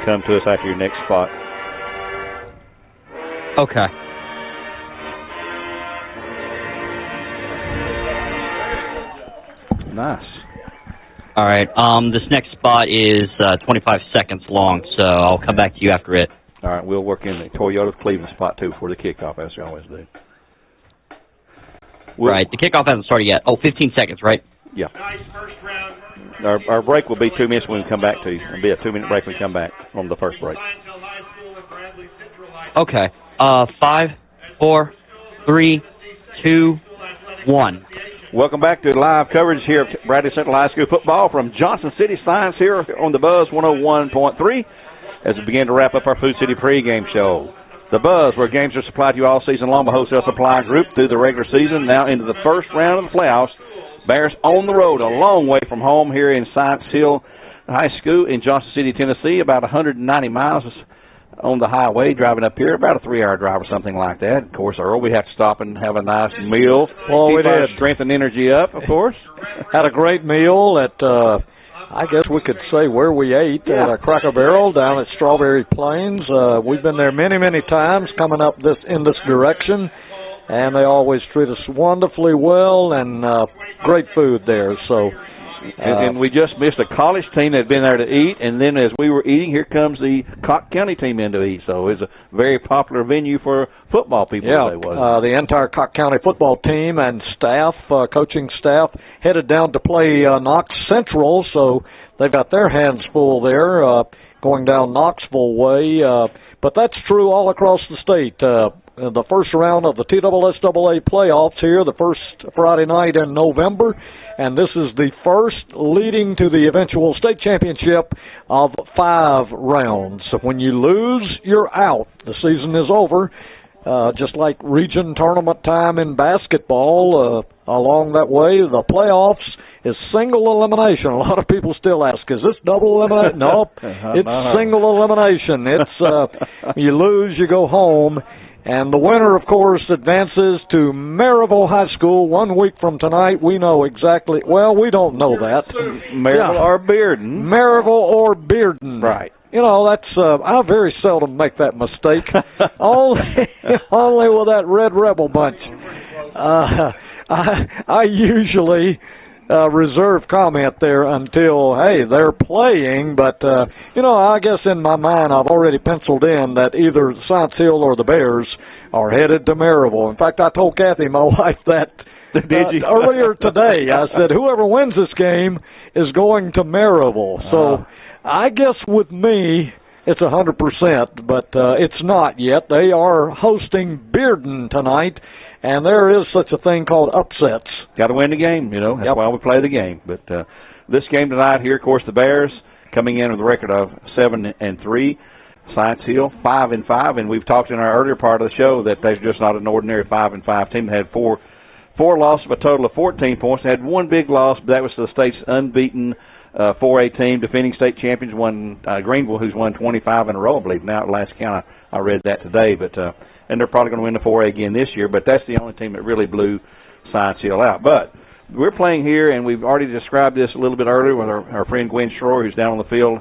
come to us after your next spot. Okay. Nice. All right. This next spot is 25 seconds long, so I'll come back to you after it. All right, we'll work in the Toyota Cleveland spot, too, before the kickoff, as we always do. Right. The kickoff hasn't started yet. Oh, 15 seconds, right? Yeah. Nice first round. Our break will be 2 minutes when we come back to you. It'll be a 2-minute break when we come back from the first break. Okay. 5, 4, 3, 2, 1. Welcome back to live coverage here at Bradley Central High School football from Johnson City Science here on the Buzz 101.3 as we begin to wrap up our Food City pregame show. The Buzz, where games are supplied to you all season long by Wholesale Supply Group through the regular season, now into the first round of the playoffs. Bears on the road, a long way from home here in Science Hill High School in Johnson City, Tennessee, about 190 miles on the highway, driving up here, about a 3-hour drive or something like that. Of course, Earl, we have to stop and have a nice meal. Well, we did. Keep our strength and energy up, of course. Had a great meal at, I guess we could say where we ate, at Cracker Barrel down at Strawberry Plains. We've been there many, many times coming up in this direction, and they always treat us wonderfully well, and great food there. So. And we just missed a college team that had been there to eat, and then as we were eating, here comes the Cock County team in to eat. So it's a very popular venue for football people. Yeah, the entire Cock County football team and staff, coaching staff, headed down to play Knox Central, so they've got their hands full there, going down Knoxville way. But that's true all across the state. The first round of the TSSAA playoffs here, the first Friday night in November, and this is the first leading to the eventual state championship of 5 rounds. So when you lose, you're out. The season is over. Just like region tournament time in basketball, along that way, the playoffs is single elimination. A lot of people still ask, is this double elimination? Nope, it's single elimination. It's you lose, you go home. And the winner, of course, advances to Maryville High School 1 week from tonight. We know exactly, well, we don't know that. Maryville or Bearden. Maryville or Bearden. Right. You know, that's I very seldom make that mistake. only with that Red Rebel bunch. I usually reserve comment there until, hey, they're playing. But, you know, I guess in my mind I've already penciled in that either Science Hill or the Bears are headed to Maryville. In fact, I told Kathy, my wife, that earlier today. I said, whoever wins this game is going to Maryville. So I guess with me, it's 100%, but it's not yet. They are hosting Bearden tonight, and there is such a thing called upsets. Got to win the game, you know. That's why we play the game. But this game tonight here, of course, the Bears coming in with a record of 7-3. Science Hill 5-5, and we've talked in our earlier part of the show that they're just not an ordinary 5-5 team. They had four losses, a total of 14 points. They had one big loss, but that was to the state's unbeaten 4A team, defending state champions, Greenville, who's won 25 in a row, I believe. Now, at last count, I read that today, but and they're probably going to win the 4A again this year. But that's the only team that really blew Science Hill out. But we're playing here, and we've already described this a little bit earlier with our friend Gwen Schroer, who's down on the field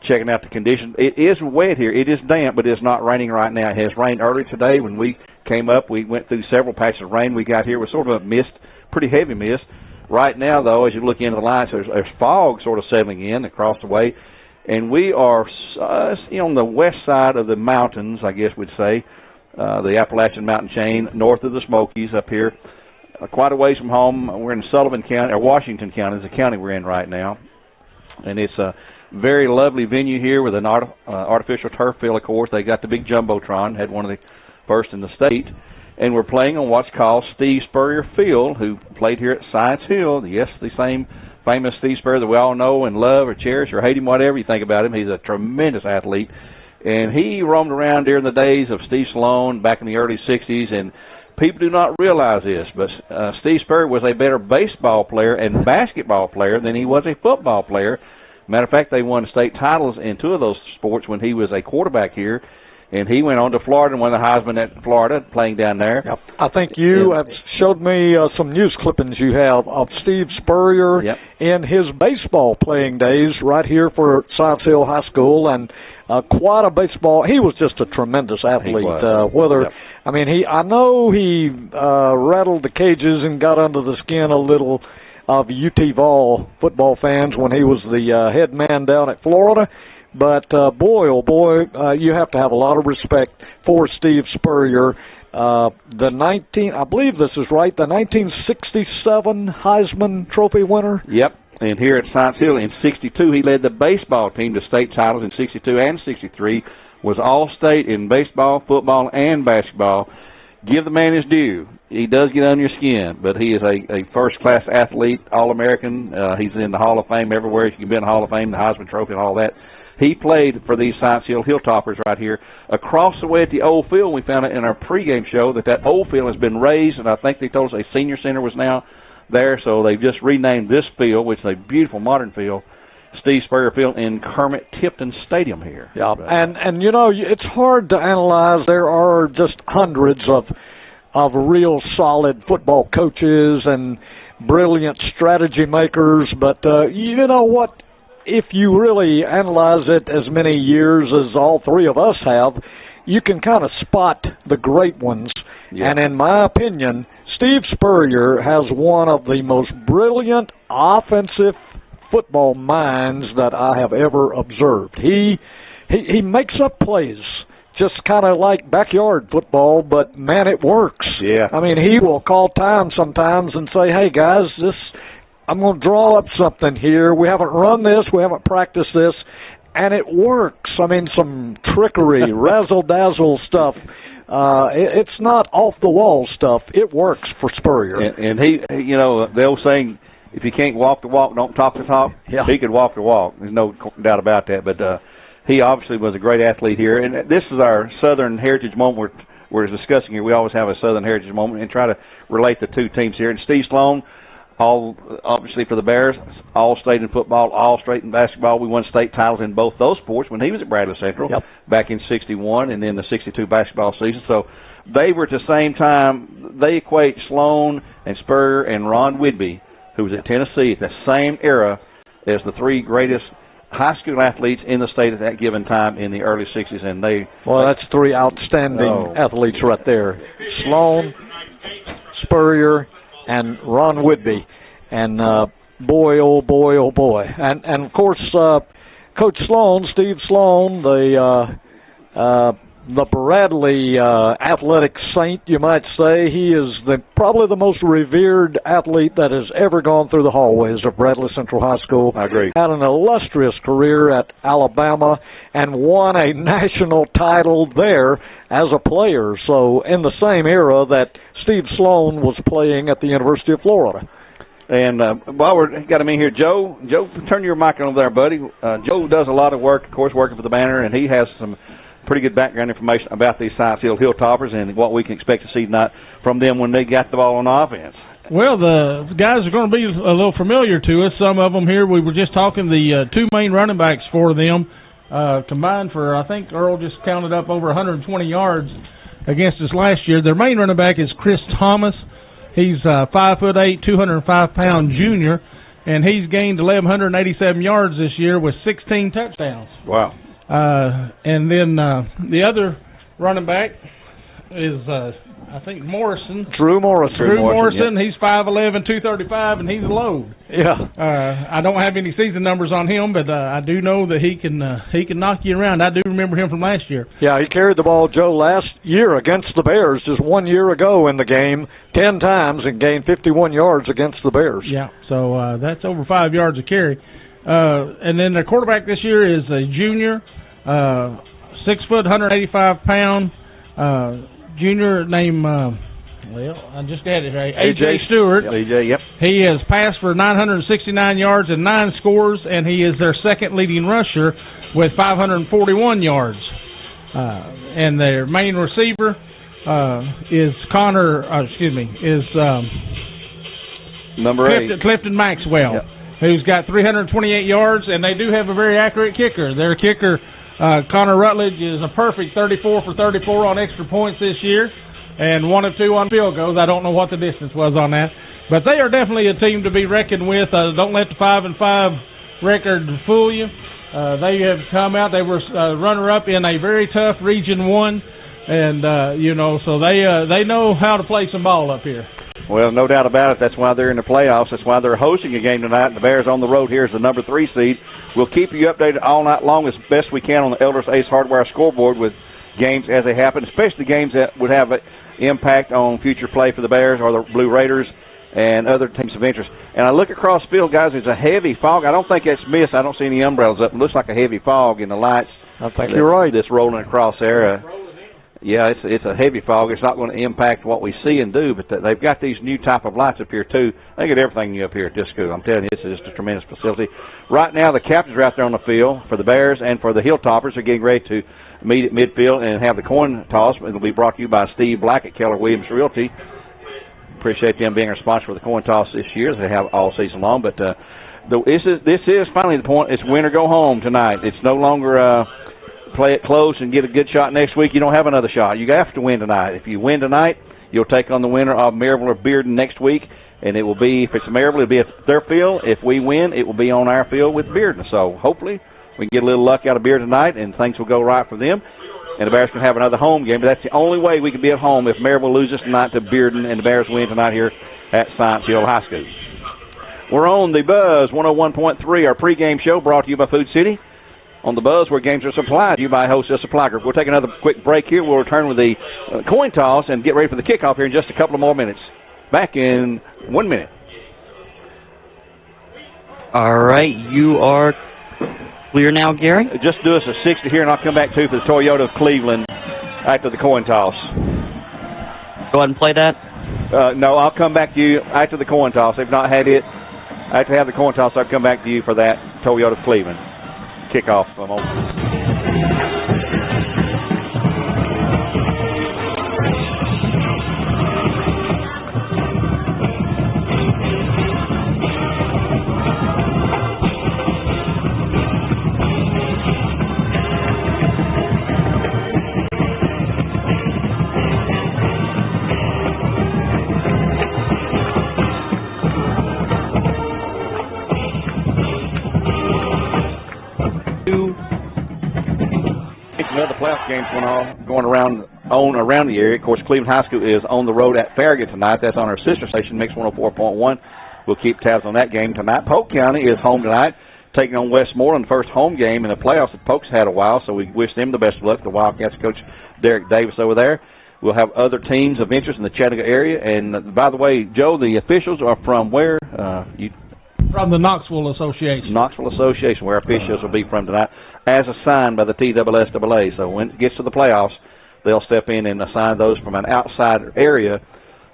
checking out the conditions. It is wet here. It is damp, but it's not raining right now. It has rained earlier today. When we came up, we went through several patches of rain. We got here with sort of a mist, pretty heavy mist. Right now, though, as you look into the lines, there's fog sort of settling in across the way. And we are on the west side of the mountains, I guess we'd say, the Appalachian Mountain chain, north of the Smokies up here, quite a ways from home. We're in Sullivan County, or Washington County is the county we're in right now. And it's a very lovely venue here with an artificial turf field, of course. They got the big Jumbotron, had one of the first in the state. And we're playing on what's called Steve Spurrier Field, who played here at Science Hill. Yes, the same famous Steve Spurrier that we all know and love or cherish or hate him, whatever you think about him. He's a tremendous athlete. And he roamed around during the days of Steve Sloan back in the early 60s, and people do not realize this, but Steve Spurrier was a better baseball player and basketball player than he was a football player. Matter of fact, they won state titles in two of those sports when he was a quarterback here, and he went on to Florida and won the Heisman at Florida, playing down there. Yep. I think you have showed me some news clippings you have of Steve Spurrier in his baseball playing days right here for Science Hill High School, and quite a baseball. He was just a tremendous athlete. I know he rattled the cages and got under the skin a little of UT Vol football fans when he was the head man down at Florida. But boy, oh boy, you have to have a lot of respect for Steve Spurrier. I believe this is right, the 1967 Heisman Trophy winner. Yep. And here at Science Hill in 62, he led the baseball team to state titles in 62 and 63, was all-state in baseball, football, and basketball. Give the man his due. He does get under your skin, but he is a first-class athlete, All-American. He's in the Hall of Fame everywhere. You can be in the Hall of Fame, the Heisman Trophy, and all that. He played for these Science Hill Hilltoppers right here. Across the way at the old field, we found out in our pregame show that old field has been raised, and I think they told us a senior center was now there, so they've just renamed this field, which is a beautiful modern field, Steve Spurrier Field in Kermit Tipton Stadium here. Yeah, and you know, it's hard to analyze. There are just hundreds of real solid football coaches and brilliant strategy makers, but you know what? If you really analyze it as many years as all three of us have, you can kind of spot the great ones. Yeah. And in my opinion, Steve Spurrier has one of the most brilliant offensive football minds that I have ever observed. He makes up plays, just kind of like backyard football, but man, it works. Yeah. I mean, he will call time sometimes and say, "Hey guys, I'm going to draw up something here. We haven't run this, we haven't practiced this," and it works. I mean, some trickery, razzle-dazzle stuff. It's not off-the-wall stuff. It works for Spurrier. And he, you know, the old saying, if you can't walk the walk, don't talk the talk. Yeah. He could walk the walk. There's no doubt about that. But he obviously was a great athlete here. And this is our Southern Heritage moment we're discussing here. We always have a Southern Heritage moment and try to relate the two teams here. And Steve Sloan, obviously for the Bears, all-state in football, all-state in basketball. We won state titles in both those sports when he was at Bradley Central back in 61 and then the 62 basketball season. So they were at the same time. They equate Sloan and Spurrier and Ron Whitby, who was at Tennessee at the same era as the three greatest high school athletes in the state at that given time in the early 60s. And that's three outstanding athletes right there. Sloan, Spurrier, and Ron Whitby, and boy, oh boy, oh boy, and of course, Coach Sloan, Steve Sloan, the Bradley athletic saint, you might say. He is probably the most revered athlete that has ever gone through the hallways of Bradley Central High School. I agree. Had an illustrious career at Alabama and won a national title there as a player. So in the same era that Steve Sloan was playing at the University of Florida. And while we've got him in here, Joe, turn your mic on there, buddy. Joe does a lot of work, of course, working for the Banner, and he has some pretty good background information about these Science Hill Hilltoppers and what we can expect to see tonight from them when they got the ball on offense. Well, the guys are going to be a little familiar to us. Some of them here, we were just talking, the two main running backs for them combined for, I think Earl just counted up over 120 yards against us last year. Their main running back is Chris Thomas. He's 5'8", 205-pound junior, and he's gained 1,187 yards this year with 16 touchdowns. Wow. And then the other running back is, I think, Morrison. Drew Morrison. Yep. He's 5'11", 235, and he's a load. Yeah. I don't have any season numbers on him, but I do know that he can knock you around. I do remember him from last year. Yeah, he carried the ball, Joe, last year against the Bears, just 1 year ago in the game, 10 times, and gained 51 yards against the Bears. Yeah, so that's over 5 yards a carry. And then the quarterback this year is a junior, 6 foot, 185-pound junior named, I just got it right, A.J. Stewart. A.J., yep. He has passed for 969 yards and 9 scores, and he is their second leading rusher with 541 yards. And their main receiver is number 8, Clifton Maxwell. Yep. Who's got 328 yards, and they do have a very accurate kicker. Their kicker, Connor Rutledge, is a perfect 34 for 34 on extra points this year, and 1 of 2 on field goals. I don't know what the distance was on that, but they are definitely a team to be reckoned with. Don't let the 5-5 record fool you. They have come out. They were runner-up in a very tough Region 1, and, so they know how to play some ball up here. Well, no doubt about it. That's why they're in the playoffs. That's why they're hosting a game tonight. The Bears on the road here as the number 3 seed. We'll keep you updated all night long as best we can on the Elders Ace Hardware scoreboard with games as they happen, especially games that would have an impact on future play for the Bears or the Blue Raiders and other teams of interest. And I look across the field, guys, there's a heavy fog. I don't think that's mist. I don't see any umbrellas up. It looks like a heavy fog in the lights. I think you're right. That's rolling across there. Yeah, it's a heavy fog. It's not going to impact what we see and do, but they've got these new type of lights up here, too. They get everything new up here at this school. I'm telling you, it's just a tremendous facility. Right now, the captains are out there on the field for the Bears and for the Hilltoppers. They're getting ready to meet at midfield and have the coin toss. It'll be brought to you by Steve Black at Keller Williams Realty. Appreciate them being our sponsor for the coin toss this year, as they have all season long. But this is finally the point. It's win or go home tonight. It's no longer play it close and get a good shot next week. You don't have another shot. You have to win tonight. If you win tonight, you'll take on the winner of Maryville or Bearden next week, and it will be, if it's Maryville, it'll be at their field. If we win, it will be on our field with Bearden. So hopefully we can get a little luck out of Bearden tonight, and things will go right for them. And the Bears can have another home game, but that's the only way we can be at home if Maryville loses tonight to Bearden and the Bears win tonight here at Science Hill High School. We're on the Buzz 101.3, our pregame show brought to you by Food City. On the Buzz, where games are supplied to you by Hostess Supply Group. We'll take another quick break here. We'll return with the coin toss and get ready for the kickoff here in just a couple of more minutes. Back in 1 minute. All right, you are clear now, Gary? Just do us a 60 here, and I'll come back, too, for the Toyota of Cleveland after the coin toss. Go ahead and play that. No, I'll come back to you after the coin toss. They've not had it. I have to have the coin toss. I'll come back to you for that Toyota of Cleveland kickoff. Games going around the area. Of course, Cleveland High School is on the road at Farragut tonight. That's on our sister station, Mix 104.1. We'll keep tabs on that game tonight. Polk County is home tonight, taking on Westmoreland, the first home game in the playoffs that Polk's had a while, so we wish them the best of luck. The Wildcats coach Derek Davis over there. We'll have other teams of interest in the Chattanooga area. And, by the way, Joe, the officials are from where? From the Knoxville Association. Knoxville Association, where our officials will be from tonight, as assigned by the TSSAA. So when it gets to the playoffs, they'll step in and assign those from an outside area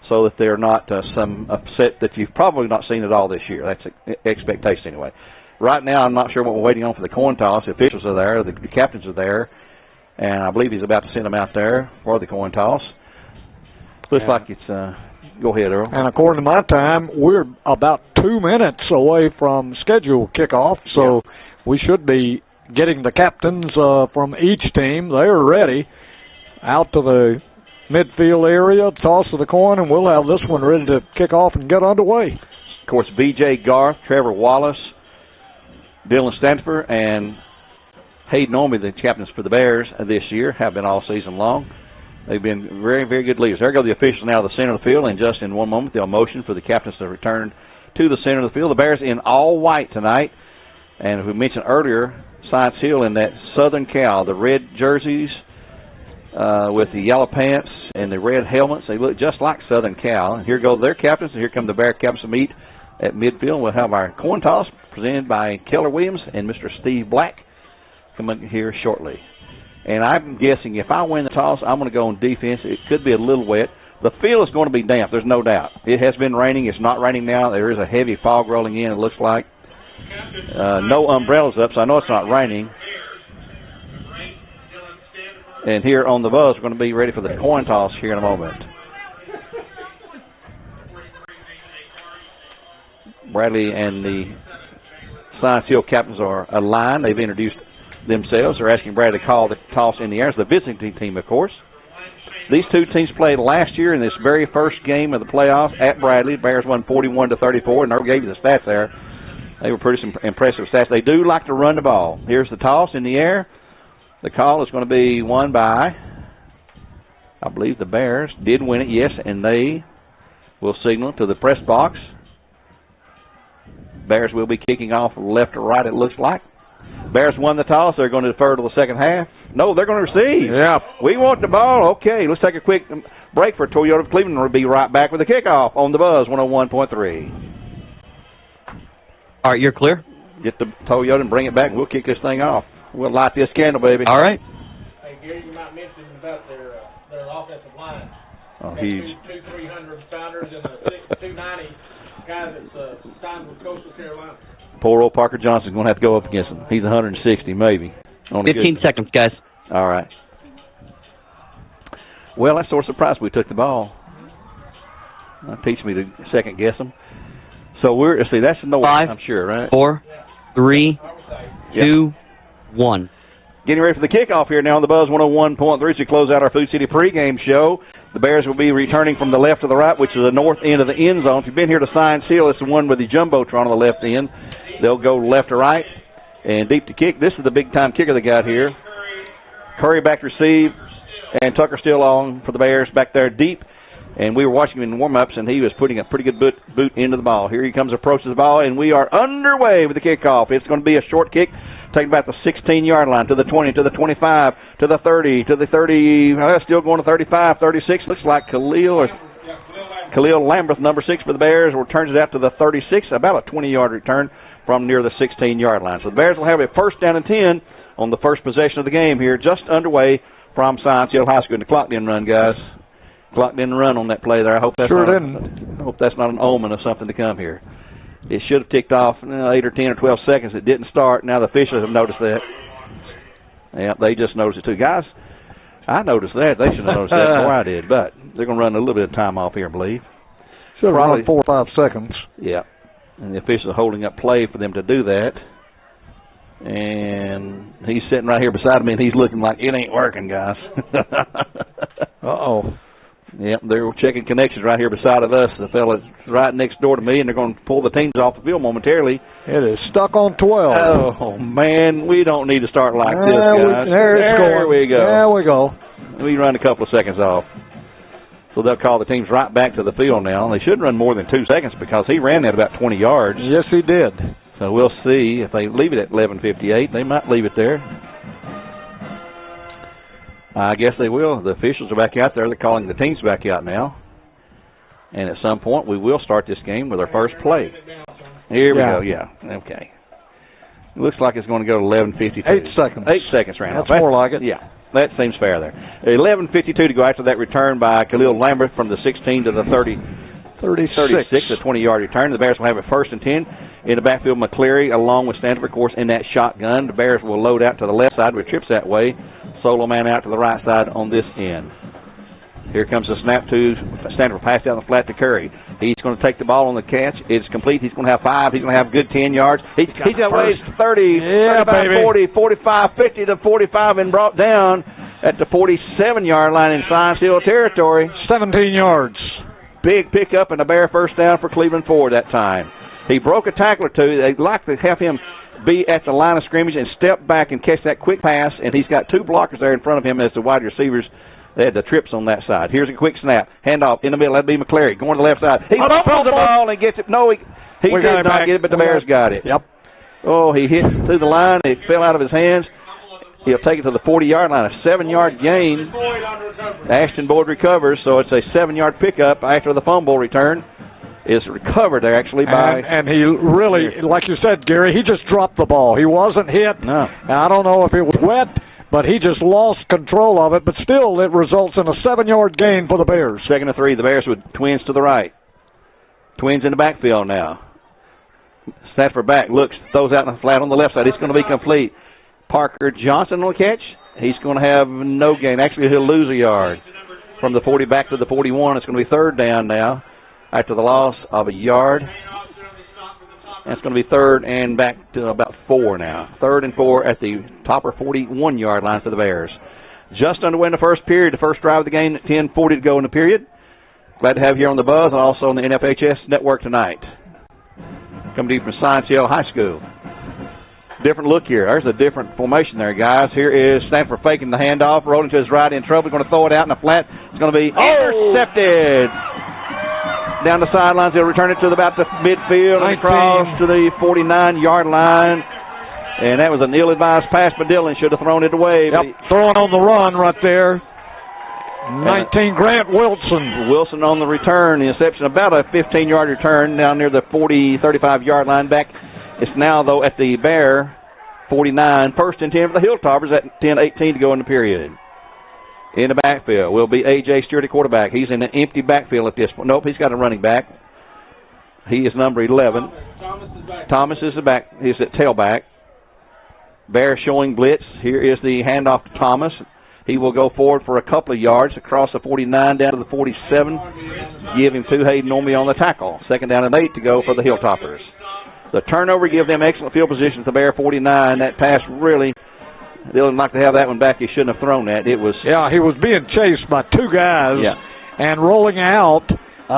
so that they're not some upset that you've probably not seen at all this year. That's an expectation anyway. Right now, I'm not sure what we're waiting on for the coin toss. The officials are there. The captains are there. And I believe he's about to send them out there for the coin toss. Looks like it's... Go ahead, Earl. And according to my time, we're about 2 minutes away from scheduled kickoff, so we should be getting the captains from each team. They're ready out to the midfield area, toss of the coin, and we'll have this one ready to kick off and get underway. Of course, B.J. Garth, Trevor Wallace, Dylan Stanford, and Hayden Orme, the captains for the Bears this year, have been all season long. They've been very, very good leaders. There go the officials now to the center of the field, and just in one moment they'll motion for the captains to return to the center of the field. The Bears in all white tonight, and as we mentioned earlier, Science Hill in that Southern Cal, the red jerseys with the yellow pants and the red helmets. They look just like Southern Cal. And here go their captains, and here come the Bear captains to meet at midfield. We'll have our coin toss presented by Keller Williams and Mr. Steve Black coming here shortly. And I'm guessing if I win the toss, I'm going to go on defense. It could be a little wet. The field is going to be damp. There's no doubt. It has been raining. It's not raining now. There is a heavy fog rolling in, it looks like. No umbrellas up, so I know it's not raining. And here on the Buzz, we're going to be ready for the coin toss here in a moment. Bradley and the Science Hill captains are aligned. They've introduced themselves. They're asking Bradley to call the toss in the air. It's the visiting team, of course. These two teams played last year in this very first game of the playoffs at Bradley. Bears won 41-34, and I gave you the stats there. They were pretty impressive stats. They do like to run the ball. Here's the toss in the air. The call is going to be won by, I believe the Bears did win it, yes, and they will signal to the press box. Bears will be kicking off left or right, it looks like. Bears won the toss. They're going to defer to the second half. No, they're going to receive. Yeah. We want the ball. Okay, let's take a quick break for Toyota Cleveland. We'll be right back with the kickoff on the Buzz 101.3. All right, you're clear? Get the Toyota and bring it back. We'll kick this thing off. We'll light this candle, baby. All right. Hey, Gary, you might mention about their offensive line. Oh, huge. 300 pounders and a 290 guy that's signed with Coastal Carolina. Poor old Parker Johnson's going to have to go up against him. He's 160, maybe. 15 seconds, guys. All right. Well, that's sort of surprised we took the ball. That teach me to second guess them. So let's see, that's the north, 5, I'm sure, right? 4, 3, 2, 1. Getting ready for the kickoff here now on the Buzz 101.3 to close out our Food City pregame show. The Bears will be returning from the left to the right, which is the north end of the end zone. If you've been here to Science Hill, it's the one with the Jumbotron on the left end. They'll go left to right and deep to kick. This is the big-time kicker they got here. Curry back to receive, and Tucker still on for the Bears back there deep. And we were watching him in warm-ups, and he was putting a pretty good boot into the ball. Here he comes, approaches the ball, and we are underway with the kickoff. It's going to be a short kick, taking about the 16-yard line, to the 20, to the 25, to the 30, to the 30, still going to 35, 36. Looks like Khalil Lambert, number 6 for the Bears, returns it out to the 36, about a 20-yard return from near the 16-yard line. So the Bears will have a first down and 10 on the first possession of the game here, just underway from Science Hill High School. And the clock didn't run, guys. Clock didn't run on that play there. I hope that's I hope that's not an omen of something to come here. It should have ticked off 8 or 10 or 12 seconds. It didn't start. Now the officials have noticed that. Yeah, they just noticed it too. Guys, I noticed that. They should have noticed that before I did. But they're going to run a little bit of time off here, I believe. Should have run 4 or 5 seconds. Yeah. And the officials are holding up play for them to do that. And he's sitting right here beside me, and he's looking like it ain't working, guys. Uh-oh. Yep, they're checking connections right here beside of us. The fella's right next door to me, and they're going to pull the teams off the field momentarily. It is stuck on 12. Oh, man, we don't need to start like this, guys. There we go. There we go. We run a couple of seconds off. So they'll call the teams right back to the field now. They shouldn't run more than 2 seconds because he ran that about 20 yards. Yes, he did. So we'll see if they leave it at 11:58. They might leave it there. I guess they will. The officials are back out there. They're calling the teams back out now. And at some point, we will start this game with our first play. Here we go. Yeah. Okay. It looks like it's going to go to 11:52. 8 seconds. 8 seconds, Randolph. That's more like it. Yeah. That seems fair there. 11:52 to go after that return by Khalil Lambert from the 16 to the 36, a 20-yard return. The Bears will have a first and 10 in the backfield. McCleary along with Stanford, of course, in that shotgun. The Bears will load out to the left side with trips that way. Solo man out to the right side on this end. Here comes the snap to Stanford, pass down the flat to Curry. He's going to take the ball on the catch. It's complete. He's going to have 5. He's going to have a good 10 yards. He's got ways 30, 35, 40, 45, 50 to 45 and brought down at the 47-yard line in Science Hill territory. 17 yards. Big pickup and a Bear first down for Cleveland Ford that time. He broke a tackle or two. They'd like to have him be at the line of scrimmage and step back and catch that quick pass, and he's got 2 blockers there in front of him as the wide receivers. They had the trips on that side. Here's a quick snap. Handoff in the middle. That'd be McCleary going to the left side. He throws the ball and gets it. No, he did not get it, but the Bears got it. Yep. Oh, he hit through the line. It fell out of his hands. He'll take it to the 40-yard line. A 7-yard gain. Ashton Boyd recovers, so it's a 7-yard pickup after the fumble return. Is recovered there actually by... And he really, like you said, Gary, he just dropped the ball. He wasn't hit. No. I don't know if it was wet, but he just lost control of it. But still, it results in a 7-yard gain for the Bears. 2nd and 3. The Bears with twins to the right. Twins in the backfield now. Stanford back, looks, throws out in the flat on the left side. It's going to be complete. Parker Johnson on the catch. He's going to have no gain. Actually, he'll lose a yard. From the 40 back to the 41. It's going to be 3rd down now after the loss of a yard. That's going to be 3rd and back to about 4 now. 3rd and 4 at the topper 41-yard line for the Bears. Just underway in the first period, the first drive of the game, 10:40 to go in the period. Glad to have you here on the Buzz and also on the NFHS network tonight. coming to you from Science Hill High School. Different look here. There's a different formation there, guys. Here is Stanford faking the handoff, rolling to his right in trouble. He's going to throw it out in the flat. It's going to be intercepted. Down the sidelines, he'll return it to about the midfield and across to the 49-yard line. And that was an ill-advised pass, but Dillon should have thrown it away. Yep, throwing on the run right there. 19, Grant Wilson. Wilson on the return. The interception, about a 15-yard return down near the 35-yard line back. It's now, though, at the Bear 49. First and 10 for the Hilltoppers at 10:18 to go in the period. In the backfield will be A.J. Stewart, quarterback. He's in an empty backfield at this point. Nope, he's got a running back. He is number 11. Thomas is the back. He's at tailback. Bear showing blitz. Here is the handoff to Thomas. He will go forward for a couple of yards across the 49 down to the 47. Give him to Hayden Orme on the tackle. 2nd down and 8 to go for the Hilltoppers. The turnover give them excellent field position at the Bear 49. That pass really, they'll like to have that one back. He shouldn't have thrown that. It was. Yeah, he was being chased by two guys. Yeah. And rolling out,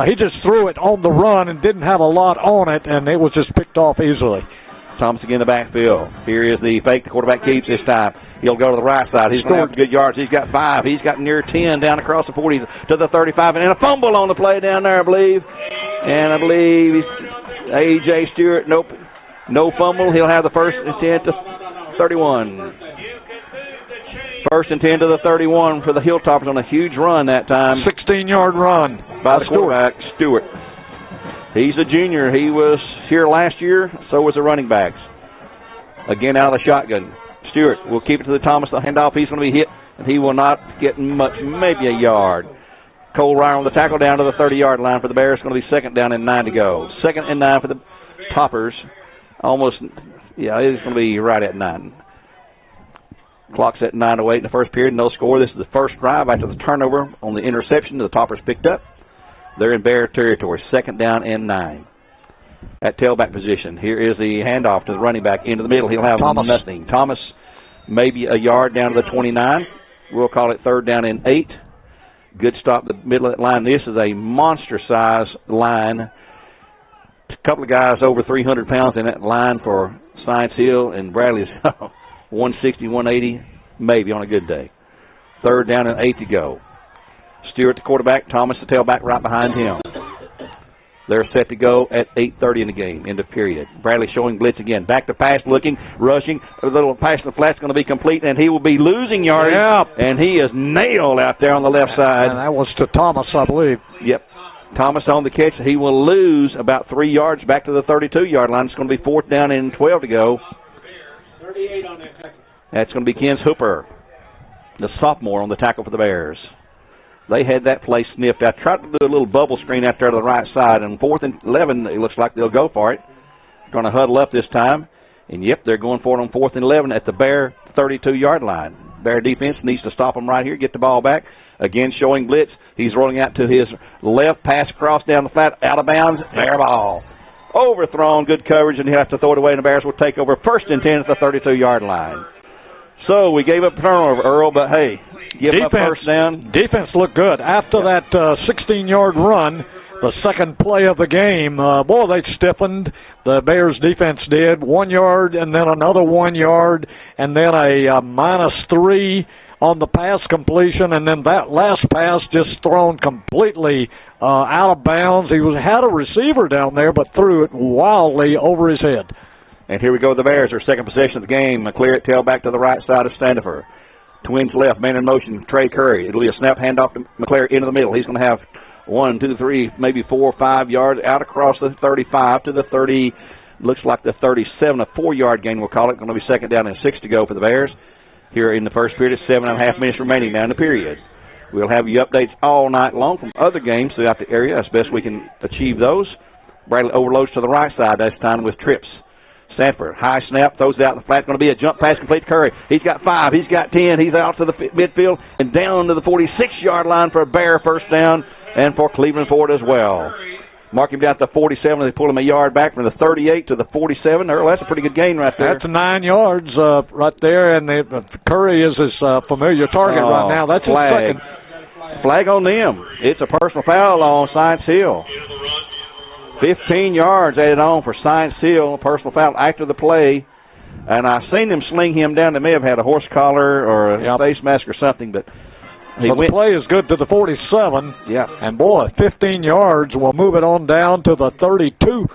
he just threw it on the run and didn't have a lot on it, and it was just picked off easily. Thomas again in the backfield. Here is the fake. The quarterback keeps this time. He'll go to the right side. He's scored good yards. He's got 5. He's got near 10 down across the 40 to the 35. And a fumble on the play down there, I believe. And I believe A.J. Stewart, nope, no fumble. He'll have the first and 10 to 31. First and 10 to the 31 for the Hilltoppers on a huge run that time. 16-yard run by the quarterback, Stewart. He's a junior. He was here last year. So was the running backs. Again out of the shotgun. Stewart will keep it to the Thomas. The handoff. He's going to be hit, and he will not get much, maybe a yard. Cole Ryer on the tackle down to the 30-yard line for the Bears. It's going to be 2nd down and 9 to go. 2nd and 9 for the Toppers. Almost, yeah, it's going to be right at 9. Clock's at 9:08 in the first period. No score. This is the first drive after the turnover on the interception the Toppers picked up. They're in Bear territory. 2nd down and 9. At tailback position. Here is the handoff to the running back into the middle. He'll have nothing. Thomas maybe a yard down to the 29. We'll call it 3rd down and 8. Good stop the middle of that line. This is a monster size line. A couple of guys over 300 pounds in that line for Science Hill, and Bradley's 160, 180, maybe on a good day. 3rd down and 8 to go. Stewart the quarterback, Thomas the tailback right behind him. They're set to go at 8:30 in the game, end of period. Bradley showing blitz again. Back to pass, looking, rushing. A little pass to the flat's going to be complete, and he will be losing yardage. Yep. And he is nailed out there on the left side. And that was to Thomas, I believe. Yep. Thomas on the catch. He will lose about 3 yards back to the 32-yard line. It's going to be 4th down and 12 to go. 38 on that tackle. That's going to be Ken Hooper, the sophomore on the tackle for the Bears. They had that play sniffed out. Tried to do a little bubble screen out there to the right side. And 4th and 11, it looks like they'll go for it. Going to huddle up this time. And, yep, they're going for it on 4th and 11 at the Bear 32-yard line. Bear defense needs to stop them right here, get the ball back. Again, showing blitz. He's rolling out to his left, pass across down the flat, out of bounds, Bear ball. Overthrown, good coverage, and he'll have to throw it away, and the Bears will take over 1st and 10 at the 32-yard line. So we gave up turnover, Earl, but, hey, give up first down. Defense looked good. After that 16-yard run, the second play of the game, boy, they stiffened. The Bears defense did. 1 yard and then another 1 yard and then a -3 on the pass completion, and then that last pass just thrown completely out of bounds. He had a receiver down there but threw it wildly over his head. And here we go, the Bears, their second possession of the game. Clear it, tailback to the right side of Standifer. Twins left, man in motion, Trey Curry. It'll be a snap handoff to McClare into the middle. He's going to have 1, 2, 3, maybe 4 or 5 yards out across the 35 to the 30. Looks like the 37, a 4-yard gain, we'll call it. Going to be 2nd down and 6 to go for the Bears. Here in the first period, 7.5 minutes remaining now in the period. We'll have you updates all night long from other games throughout the area as best we can achieve those. Bradley overloads to the right side this time with trips. Sanford, high snap, throws it out in the flat. Going to be a jump pass complete to Curry. He's got 5, he's got 10. He's out to the midfield and down to the 46-yard line for a Bear first down and for Cleveland Ford as well. Mark him down at the 47. They pull him a yard back from the 38 to the 47. Earl, that's a pretty good gain right there. That's 9 yards right there, and Curry is his familiar target right now. That's flag. His second. Flag on them. It's a personal foul on Science Hill. 15 yards added on for Science Hill. Personal foul after the play. And I seen them sling him down. They may have had a horse collar or a face mask or something, but the play is good to the 47. Yeah. And, boy, 15 yards will move it on down to the 32.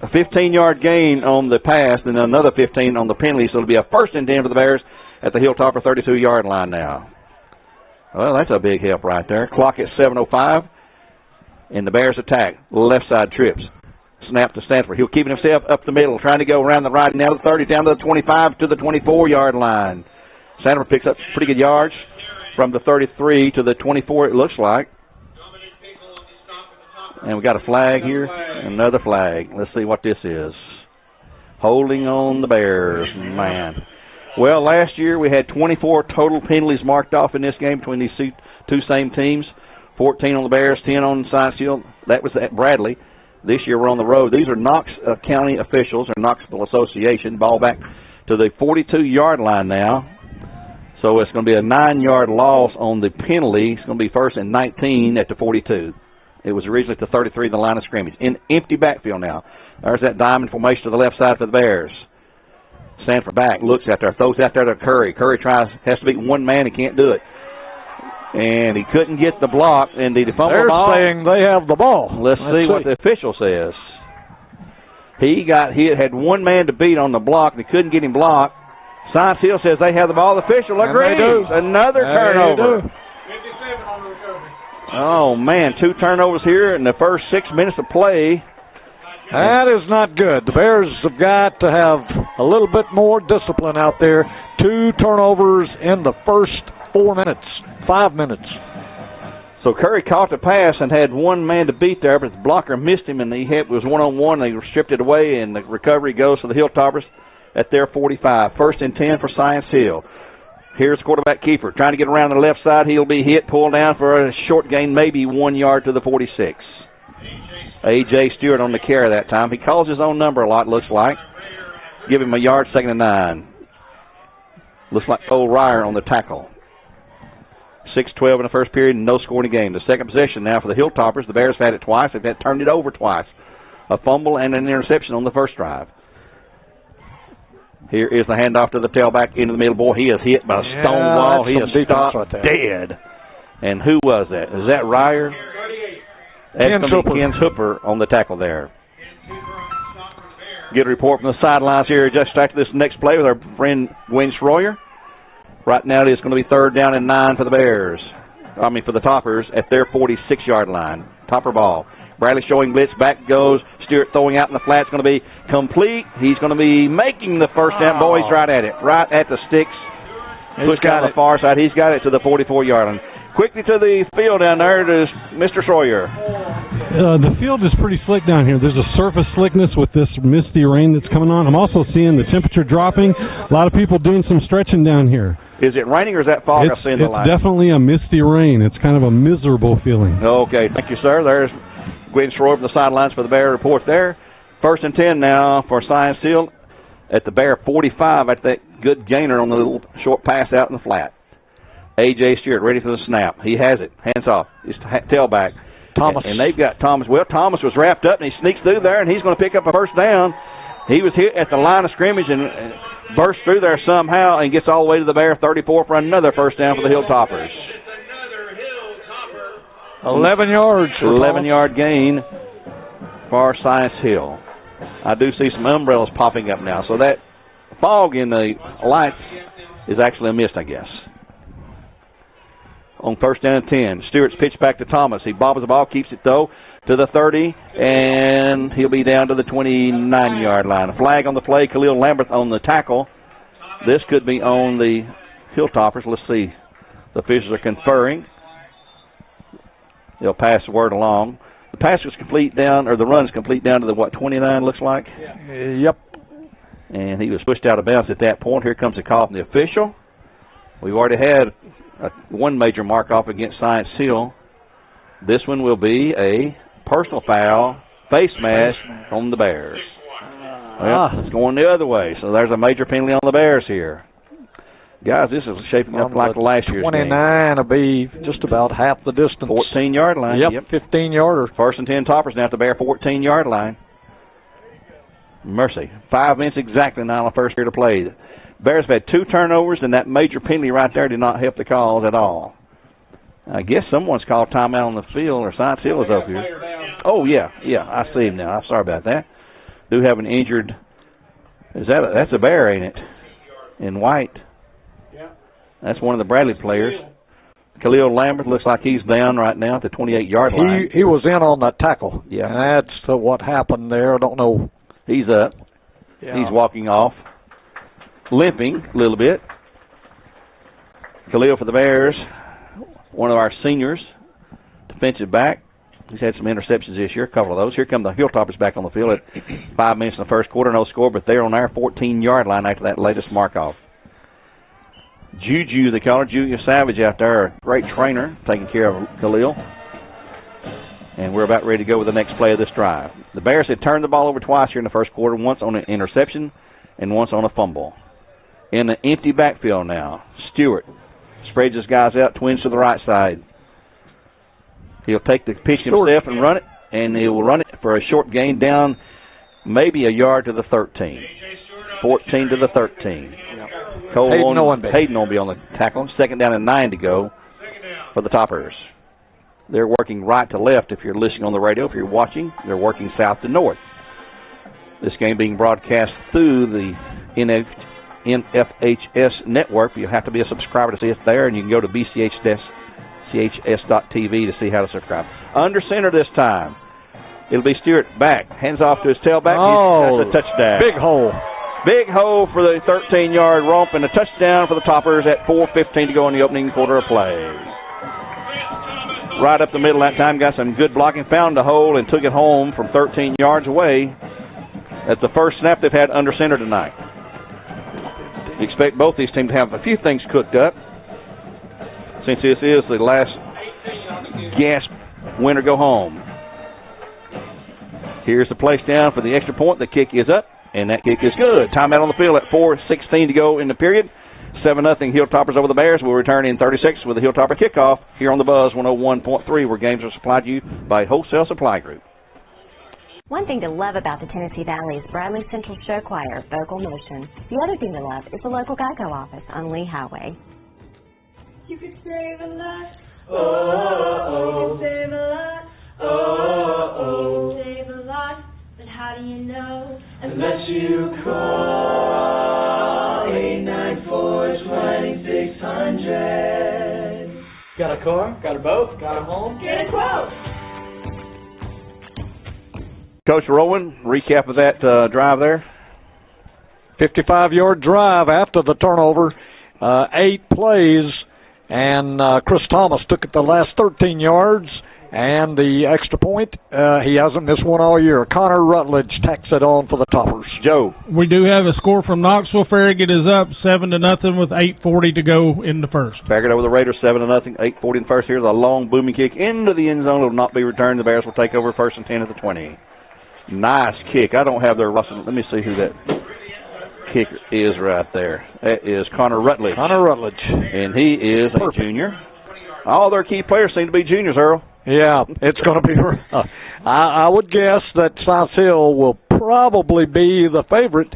A 15-yard gain on the pass and another 15 on the penalty, so it'll be a 1st and 10 for the Bears at the Hilltopper 32-yard line now. Well, that's a big help right there. Clock at 7:05, and the Bears attack. Left side trips. Snap to Stanford. He'll keep himself up the middle, trying to go around the right, now to the 30, down to the 25, to the 24-yard line. Stanford picks up pretty good yards from the 33 to the 24, it looks like. And we got a flag here, another flag. Let's see what this is. Holding on the Bears, man. Well, last year we had 24 total penalties marked off in this game between these two same teams. 14 on the Bears, 10 on Science Hill. That was at Bradley. This year we're on the road. These are Knox County officials, or Knoxville Association. Ball back to the 42-yard line now. So it's going to be a 9-yard loss on the penalty. It's going to be 1st and 19 at the 42. It was originally at the 33, the line of scrimmage. In empty backfield now. There's that diamond formation to the left side for the Bears. Stanford back, looks out there, throws out there to Curry. Curry has to beat one man, he can't do it. And he couldn't get the block, and the fumble They're ball. saying they have the ball. Let's see what the official says. He had one man to beat on the block, and he couldn't get him blocked. Science Hill says they have the ball. The official agrees. Another turnover. 57 on the recovery. Oh, man, 2 turnovers here in the first 6 minutes of play. That is not good. The Bears have got to have a little bit more discipline out there. 2 turnovers in the first 5 minutes. So Curry caught the pass and had one man to beat there, but the blocker missed him, and he was one-on-one. They stripped it away, and the recovery goes to the Hilltoppers at their 45. 1st and 10 for Science Hill. Here's quarterback Kiefer trying to get around the left side. He'll be hit, pulled down for a short gain, maybe 1 yard to the 46. A.J. Stewart on the carry that time. He calls his own number a lot, looks like. Give him a yard, 2nd and 9. Looks like Cole Ryer on the tackle. 6-12 in the first period and no score in the game. The second possession now for the Hilltoppers. The Bears have had it twice. They've turned it over twice. A fumble and an interception on the first drive. Here is the handoff to the tailback into the middle. Boy, he is hit by a stone wall. He is stopped right dead. And who was that? Is that Ryer? That's Ken Hooper on the tackle there. Get a report from the sidelines here just after this next play with our friend Gwen Schroyer. Right now it is going to be 3rd down and 9 for the Bears. For the Toppers at their 46-yard line. Topper ball. Bradley showing blitz. Back goes Stewart, throwing out in the flat. It's going to be complete. He's going to be making the first down. Boy, he's right at it. Right at the sticks. Pushed out on the far side. He's got it to the 44-yard line. Quickly to the field down there to Mr. Schroyer. The field is pretty slick down here. There's a surface slickness with this misty rain that's coming on. I'm also seeing the temperature dropping. A lot of people doing some stretching down here. Is it raining or is that fog? It's definitely a misty rain. It's kind of a miserable feeling. Okay, thank you, sir. There's Gwen Schroyer from the sidelines for the Bear report there. 1st and 10 now for Science Hill at the Bear 45 at that good gainer on the little short pass out in the flat. A.J. Stewart ready for the snap. He has it. Hands off. It's tailback. Thomas. And they've got Thomas. Well, Thomas was wrapped up, and he sneaks through there, and he's going to pick up a first down. He was hit at the line of scrimmage and burst through there somehow and gets all the way to the Bear 34 for another first down for the Hilltoppers. 11 yards. 11-yard gain for Science Hill. I do see some umbrellas popping up now. So that fog in the lights is actually a mist, I guess. On 1st down and 10, Stewart's pitch back to Thomas. He bobbles the ball, keeps it, though, to the 30, and he'll be down to the 29-yard line. A flag on the play, Khalil Lambert on the tackle. This could be on the Hilltoppers. Let's see. The officials are conferring. They'll pass the word along. The pass was complete down, or the run's complete down to the, 29, looks like? Yep. And he was pushed out of bounds at that point. Here comes a call from the official. We've already had one major mark-off against Science Hill. This one will be a personal foul, face mask on the Bears. Well, it's going the other way, so there's a major penalty on the Bears here. Guys, this is shaping up like last year's 29 will be just about half the distance. 14-yard line. Yep, 15-yarder. First and 10 Toppers now at the Bear 14-yard line. Mercy. 5 minutes exactly now on the first period of play. Bears have had 2 turnovers, and that major penalty right there did not help the cause at all. I guess someone's called timeout on the field, or Science Hill is up here. Oh, yeah, I see him now. I'm sorry about that. Do have an injured. That's a Bear, ain't it? In white. Yeah. That's one of the Bradley players. Khalil Lambert looks like he's down right now at the 28-yard line. He was in on that tackle. Yeah. And that's what happened there. I don't know. He's up. Yeah. He's walking off, limping a little bit. Khalil for the Bears, one of our seniors, defensive back. He's had some interceptions this year, a couple of those. Here come the Hilltoppers back on the field at 5 minutes in the first quarter. No score, but they're on our 14-yard line after that latest mark-off. Juju, they call her, Julia Savage out there, a great trainer, taking care of Khalil. And we're about ready to go with the next play of this drive. The Bears had turned the ball over twice here in the first quarter, once on an interception and once on a fumble. In an empty backfield now, Stewart spreads his guys out, twins to the right side. He'll take the pitch himself and run it, and he'll run it for a short gain down maybe a yard to the 13. 14 to the 13. Hayden will be on the tackle. Second down and 9 to go for the Toppers. They're working right to left if you're listening on the radio. If you're watching, they're working south to north. This game being broadcast through the NFHS network. You have to be a subscriber to see it there, and you can go to BCHS.TV to see how to subscribe. Under center this time. It'll be Stewart back. Hands off to his tailback. Oh, that's a touchdown. Big hole. Big hole for the 13-yard romp and a touchdown for the Toppers at 4:15 to go in the opening quarter of play. Right up the middle that time, got some good blocking, found the hole and took it home from 13 yards away. That's the first snap they've had under center tonight. You expect both these teams to have a few things cooked up since this is the last gasp win or go home. Here's the place down for the extra point. The kick is up, and that kick is good. Timeout on the field at 4:16 to go in the period. 7-0 Hilltoppers over the Bears. We'll return in 36 with the Hilltopper kickoff here on the Buzz 101.3, where games are supplied to you by Wholesale Supply Group. One thing to love about the Tennessee Valley is Bradley Central Show Choir, Vocal Motion. The other thing to love is the local Geico office on Lee Highway. You could save a lot. Oh, you could save a lot. Oh, save a lot. But how do you know? Unless you call 894-2600. Got a car? Got a boat? Got a home? Get a quote. Coach Rowan, recap of that drive there. 55-yard drive after the turnover. 8 plays, and Chris Thomas took it the last 13 yards. And the extra point, he hasn't missed one all year. Connor Rutledge tacks it on for the Toppers. Joe. We do have a score from Knoxville. Farragut is up 7-0 with 8:40 to go in the first. Farragut over the Raiders 7-0, 8:40 in the first. Here's a long booming kick into the end zone. It will not be returned. The Bears will take over first and 10 at the 20. Nice kick. I don't have their roster. Let me see who that kicker is right there. That is Connor Rutledge. Connor Rutledge. And he is a junior. All their key players seem to be juniors, Earl. Yeah, it's going to be I would guess that South Hill will probably be the favorite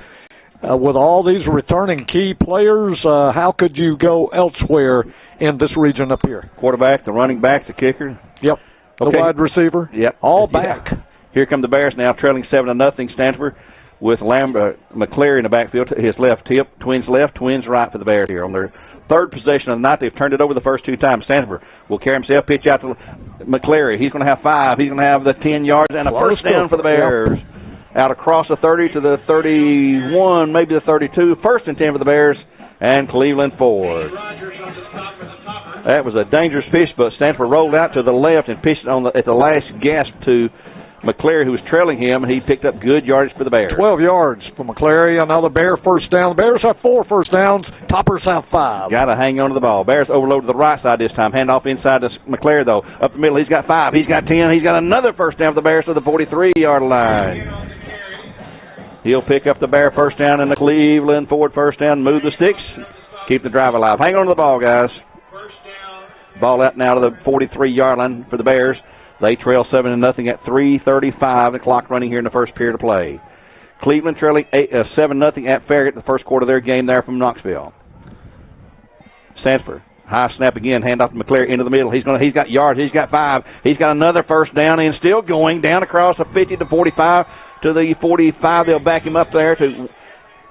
with all these returning key players. How could you go elsewhere in this region up here? Quarterback, the running back, the kicker. Yep. The wide receiver. Yep. All back. Yeah. Here come the Bears now, trailing 7-0 Stanford with McClary in the backfield, his left tip. Twins left, twins right for the Bears here on their third possession of the night. They've turned it over the first 2 times. Stanford will carry himself, pitch out to McClary. He's going to have 5. He's going to have the 10 yards and a first down for the Bears. Yep. Out across the 30 to the 31, maybe the 32. First and 10 for the Bears and Cleveland Ford. That was a dangerous pitch, but Stanford rolled out to the left and pitched at the last gasp to McClary, who was trailing him, and he picked up good yardage for the Bears. 12 yards for McClary. Another Bear first down. The Bears have 4 first downs. Toppers have 5. Got to hang on to the ball. Bears overload to the right side this time. Hand off inside to McClary, though. Up the middle, he's got 5. He's got 10. He's got another first down for the Bears to the 43-yard line. He'll pick up the Bear first down and the Cleveland Ford first down, move the sticks. Keep the drive alive. Hang on to the ball, guys. Ball out now to the 43-yard line for the Bears. They trail 7-0 at 3:35. The clock running here in the first period of play. Cleveland trailing 7-0 at Farragut the first quarter of their game there from Knoxville. Sanford. High snap again. Hand off to McClary into the middle. He's got yards. He's got 5. He's got another first down and still going down across the 50 to 45 to the 45. They'll back him up there to.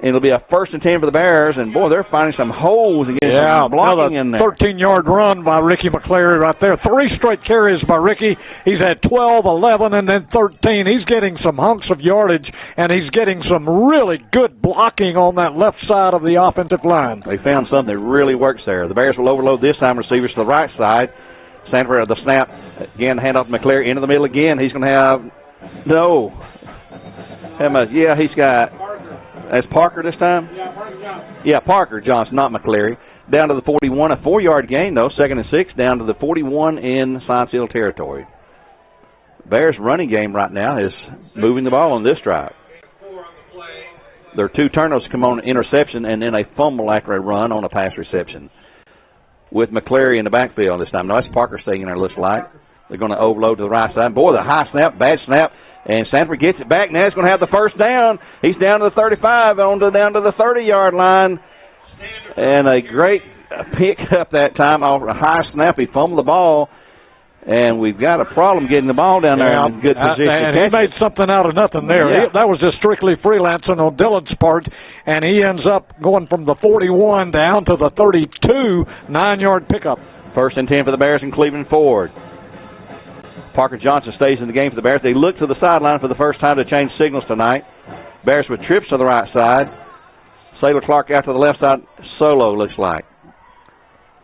It'll be a 1st and 10 for the Bears, and boy, they're finding some holes and getting some blocking in there. 13-yard run by Ricky McClary right there. 3 straight carries by Ricky. He's had 12, 11, and then 13. He's getting some hunks of yardage, and he's getting some really good blocking on that left side of the offensive line. They found something that really works there. The Bears will overload this time receivers to the right side. Sanford, the snap, again, hand off to McClary into the middle again. He's going to have, he's got. That's Parker this time? Yeah, Parker Johnson. Yeah, Parker Johnson, not McClary. Down to the 41, a 4-yard gain, though. 2nd and 6, down to the 41 in Science Hill territory. Bears' running game right now is moving the ball on this drive. There are 2 turnovers come on an interception and then a fumble after a run on a pass reception. With McClary in the backfield this time. No, that's Parker staying in there, looks like. They're going to overload to the right side. Boy, the high snap, bad snap. And Sanford gets it back. Now he's going to have the first down. He's down to the 35, down to the 30-yard line. And a great pick up that time off a high snap. He fumbled the ball. And we've got a problem getting the ball down there in good position. And he made something out of nothing there. Yeah. That was just strictly freelancing on Dylan's part. And he ends up going from the 41 down to the 32, 9-yard pickup. 1st and 10 for the Bears in Cleveland Ford. Parker Johnson stays in the game for the Bears. They look to the sideline for the first time to change signals tonight. Bears with trips to the right side. Sailor Clark out to the left side. Solo, looks like.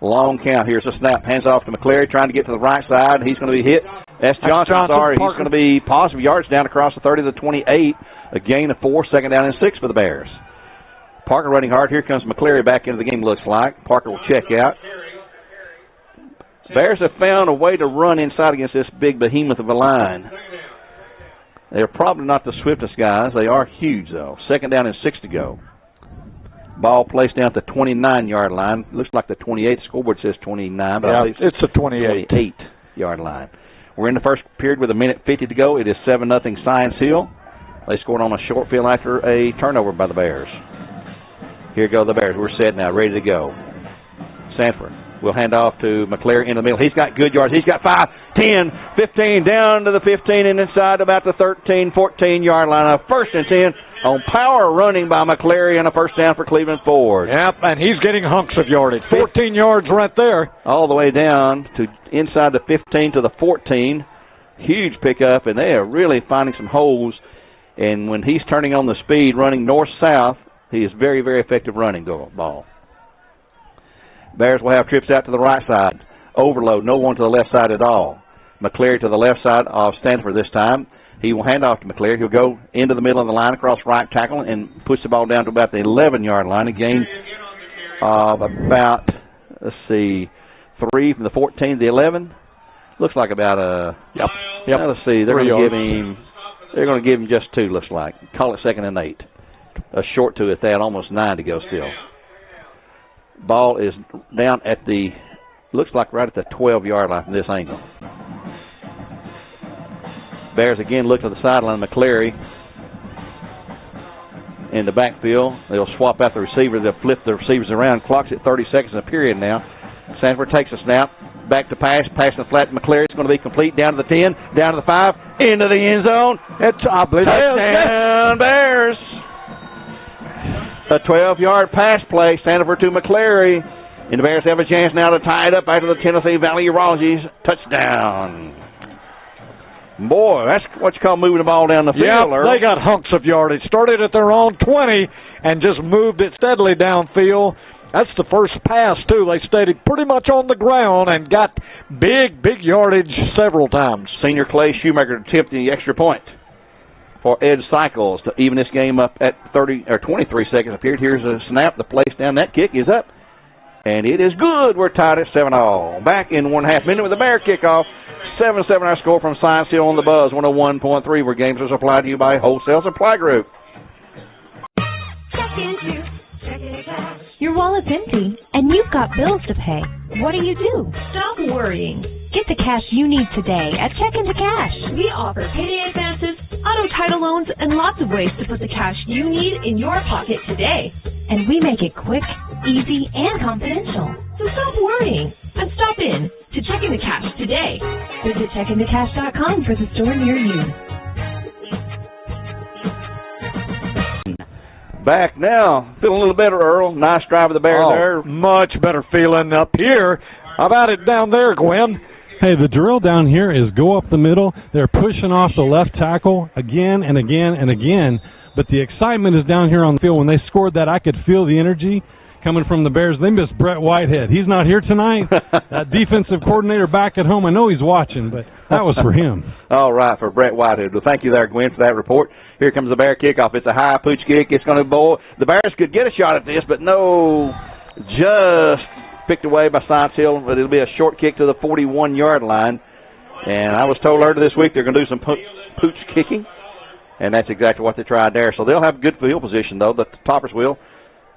Long count. Here's a snap. Hands off to McClary, trying to get to the right side. He's going to be hit. That's Johnson. Sorry, he's going to be positive yards down across the 30 to the 28. A gain of 4, 2nd down and 6 for the Bears. Parker running hard. Here comes McClary back into the game, looks like. Parker will check out. Bears have found a way to run inside against this big behemoth of a line. They're probably not the swiftest guys. They are huge, though. 2nd down and 6 to go. Ball placed down at the 29-yard line. Looks like the 28. Scoreboard says 29. But it's the 28. 28-yard line. We're in the first period with 1:50 to go. It is 7-0 Science Hill. They scored on a short field after a turnover by the Bears. Here go the Bears. We're set now, ready to go. Sanford will hand off to McClary in the middle. He's got good yards. He's got 5, 10, 15, down to the 15 and inside about the 13, 14-yard line. A 1st and 10 on power running by McClary and a first down for Cleveland Ford. Yep, and he's getting hunks of yardage. 14 yards right there. All the way down to inside the 15 to the 14. Huge pickup, and they are really finding some holes. And when he's turning on the speed, running north-south, he is very, very effective running the ball. Bears will have trips out to the right side. Overload, no one to the left side at all. McClary to the left side of Stanford this time. He will hand off to McClary. He'll go into the middle of the line across right tackle and push the ball down to about the 11-yard line. A gain of about, 3 from the 14 to the 11. Looks like about a... Yep. Now, let's see. They're going to give him just 2, looks like. Call it 2nd and 8. A short 2 at that, almost 9 to go still. Ball is down at the, looks like right at the 12-yard line from this angle. Bears again look to the sideline. McClary in the backfield. They'll swap out the receiver. They'll flip the receivers around. Clock's at 30 seconds in a period now. Sanford takes a snap. Back to pass. Passing the flat to McClary. It's going to be complete. Down to the 10. Down to the 5. Into the end zone. It's touchdown Bears. A 12-yard pass play. Sanford to McClary. And the Bears have a chance now to tie it up after the Tennessee Valley Urology's touchdown. Boy, that's what you call moving the ball down the field. Yeah, they got hunks of yardage. Started at their own 20 and just moved it steadily downfield. That's the first pass, too. They stayed pretty much on the ground and got big yardage several times. Senior Clay Shoemaker attempting the extra point for Ed Cycles to even this game up at 30 or 23 seconds appeared. Here's a snap. The place down. That kick is up. And it is good. We're tied at 7-all. Back in 1.5 minutes with the Bear kickoff. 7-7 our score from Science Hill on the Buzz 101.3, where games are supplied to you by Wholesale Supply Group. Check into, check it out. Your wallet's empty and you've got bills to pay. What do? Stop worrying. Get the cash you need today at Check Into Cash. We offer payday advances, auto title loans, and lots of ways to put the cash you need in your pocket today. And we make it quick, easy, and confidential. So stop worrying and stop in to Check Into Cash today. Visit checkintocash.com for the store near you. Back now. Feeling a little better, Earl. Nice drive of the Bears there. Much better feeling up here. How about it down there, Gwen? Hey, the drill down here is go up the middle. They're pushing off the left tackle again and again and again. But the excitement is down here on the field. When they scored that, I could feel the energy coming from the Bears. They missed Brett Whitehead. He's not here tonight. That defensive coordinator back at home, I know he's watching, but that was for him. All right, for Brett Whitehead. Well, thank you there, Gwen, for that report. Here comes the Bear kickoff. It's a high pooch kick. It's going to bowl. The Bears could get a shot at this, but no, just picked away by Science Hill, but it'll be a short kick to the 41-yard line. And I was told earlier this week they're going to do some pooch kicking, and that's exactly what they tried there. So they'll have good field position, though. The Toppers will.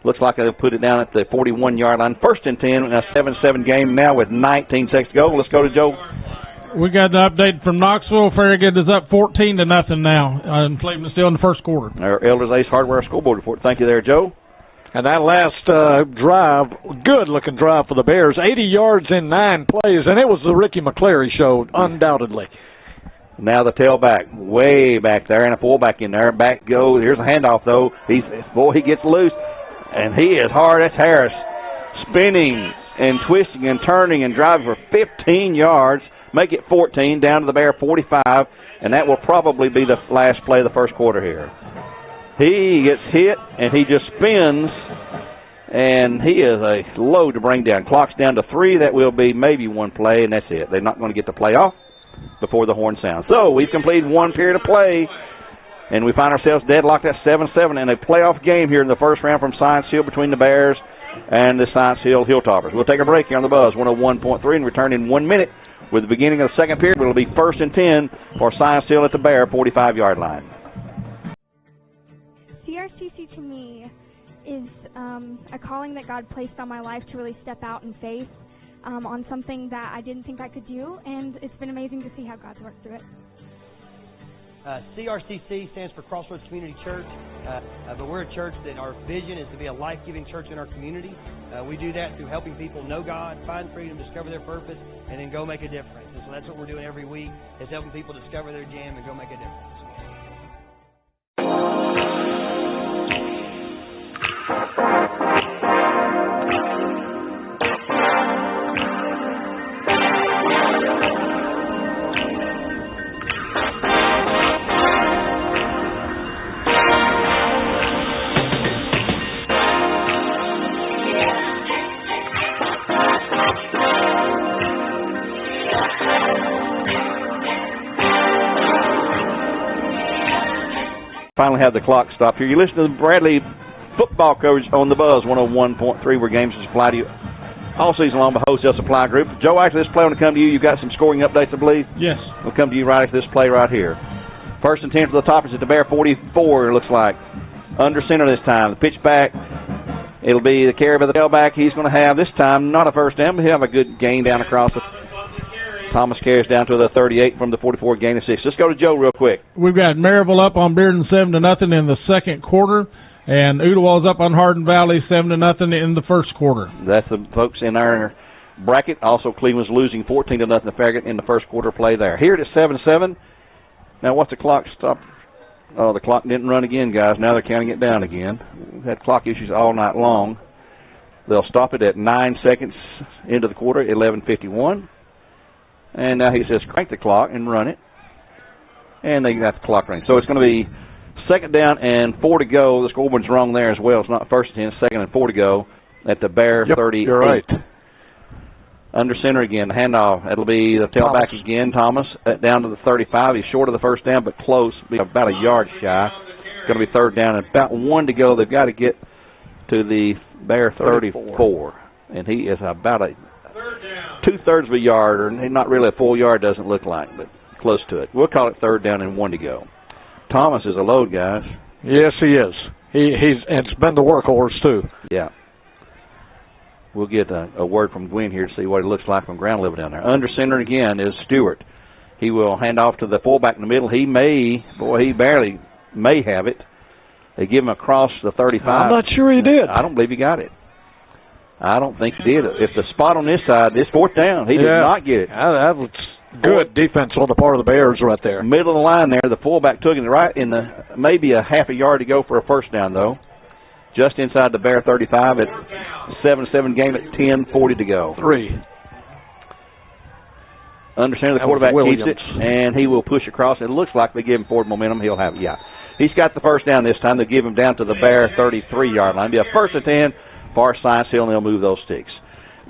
Looks like they'll put it down at the 41-yard line. 1st and 10 in a 7-7 game now with 19 seconds to go. Let's go to Joe. We got an update from Knoxville. Farragut is up 14-0 now. And Cleveland still in the first quarter. Our Elders Ace Hardware scoreboard report. Thank you there, Joe. And that last drive, good-looking drive for the Bears. 80 yards in 9 plays, and it was the Ricky McCleary show, undoubtedly. Now the tailback, way back there, and a fullback in there. Back goes. Here's a handoff, though. He gets loose, and he is hard. That's Harris, spinning and twisting and turning and driving for 15 yards. Make it 14, down to the Bear 45, and that will probably be the last play of the first quarter here. He gets hit, and he just spins, and he is a load to bring down. Clock's down to 3. That will be maybe one play, and that's it. They're not going to get the play off before the horn sounds. So we've completed one period of play, and we find ourselves deadlocked at 7-7 in a playoff game here in the first round from Science Hill between the Bears and the Science Hill Hilltoppers. We'll take a break here on the Buzz 101.3 and return in 1 minute with the beginning of the second period. It'll be 1st and 10 for Science Hill at the Bear 45-yard line. CRCC to me is a calling that God placed on my life to really step out in faith on something that I didn't think I could do, and it's been amazing to see how God's worked through it. CRCC stands for Crossroads Community Church, but we're a church that our vision is to be a life-giving church in our community. We do that through helping people know God, find freedom, discover their purpose, and then go make a difference. And so that's what we're doing every week, is helping people discover their jam and go make a difference. Finally have the clock stop here. You listen to the Bradley football coverage on the Buzz 101.3, where games are supplied to you all season long by Wholesale Supply Group. Joe, after this play, I want to come to you. You've got some scoring updates, I believe? Yes. We'll come to you right after this play right here. 1st and 10 for the Toppers at the Bear 44, it looks like. Under center this time. The pitch back, it'll be the carry by the tailback. He's going to have, this time, not a first down, but he'll have a good gain down across the Thomas carries down to the 38 from the 44, gain of 6. Let's go to Joe real quick. We've got Maryville up on Bearden 7-0 in the second quarter, and Ooltewah's up on Hardin Valley 7-0 in the first quarter. That's the folks in our bracket. Also, Cleveland's losing 14-0 to Farragut in the first quarter play there. Here it is 7-7. Now, what's the clock stop? Oh, the clock didn't run again, guys. Now they're counting it down again. We've had clock issues all night long. They'll stop it at 9 seconds into the quarter, 11:51. And now he says crank the clock and run it. And they got the clock running. So it's going to be 2nd down and 4 to go. The scoreboard's wrong there as well. It's not 1st and 10, 2nd and 4 to go at the Bear 38. You're right. Under center again, handoff. It'll be the tailback again, Thomas, down to the 35. He's short of the first down, but close, be about a yard shy. It's going to be 3rd down and about 1 to go. They've got to get to the Bear 34. And he is about a 2/3 of a yard, or not really a full yard, doesn't look like, but close to it. We'll call it 3rd down and 1 to go. Thomas is a load, guys. Yes, he is. He's it's been the workhorse, too. Yeah. We'll get a word from Gwen here to see what it looks like from ground level down there. Under center again is Stewart. He will hand off to the fullback in the middle. He barely may have it. They give him across the 35. I'm not sure he did. I don't believe he got it. I don't think he did. If the spot on this side, it's fourth down. He did not get it. That was good defense on the part of the Bears right there. Middle of the line there, the fullback took it right in the maybe a half a yard to go for a first down, though. Just inside the Bear 35 at 7-7 game at 10:40 to go. 3. Under center, the quarterback keeps it, and he will push across. It looks like they give him forward momentum. He'll have it, He's got the first down this time. They'll give him down to the Bear 33-yard line. It'll be a first and 10 for Science Hill, and they'll move those sticks.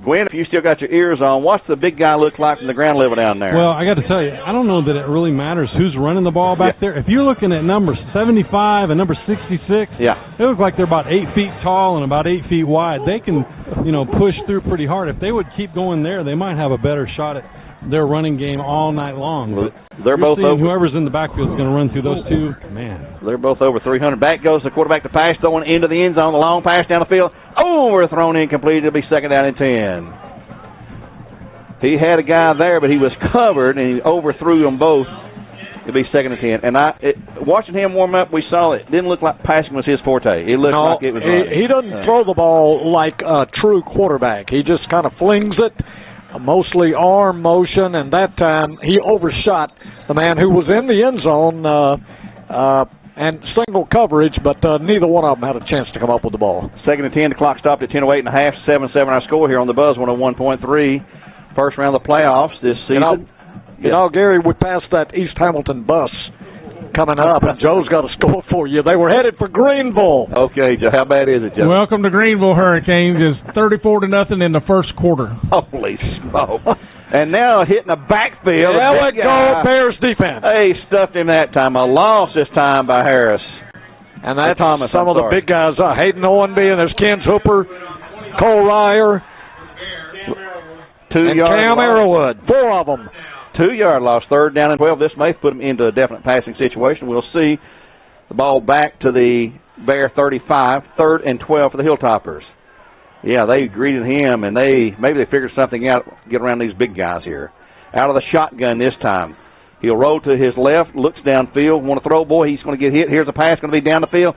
Gwen, if you still got your ears on, what's the big guy look like from the ground level down there? Well, I got to tell you, I don't know that it really matters who's running the ball back there. If you're looking at number 75 and number 66, they look like they're about 8 feet tall and about 8 feet wide. They can, push through pretty hard. If they would keep going there, they might have a better shot at their running game all night long. But they're both over. Whoever's in the backfield is going to run through those two. Man, they're both over 300. Back goes the quarterback to pass, throwing into the end zone. The long pass down the field. Overthrown, incomplete. It'll be second down and 10. He had a guy there, but he was covered, and he overthrew them both. It'll be second and 10. And watching him warm up, we saw it didn't look like passing was his forte. It looked like it was running. He doesn't throw the ball like a true quarterback. He just kind of flings it. Mostly arm motion, and that time he overshot the man who was in the end zone and single coverage, but neither one of them had a chance to come up with the ball. Second and 10, the clock stopped at 10:08 and a half, 7-7 our score here on the Buzz 101.3. First round of the playoffs this season. Gary, we passed that East Hamilton bus coming up, and Joe's got a score for you. They were headed for Greenville. Okay, Joe, how bad is it, Joe? Welcome to Greenville Hurricanes. It's 34-0 in the first quarter. Holy smoke. And now hitting the backfield. Let go Bears defense. They stuffed him that time. A loss this time by Harris. And that's some of the big guys. Hayden Owenby, and there's Ken Hooper, Cole Ryer, and Cam Arrowwood. 4 of them. 2-yard loss, third down and 12. This may put them into a definite passing situation. We'll see. The ball back to the Bear 35, third and 12 for the Hilltoppers. Yeah, they greeted him, and maybe they figured something out, get around these big guys here. Out of the shotgun this time. He'll roll to his left, looks downfield, want to throw, he's going to get hit. Here's a pass going to be down the field.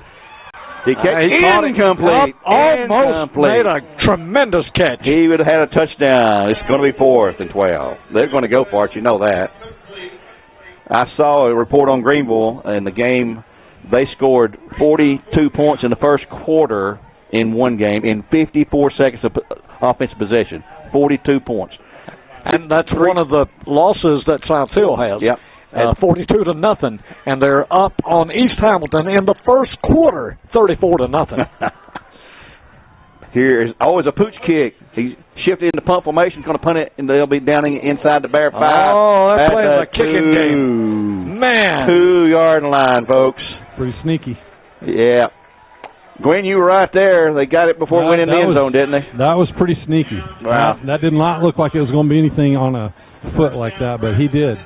He caught it incomplete. Almost made a tremendous catch. He would have had a touchdown. It's going to be 4th and 12. They're going to go for it. You know that. I saw a report on Greenville in the game. They scored 42 points in the first quarter in one game in 54 seconds of offensive possession. 42 points. And that's one of the losses that South Hill has. Yep. 42-0, and they're up on East Hamilton in the first quarter, 34-0. Here is always a pooch kick. He's shifted into punt formation, going to punt it, and they'll be down inside the Bear 5. Oh, they're playing the kicking game. Man. 2-yard line, folks. Pretty sneaky. Yeah. Gwen, you were right there. They got it before it went in the end zone, didn't they? That was pretty sneaky. Wow. That did not look like it was going to be anything on a foot like that, but he did.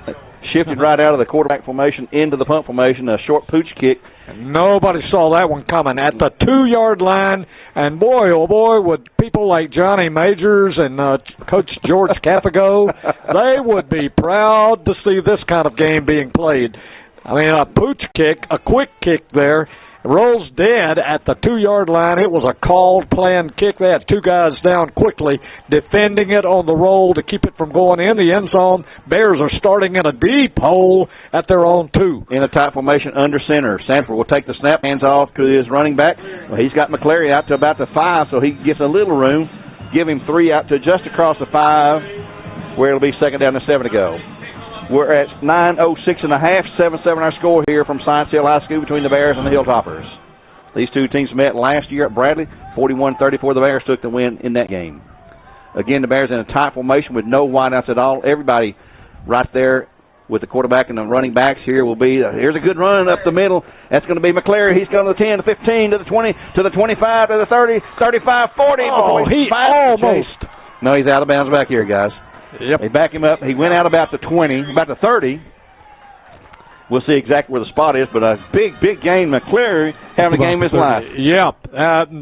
Shifted right out of the quarterback formation into the punt formation, a short pooch kick. Nobody saw that one coming at the 2-yard line, and boy, oh boy, would people like Johnny Majors and Coach George Capago, they would be proud to see this kind of game being played. I mean, a pooch kick, a quick kick there, rolls dead at the 2-yard line. It was a called, planned kick. They had 2 guys down quickly, defending it on the roll to keep it from going in the end zone. Bears are starting in a deep hole at their own 2. In a tight formation under center. Sanford will take the snap, hands off to his running back. Well, he's got McCleary out to about the 5, so he gets a little room. Give him 3 out to just across the 5, where it'll be second down and 7 to go. We're at 9:06 and a half, 7-7 our score here from Science Hill High School between the Bears and the Hilltoppers. These two teams met last year at Bradley. 41-34, the Bears took the win in that game. Again, the Bears in a tight formation with no wideouts at all. Everybody right there with the quarterback and the running backs here will be, here's a good run up the middle. That's going to be McCleary. He's going to the 10, to the 15, to the 20, to the 25, to the 30, 35, 40. Oh, he almost. No, he's out of bounds back here, guys. Yep. They back him up. He went out about the 20, about the 30. we'll see exactly where the spot is, but a big game. McCleary having a game of his life. Yep,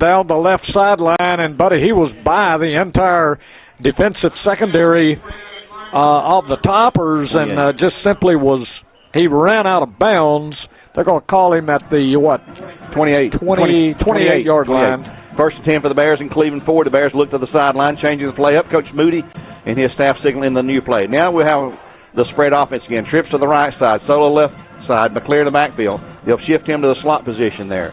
down the left sideline, and, buddy, he was by the entire defensive secondary of the Toppers, and just simply he ran out of bounds. They're going to call him at the, 28-yard line. First and 10 for the Bears in Cleveland Ford. The Bears look to the sideline, changing the play up. Coach Moody and his staff signaling the new play. Now we have the spread offense again. Trips to the right side, Solo left side, McCleary to the backfield. They'll shift him to the slot position there.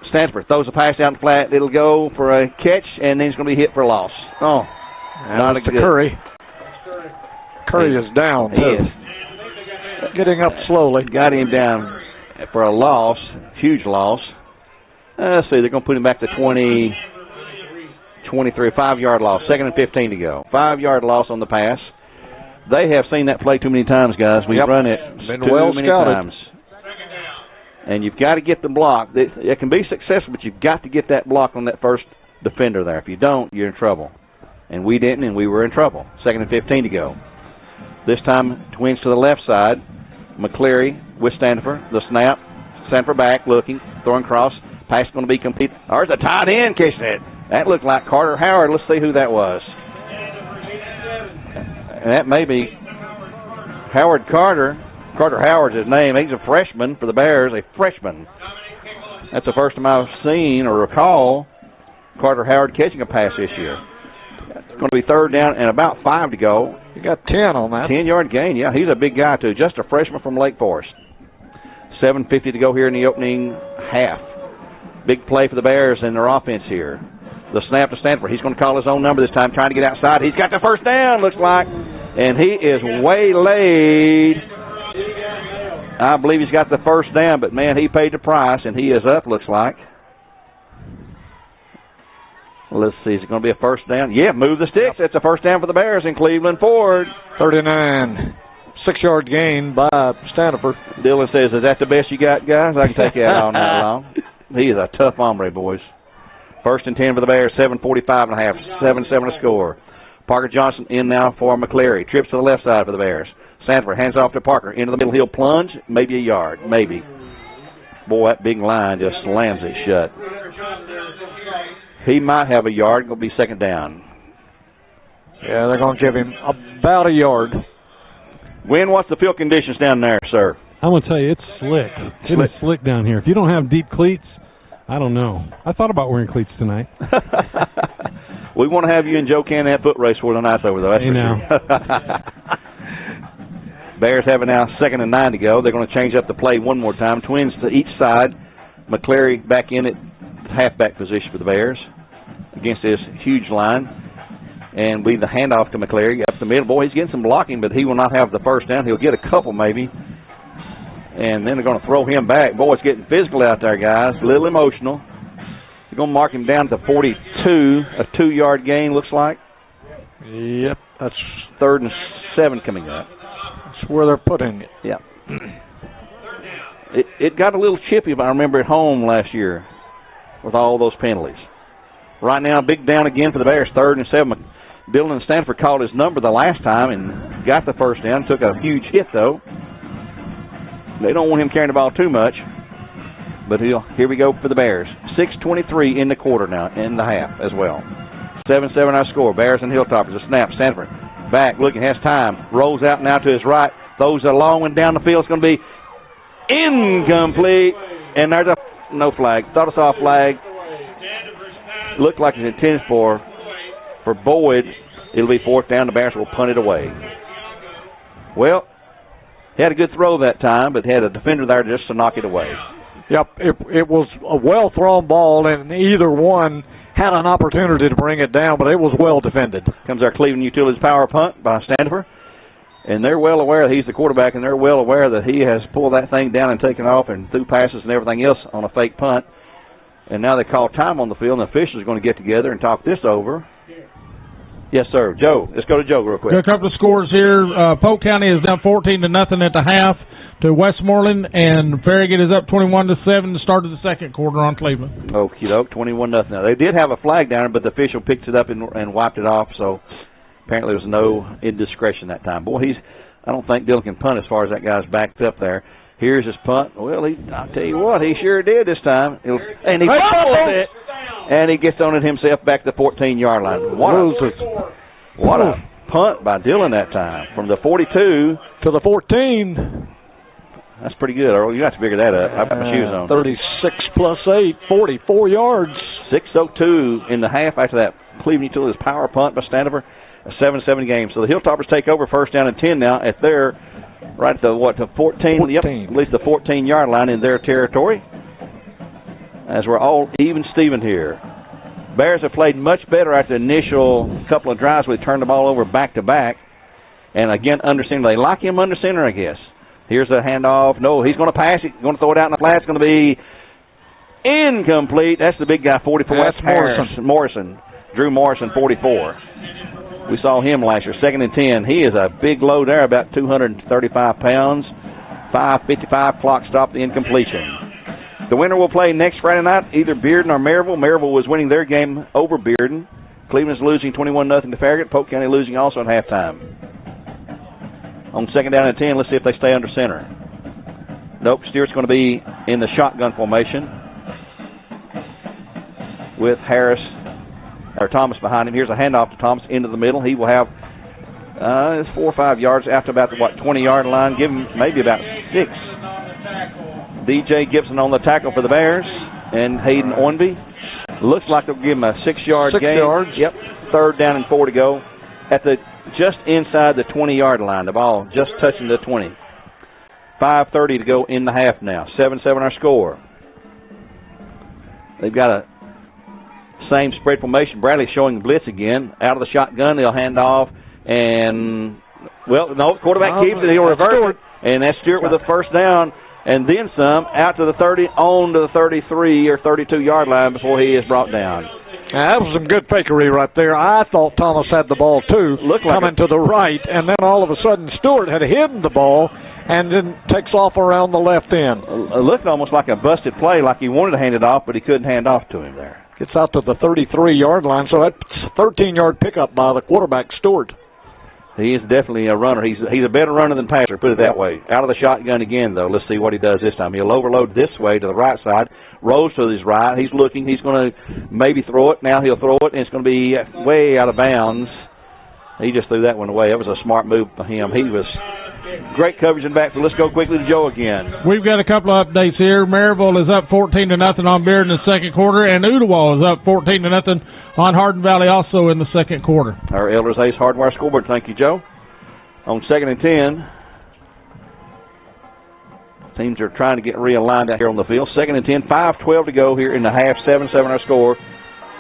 Stanford throws a pass down the flat. It'll go for a catch, and then he's going to be hit for a loss. Oh, not a good. Curry. Curry is down, too. He is. Getting up slowly. Got him down for a loss, huge loss. Let's see, they're going to put him back to 23, 5-yard loss. 2nd and 15 to go. 5-yard loss on the pass. They have seen that play too many times, guys. We've run it too many times. And you've got to get the block. It can be successful, but you've got to get that block on that first defender there. If you don't, you're in trouble. And we didn't, and we were in trouble. 2nd and 15 to go. This time, Twins to the left side. McCleary with Stanford. The snap. Stanford back, looking, throwing cross. Pass going to be complete. There's a tight end catching it. That looked like Carter Howard. Let's see who that was. And that may be Howard Carter. Carter Howard's his name. He's a freshman for the Bears, a freshman. That's the first time I've seen or recall Carter Howard catching a pass this year. It's going to be 3rd down and about 5 to go. You got 10 on that. 10-yard gain. Yeah, he's a big guy, too. Just a freshman from Lake Forest. 7:50 to go here in the opening half. Big play for the Bears in their offense here. The snap to Stanford. He's going to call his own number this time, trying to get outside. He's got the first down, looks like. And he is waylaid. I believe he's got the first down, but, man, he paid the price, and he is up, looks like. Let's see, is it going to be a first down? Yeah, move the sticks. That's a first down for the Bears in Cleveland Ford. 39. 6-yard gain by Stanford. Dylan says, is that the best you got, guys? I can take that all night long. He is a tough hombre, boys. 1st and 10 for the Bears, 7:45 and a half, 7-7 to score. Parker Johnson in now for McCleary. Trips to the left side for the Bears. Stanford hands off to Parker. Into the middle, he'll plunge, maybe a yard, maybe. Boy, that big line just slams it shut. He might have a yard. It'll be 2nd down. Yeah, they're going to give him about a yard. Wynn, what's the field conditions down there, sir? I'm going to tell you, it's slick. It is slick down here. If you don't have deep cleats, I don't know. I thought about wearing cleats tonight. We want to have you and Joe Cannon at foot race for the night over there. That's for sure. Bears have it now 2nd and 9 to go. They're going to change up the play one more time. Twins to each side. McCleary back in at halfback position for the Bears against this huge line. And we the handoff to McCleary up the middle. Boy, he's getting some blocking, but he will not have the first down. He'll get a couple maybe. And then they're going to throw him back. Boy, it's getting physical out there, guys. A little emotional. They're going to mark him down to 42. A 2-yard gain, looks like. Yep. That's 3rd and 7 coming up. That's where they're putting it. Yeah. It got a little chippy, if I remember, at home last year with all those penalties. Right now, big down again for the Bears, 3rd and 7. Dylan Stanford called his number the last time and got the first down. Took a huge hit, though. They don't want him carrying the ball too much. But here we go for the Bears. 6:23 in the quarter now, in the half as well. 7-7 our score. Bears and Hilltoppers. A snap. Stanford back, looking, has time. Rolls out now to his right. Throws a long one down the field. It's going to be incomplete. And there's no flag. Thought I saw a flag. Looked like it's intended for Boyd. It'll be 4th down. The Bears will punt it away. Well, he had a good throw that time, but had a defender there just to knock it away. Yep, it was a well-thrown ball, and either one had an opportunity to bring it down, but it was well defended. Comes our Cleveland Utilities power punt by Stanford, and they're well aware that he's the quarterback, and they're well aware that he has pulled that thing down and taken off and threw passes and everything else on a fake punt. And now they call time on the field, and the officials are going to get together and talk this over. Yes, sir. Joe, let's go to Joe real quick. A couple of scores here. Polk County is down 14-0 at the half to Westmoreland, and Farragut is up 21-7 to start of the second quarter on Cleveland. Okie doke, 21-0. Now, they did have a flag down there, but the official picked it up and wiped it off, so apparently there was no indiscretion that time. Boy, I don't think Dillon can punt as far as that guy's backed up there. Here's his punt. Well, I'll tell you what, he sure did this time. And he fumbles it, and he gets on it himself back to the 14-yard line. What a punt by Dillon that time. From the 42 to the 14. That's pretty good, Earl. You have to figure that up. I've got my shoes on. 36 plus 8, 44 yards. 6:02 in the half after that Cleveland Utilities power punt by Standifer. A 7-7 game. So the Hilltoppers take over, first down and 10 now at their, right at the, the 14? Yep, at least the 14-yard line in their territory. As we're all even Steven here. Bears have played much better after the initial couple of drives. We turned the ball over back-to-back. And again, under center. They like him under center, I guess. Here's a handoff. No, he's going to pass it. Going to throw it out in the flat. It's going to be incomplete. That's the big guy, 44. That's Morrison. Drew Morrison, 44. We saw him last year, 2nd and 10. He is a big load there, about 235 pounds. 5:55 clock stop, the incompletion. The winner will play next Friday night, either Bearden or Maryville. Maryville was winning their game over Bearden. Cleveland's losing 21-0 to Farragut. Polk County losing also at halftime. On 2nd down and 10, let's see if they stay under center. Nope, Stewart's going to be in the shotgun formation with Thomas behind him. Here's a handoff to Thomas into the middle. He will have 4 or 5 yards after about the 20-yard line. Give him maybe about 6. DJ Gibson on the tackle for the Bears, and Hayden Ornby. Looks like they'll give him a 6-yard gain. 6 yards. Yep. 3rd down and 4 to go at the just inside the 20-yard line. The ball just touching the 20. 5:30 to go in the half now. 7-7 our score. They've got a same spread formation. Bradley showing blitz again. Out of the shotgun, they'll hand off. And, well, no, quarterback keeps it. He'll reverse it. And that's Stewart with the first down. And then some, out to the 30, on to the 33 or 32-yard line before he is brought down. Now, that was some good fakery right there. I thought Thomas had the ball, too, coming to the right. And then all of a sudden, Stewart had hidden the ball and then takes off around the left end. It looked almost like a busted play, like he wanted to hand it off, but he couldn't hand off to him there. Gets out to the 33-yard line, so that's a 13-yard pickup by the quarterback, Stewart. He is definitely a runner. He's a better runner than passer, put it that way. Out of the shotgun again, though. Let's see what he does this time. He'll overload this way to the right side. Rolls to his right. He's looking. He's going to maybe throw it. Now he'll throw it, and it's going to be way out of bounds. He just threw that one away. That was a smart move by him. He was great coverage in the backfield. Let's go quickly to Joe again. We've got a couple of updates here. Maryville is up 14-0 on Bearden in the second quarter, and Ooltewah is up 14-0 on Hardin Valley also in the second quarter. Our Elders Ace Hardware scoreboard. Thank you, Joe. On 2nd and 10, teams are trying to get realigned out here on the field. 2nd and 10, 5:12 to go here in the half. 7-7 our score.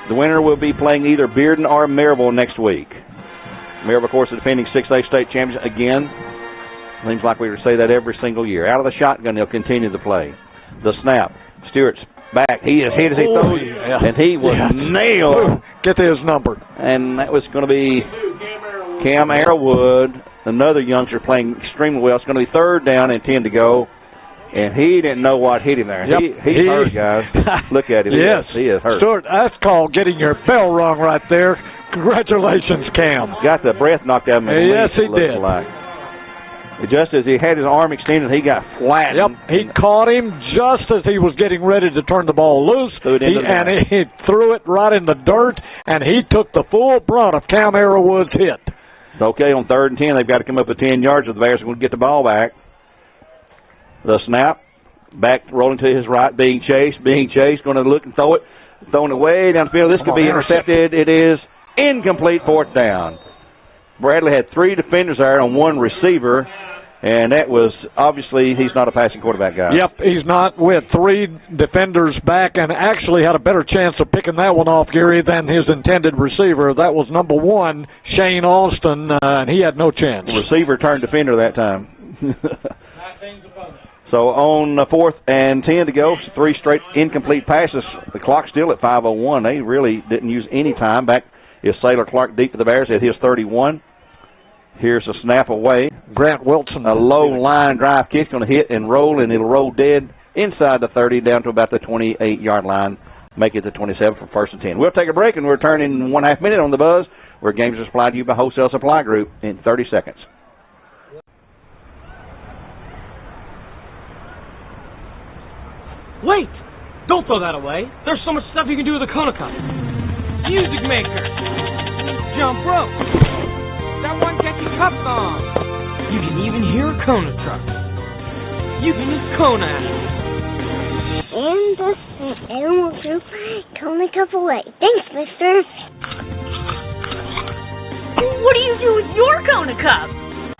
The winner will be playing either Bearden or Maryville next week. Maryville, of course, the defending 6A state champions again. Seems like we would say that every single year. Out of the shotgun, they'll continue to play. The snap. Stewart's back. He is hit as he throws, and he was nailed. Get his number. And that was going to be Cam Arrowwood, another youngster playing extremely well. It's going to be 3rd down and 10 to go. And he didn't know what hit him there. Yep. He's hurt, guys. Look at him. Yes. He is hurt. Stewart, that's called getting your bell rung right there. Congratulations, Cam. Got the breath knocked out of him. Yes, he did. Like. Just as he had his arm extended, he got flattened. Yep, he caught him just as he was getting ready to turn the ball loose. He threw it right in the dirt, and he took the full brunt of Cam Arrowwood's hit. Okay, on 3rd and 10, they've got to come up with 10 yards if the Bears are going to get the ball back. The snap, back rolling to his right, being chased, going to look and throw it, throwing it way down the field. This could be intercepted. It is incomplete, 4th down. Bradley had 3 defenders there on 1 receiver, and that was obviously he's not a passing quarterback guy. Yep, he's not, with 3 defenders back, and actually had a better chance of picking that one off, Gary, than his intended receiver. That was number 1, Shane Austin, and he had no chance. The receiver turned defender that time. So on 4th and 10 to go, 3 straight incomplete passes. The clock's still at 5:01. They really didn't use any time. Back is Sailor Clark deep for the Bears at his 31. Here's a snap away. Grant Wilson. A low line drive kick going to hit and roll, and it'll roll dead inside the 30 down to about the 28-yard line. Make it to 27 for 1st and 10. We'll take a break, and we'll return in 1/2 minute on the Buzz, where games are supplied to you by Wholesale Supply Group in 30 seconds. Wait! Don't throw that away. There's so much stuff you can do with a Kona Cup. Music maker. Jump rope. That one catchy cup song. You can even hear a Kona truck. You can use Kona apps. And the animal group Kona Cup away. Thanks, mister. What do you do with your Kona Cup?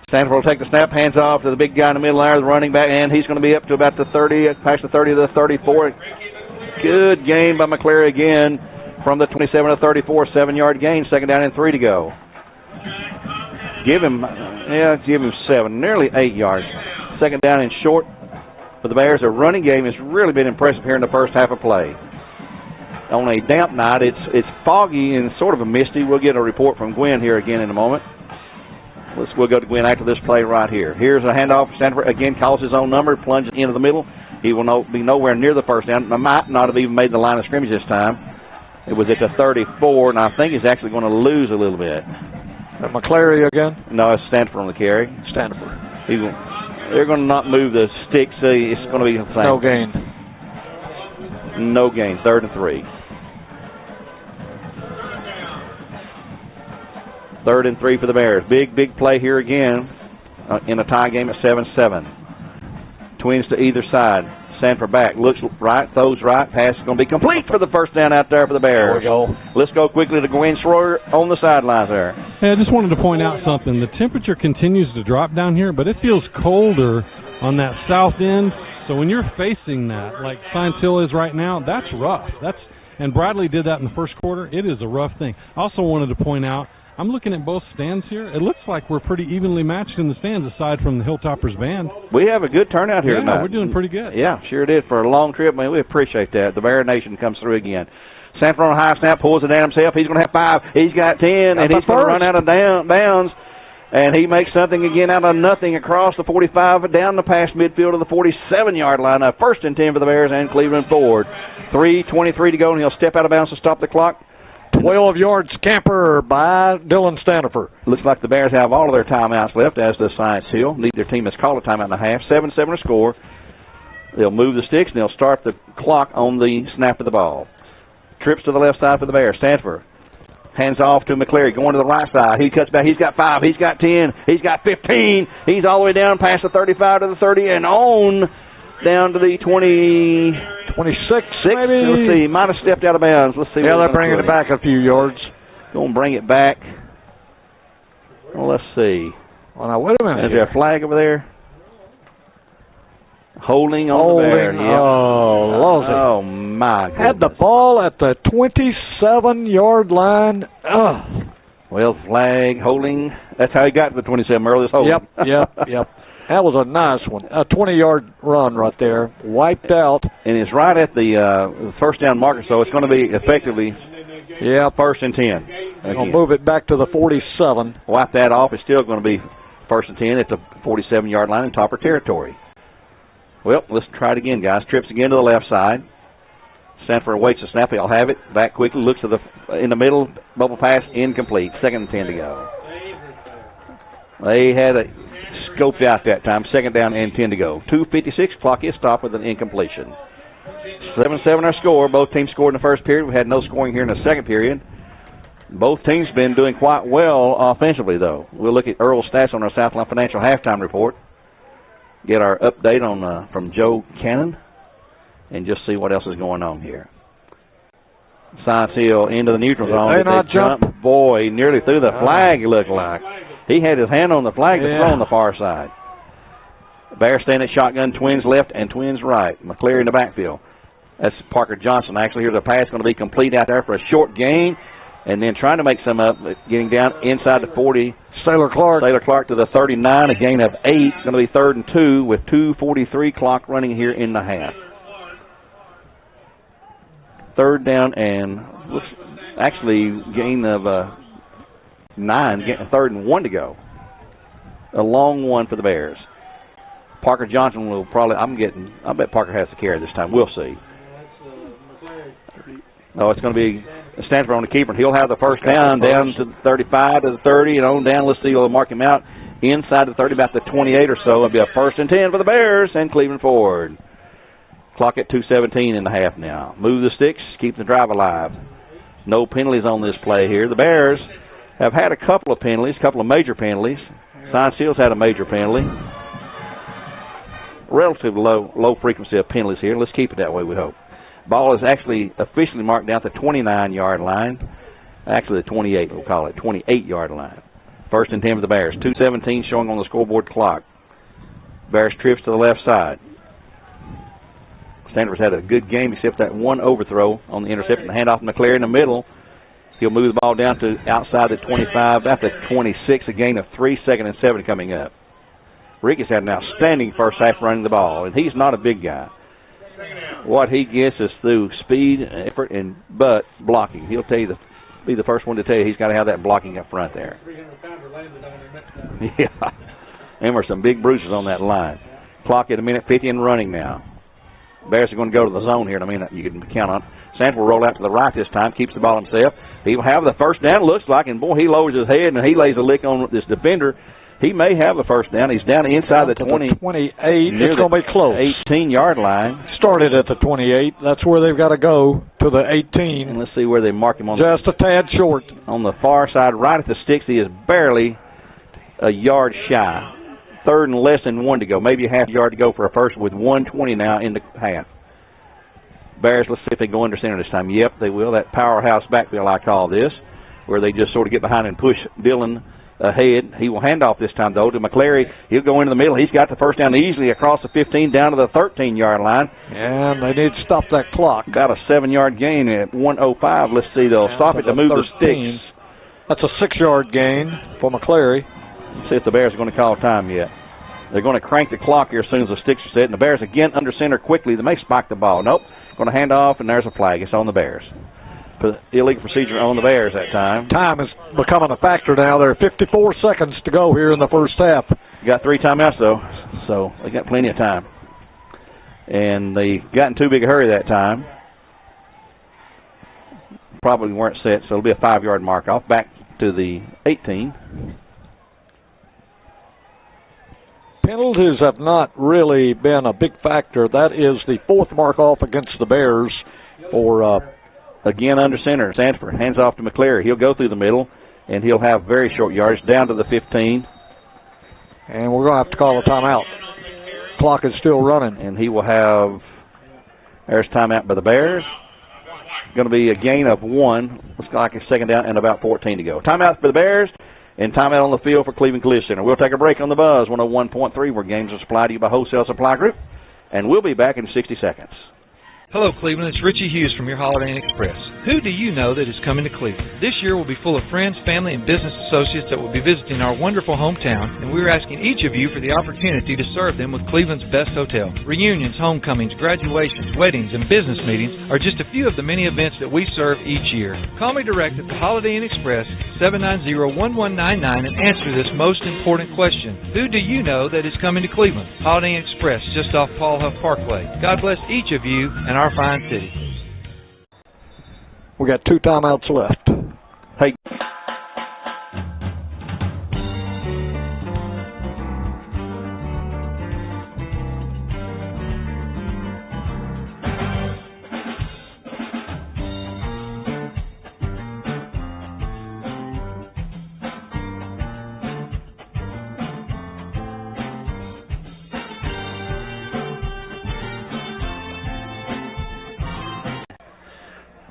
Stanford will take the snap, hands off to the big guy in the middle there, the running back, and he's going to be up to about the 30, past the 30 to the 34. Good game by McCleary again from the 27 to 34, 7-yard gain, second down and 3 to go. Give him 7, nearly 8 yards. Second down and short for the Bears. Their running game has really been impressive here in the first half of play. On a damp night, it's foggy and sort of a misty. We'll get a report from Gwen here again in a moment. We'll go to Gwen after this play right here. Here's a handoff. Stanford again calls his own number, plunges into the middle. He will be nowhere near the first down. Might not have even made the line of scrimmage this time. It was at the 34, and I think he's actually going to lose a little bit. McCleary again? No, it's Stanford on the carry. Stanford. They're going to not move the sticks. It's going to be the same. No gain. No gain. 3rd and 3. 3rd and 3 for the Bears. Big play here again in a tie game at 7-7. Twins to either side. Stanford back. Looks right, throws right. Pass is going to be complete for the first down out there for the Bears. There we go. Let's go quickly to Gwen Schroyer on the sidelines there. Hey, I just wanted to point out something. The temperature continues to drop down here, but it feels colder on that south end. So when you're facing that, like Science Hill is right now, that's rough. And Bradley did that in the first quarter. It is a rough thing. I also wanted to point out, I'm looking at both stands here. It looks like we're pretty evenly matched in the stands aside from the Hilltoppers band. We have a good turnout here tonight. We're doing pretty good. Yeah, sure did. For a long trip, man, we appreciate that. The Bear Nation comes through again. Sanford on a high snap, pulls it down himself. He's going to have 5. He's got 10, and he's going to run out of bounds. And he makes something again out of nothing across the 45, down the past midfield to the 47-yard line. 1st and 10 for the Bears and Cleveland Ford. 3:23 to go, and he'll step out of bounds to stop the clock. 12-yard scamper by Dylan Stanford. Looks like the Bears have all of their timeouts left, as does Science Hill. Neither team has called a timeout and a half. 7-7 to score. They'll move the sticks, and they'll start the clock on the snap of the ball. Trips to the left side for the Bears. Stanford hands off to McCleary, going to the right side. He cuts back. He's got 5. He's got 10. He's got 15. He's all the way down past the 35 to the 30 and on down to the 26, maybe. Let's see. Might have stepped out of bounds. Let's see. Yeah, they're bringing it back a few yards. Going to bring it back. Well, let's see. Well, now, wait a minute. Is there a flag over there? Holding on the Bear. Yep. Oh, my goodness. Had the ball at the 27-yard line. Well, flag, holding. That's how he got to the 27 early. Yep. That was a nice one. A 20-yard run right there. Wiped out. And it's right at the first down marker, so it's going to be effectively 1st and 10. I'll move it back to the 47. Wipe that off. It's still going to be 1st and 10 at the 47-yard line in Topper territory. Well, let's try it again, guys. Trips again to the left side. Sanford awaits the snap. He'll have it. Back quickly. Looks to in the middle. Bubble pass. Incomplete. 2nd and 10 to go. They had it scoped out that time. 2nd down and 10 to go. 2:56. Clock is stopped with an incompletion. 7-7 our score. Both teams scored in the first period. We had no scoring here in the second period. Both teams been doing quite well offensively, though. We'll look at Earl's stats on our Southland Financial halftime report. Get our update on from Joe Cannon and just see what else is going on here. Science Hill into the neutral zone. Did they not jump? Boy, nearly threw the flag, it looked like. He had his hand on the flag to throw on the far side. Bears stand at shotgun, Twins left and Twins right. McCleary in the backfield. That's Parker Johnson. Actually, here's a pass going to be complete out there for a short gain. And then trying to make some up, getting down inside the 40. Sailor Clark to the 39, a gain of 8. It's going to be 3rd and 2 with 2:43 clock running here in the half. 3rd down and actually gain of 9, 3rd and 1 to go. A long one for the Bears. Parker Johnson will probably, I bet Parker has the carry this time. We'll see. No, it's going to be Stanford on the keeper. He'll have the first down to the 35 to the 30 and on down. Let's see, we'll mark him out inside the 30, about the 28 or so. It'll be a 1st and 10 for the Bears and Cleveland Ford. Clock at 2:17 in the half now. Move the sticks, keep the drive alive. No penalties on this play here. The Bears have had a couple of penalties, a couple of major penalties. Science Hill's had a major penalty. Relatively low frequency of penalties here. Let's keep it that way, we hope. Ball is actually officially marked down at the 29-yard line. Actually, the 28, we'll call it, 28-yard line. First and 10 for the Bears. 2:17 showing on the scoreboard clock. Bears trips to the left side. Sanders had a good game except that one overthrow on the interception. The handoff to McClary in the middle. He'll move the ball down to outside the 25, about the 26, a gain of 3, 2nd and 7 coming up. Rick has had an outstanding first half running the ball, and he's not a big guy. What he gets is through speed, effort, and blocking. He'll tell you be the first one to tell you he's got to have that blocking up front there. 300-pounder landed on him. Yeah. And there's some big bruises on that line. Clock at 1:50 and running now. Bears are going to go to the zone here in a minute. You can count on it. Sanford will roll out to the right this time, keeps the ball himself. He will have the first down, it looks like, and boy, he lowers his head and he lays a lick on this defender. He may have the first down. He's down inside the 20. 28. It's going to be close. 18-yard line. Started at the 28. That's where they've got to go, to the 18. And let's see where they mark him on. Just a tad short. On the far side, right at the sticks, he is barely a yard shy. 3rd and less than 1 to go. Maybe a half yard to go for a first with 1:20 now in the half. Bears, let's see if they go under center this time. Yep, they will. That powerhouse backfield, I call this, where they just sort of get behind and push Dillon ahead. He will hand off this time, though, to McClary. He'll go into the middle. He's got the first down easily across the 15 down to the 13-yard line. And they need to stop that clock. About a 7-yard gain at 1:05. Let's see. They'll stop it to move 13. The sticks. That's a 6-yard gain for McClary. See if the Bears are going to call time yet. They're going to crank the clock here as soon as the sticks are set. And the Bears again under center quickly. They may spike the ball. Nope. Going to hand off, and there's a flag. It's on the Bears. Illegal procedure on the Bears that time. Time is becoming a factor now. There are 54 seconds to go here in the first half. Got 3 timeouts, though, so they got plenty of time. And they got in too big a hurry that time. Probably weren't set, so it'll be a 5-yard mark off. Back to the 18. Penalties have not really been a big factor. That is the 4th mark off against the Bears for... Again, under center, Sanford hands off to McClary. He'll go through the middle, and he'll have very short yardage down to the 15. And we're going to have to call a timeout. Clock is still running. And he will have, there's timeout by the Bears. Going to be a gain of 1. Looks like a second down and about 14 to go. Timeout for the Bears, and timeout on the field for Cleveland Collision Center. We'll take a break on the Buzz 101.3, where games are supplied to you by Wholesale Supply Group. And we'll be back in 60 seconds. Hello, Cleveland. It's Richie Hughes from your Holiday Inn Express. Who do you know that is coming to Cleveland? This year will be full of friends, family, and business associates that will be visiting our wonderful hometown, and we're asking each of you for the opportunity to serve them with Cleveland's best hotel. Reunions, homecomings, graduations, weddings, and business meetings are just a few of the many events that we serve each year. Call me direct at the Holiday Inn Express, 790-1199, and answer this most important question. Who do you know that is coming to Cleveland? Holiday Inn Express, just off Paul Huff Parkway. God bless each of you and our fine city. We got 2 timeouts left. Hey.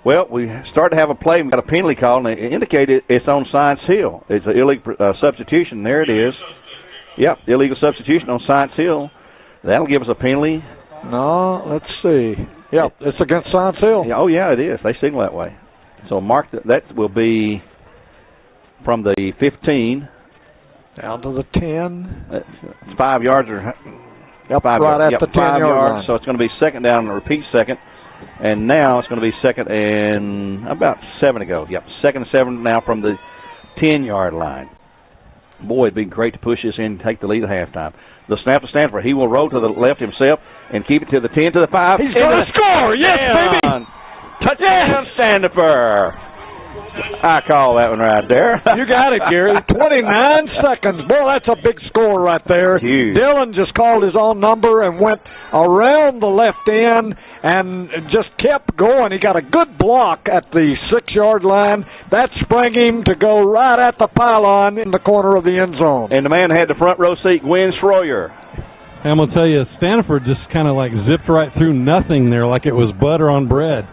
Well, we started to have a play. We got a penalty call, and it indicated it's on Science Hill. It's an illegal substitution. There it is. Yep, illegal substitution on Science Hill. That'll give us a penalty. No, let's see. Yep, it's against Science Hill. Oh, yeah, it is. They signal that way. So mark that will be from the 15. Down to the 10. It's 5 yards. Yep, right at the 10-yard line. So it's going to be second down and a repeat second. And now it's going to be second and about 7 to go. Yep, 2nd and 7 now from the 10-yard line. Boy, it'd be great to push this in and take the lead at halftime. The snap to Stanford. He will roll to the left himself and keep it to the 10 to the 5. He's going to score. Yes, baby. Touchdown, Stanford. I call that one right there. You got it, Gary. 29 seconds. Boy, that's a big score right there. Huge. Dylan just called his own number and went around the left end and just kept going. He got a good block at the 6-yard line. That sprang him to go right at the pylon in the corner of the end zone. And the man had the front row seat, Gwen Schroyer. I'm going to tell you, Stanford just kind of like zipped right through nothing there like it was butter on bread.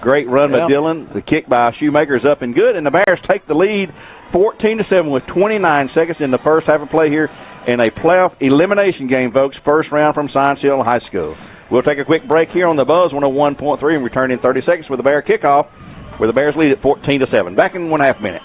Great run by Dillon. The kick by Shoemaker is up and good, and the Bears take the lead 14-7 with 29 seconds in the first half of play here in a playoff elimination game, folks. First round from Science Hill High School. We'll take a quick break here on the Buzz 101.3 and return in 30 seconds with the Bear kickoff, where the Bears lead at 14-7. Back in 1.5 minutes.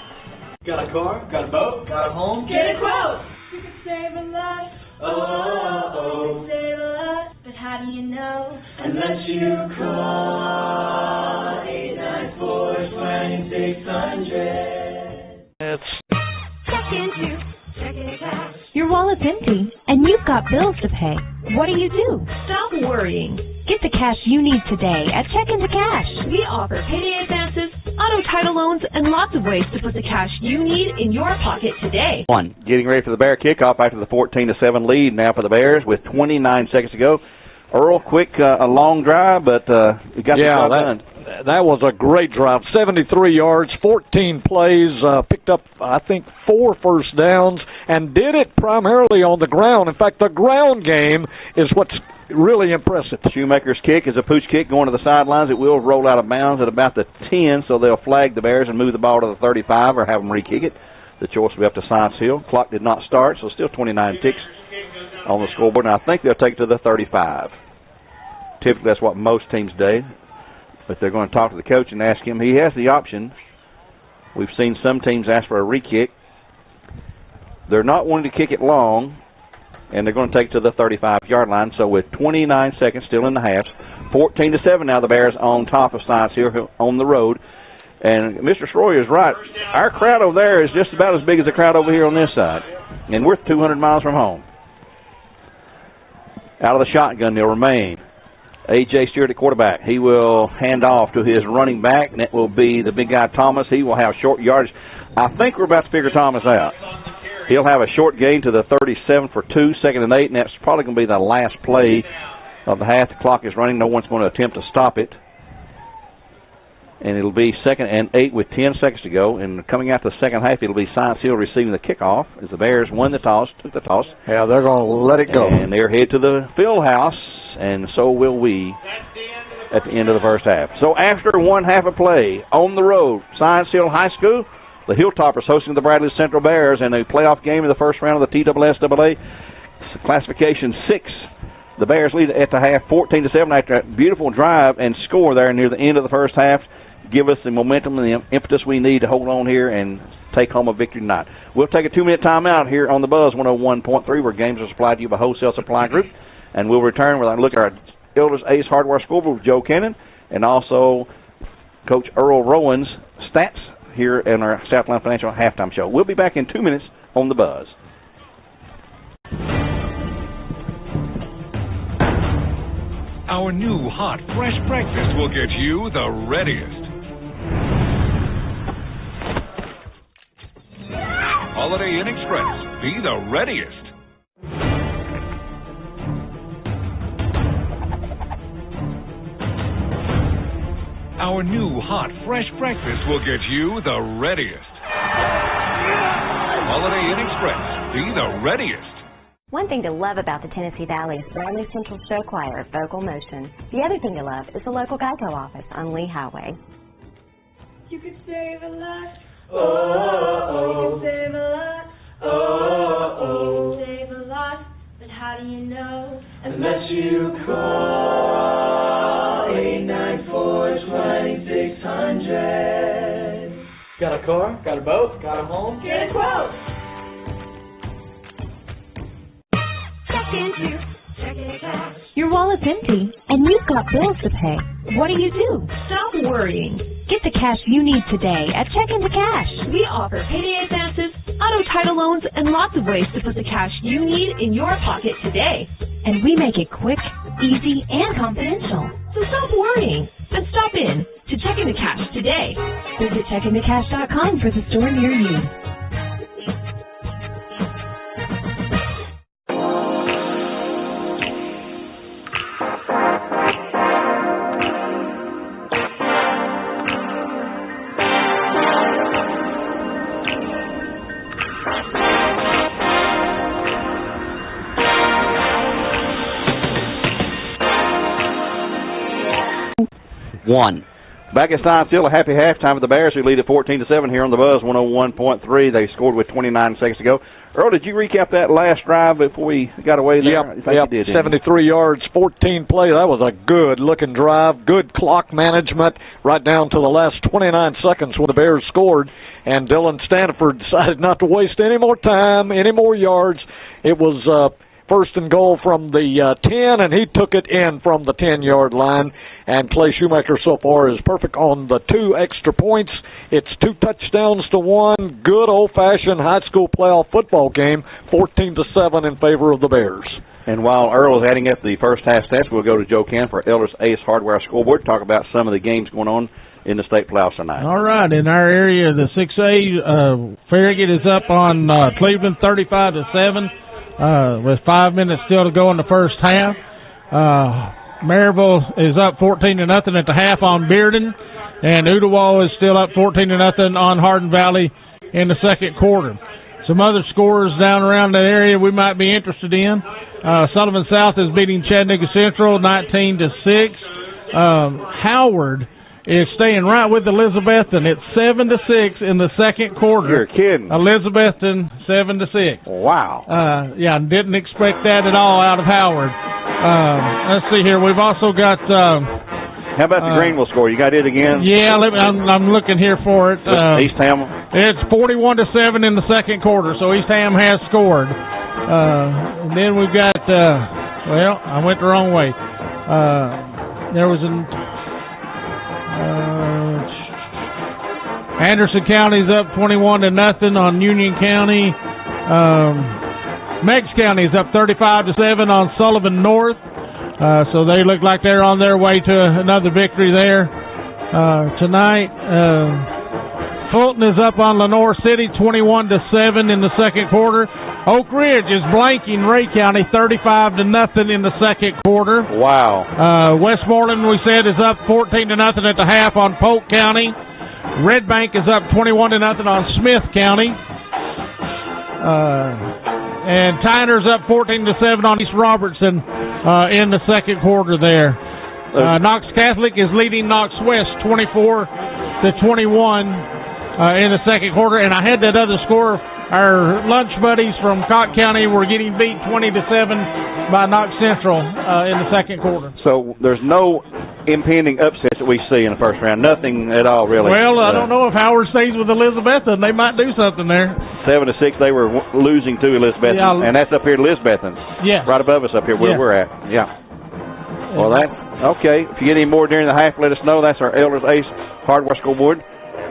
Got a car, got a boat, got a home. Get a quote. You could save a lot. Oh, save a lot, but how do you know? Unless you call 894-2600. Check it out. Your wallet's empty, and you've got bills to pay. What do? Stop worrying. Get the cash you need today at Check Into Cash. We offer payday advances, auto title loans, and lots of ways to put the cash you need in your pocket today. Getting ready for the Bear kickoff after the 14-7 lead now for the Bears with 29 seconds to go. Earl, quick, a long drive, but you got the job done. That was a great drive. 73 yards, 14 plays, picked up, I think, 4 first downs, and did it primarily on the ground. In fact, the ground game is what's really impressive. Shoemaker's kick is a pooch kick going to the sidelines. It will roll out of bounds at about the 10, so they'll flag the Bears and move the ball to the 35 or have them re-kick it. The choice will be up to Science Hill. Clock did not start, so still 29 ticks on the scoreboard. And I think they'll take it to the 35. Typically, that's what most teams do. But they're going to talk to the coach and ask him. He has the option. We've seen some teams ask for a re-kick. They're not wanting to kick it long, and they're going to take it to the 35-yard line. So with 29 seconds still in the half, 14-7 now, the Bears on top of Science Hill on the road. And Mr. Schroyer is right. Our crowd over there is just about as big as the crowd over here on this side. And we're 200 miles from home. Out of the shotgun, they'll remain. A.J. Stewart at quarterback. He will hand off to his running back, and that will be the big guy, Thomas. He will have short yardage. I think we're about to figure Thomas out. He'll have a short gain to the 37 for 2, 2nd and 8, and that's probably going to be the last play of the half. The clock is running. No one's going to attempt to stop it. And it'll be 2nd and 8 with 10 seconds to go. And coming out the second half, it'll be Science Hill receiving the kickoff as the Bears won the toss, took the toss. Yeah, they're going to let it go. And they're headed to the field house, and so will we at the end of the first half. So after one half of play on the road, Science Hill High School, the Hilltoppers hosting the Bradley Central Bears in a playoff game in the first round of the TSSAA Classification 6. The Bears lead at the half 14-7 after a beautiful drive and score there near the end of the first half. Give us the momentum and the impetus we need to hold on here and take home a victory tonight. We'll take a 2-minute timeout here on the Buzz 101.3, where games are supplied to you by Wholesale Supply Group. And we'll return with a look at our Elders Ace Hardware scoreboard with Joe Cannon and also Coach Earl Rowan's stats here in our Southland Financial Halftime Show. We'll be back in 2 minutes on the Buzz. Our new hot, fresh breakfast will get you the readiest. Holiday Inn Express. Be the readiest. Our new hot, fresh breakfast will get you the readiest. Holiday Inn Express. Be the readiest. One thing to love about the Tennessee Valley is Bradley Central Show Choir, Vocal Motion. The other thing to love is the local Geico office on Lee Highway. You could save a lot. Oh, you could save a lot. Oh, save a lot. But how do you know? Unless you call 894-2600. Got a car, got a boat, got a home. Get a quote. Check it out. Your wallet's empty, and you've got bills to pay. What do? Stop worrying. Get the cash you need today at Check Into Cash. We offer payday advances, auto title loans, and lots of ways to put the cash you need in your pocket today. And we make it quick, easy, and confidential. So stop worrying and stop in to Check Checking to Cash today. Visit checkingthecash.com for the store near you. One. Back at Science Hill, a happy halftime of the Bears, who lead at 14-7 here on the Buzz, 101.3. They scored with 29 seconds to go. Earl, did you recap that last drive before we got away there? Yep. 73 yards, 14 play. That was a good-looking drive, good clock management, right down to the last 29 seconds when the Bears scored. And Dylan Stanford decided not to waste any more time, any more yards. It was first and goal from the 10, and he took it in from the 10-yard line. And Clay Shoemaker so far is perfect on the 2 extra points. It's 2 touchdowns to 1. Good old-fashioned high school playoff football game, 14-7 in favor of the Bears. And while Earl is adding up the first half stats, we'll go to Joe Cann for Elders Ace Hardware Scoreboard, talk about some of the games going on in the state playoffs tonight. All right, in our area, the 6A, Farragut is up on Cleveland 35-7 with 5 minutes still to go in the first half. Maryville is up 14-0 at the half on Bearden, and Ooltewah is still up 14-0 on Hardin Valley in the second quarter. Some other scores down around that area we might be interested in. Sullivan South is beating Chattanooga Central 19-6. Howard is staying right with Elizabethton. It's 7-6 in the second quarter. You're kidding. Elizabethton 7-6. Wow. Yeah, didn't expect that at all out of Howard. Let's see here. We've also got. How about the Greenville score? You got it again? Yeah, I'm looking here for it. East Ham. It's 41-7 in the second quarter, so East Ham has scored. And then we've got. Well, I went the wrong way. There was an. Anderson County's up 21-0 on Union County. Meigs County is up 35-7 on Sullivan North. So they look like they're on their way to another victory there tonight. Fulton is up on Lenore City 21-7 in the second quarter. Oak Ridge is blanking Ray County 35-0 in the second quarter. Wow. Westmoreland, we said, is up 14-0 at the half on Polk County. Red Bank is up 21-0 on Smith County. And Tyner's up 14-7 on East Robertson in the second quarter there. Knox Catholic is leading Knox West 24-21 in the second quarter. And I had that other score. Our lunch buddies from Cott County were getting beat 20-7 by Knox Central in the second quarter. So there's no impending upsets that we see in the first round. Nothing at all, really. Well, I don't know if Howard stays with Elizabethton. They might do something there. 7-6, they were losing to Elizabethton, and that's up here at Elizabethton. Yeah. Right above us up here where we're at. Yeah. Well, okay. If you get any more during the half, let us know. That's our Elders Ace Hardware Scoreboard.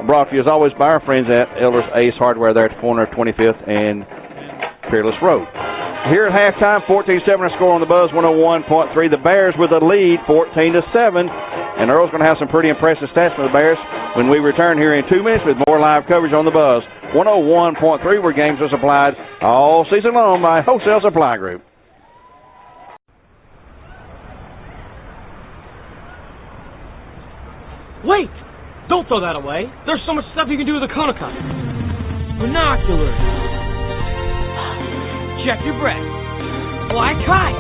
Brought to you, as always, by our friends at Elders Ace Hardware there at the corner of 25th and Peerless Road. Here at halftime, 14-7 a score on the Buzz, 101.3. The Bears with a lead, 14-7. And Earl's going to have some pretty impressive stats for the Bears when we return here in 2 minutes with more live coverage on the Buzz, 101.3, where games are supplied all season long by Wholesale Supply Group. Wait! Don't throw that away. There's so much stuff you can do with a Konica. Binoculars. Check your breath. Fly kite.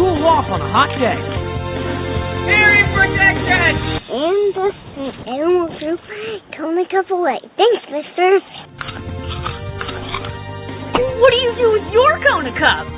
Cool off on a hot day. Hearing protection! And the animal group coming up away. Thanks, mister. What do you do with your Kona Cup?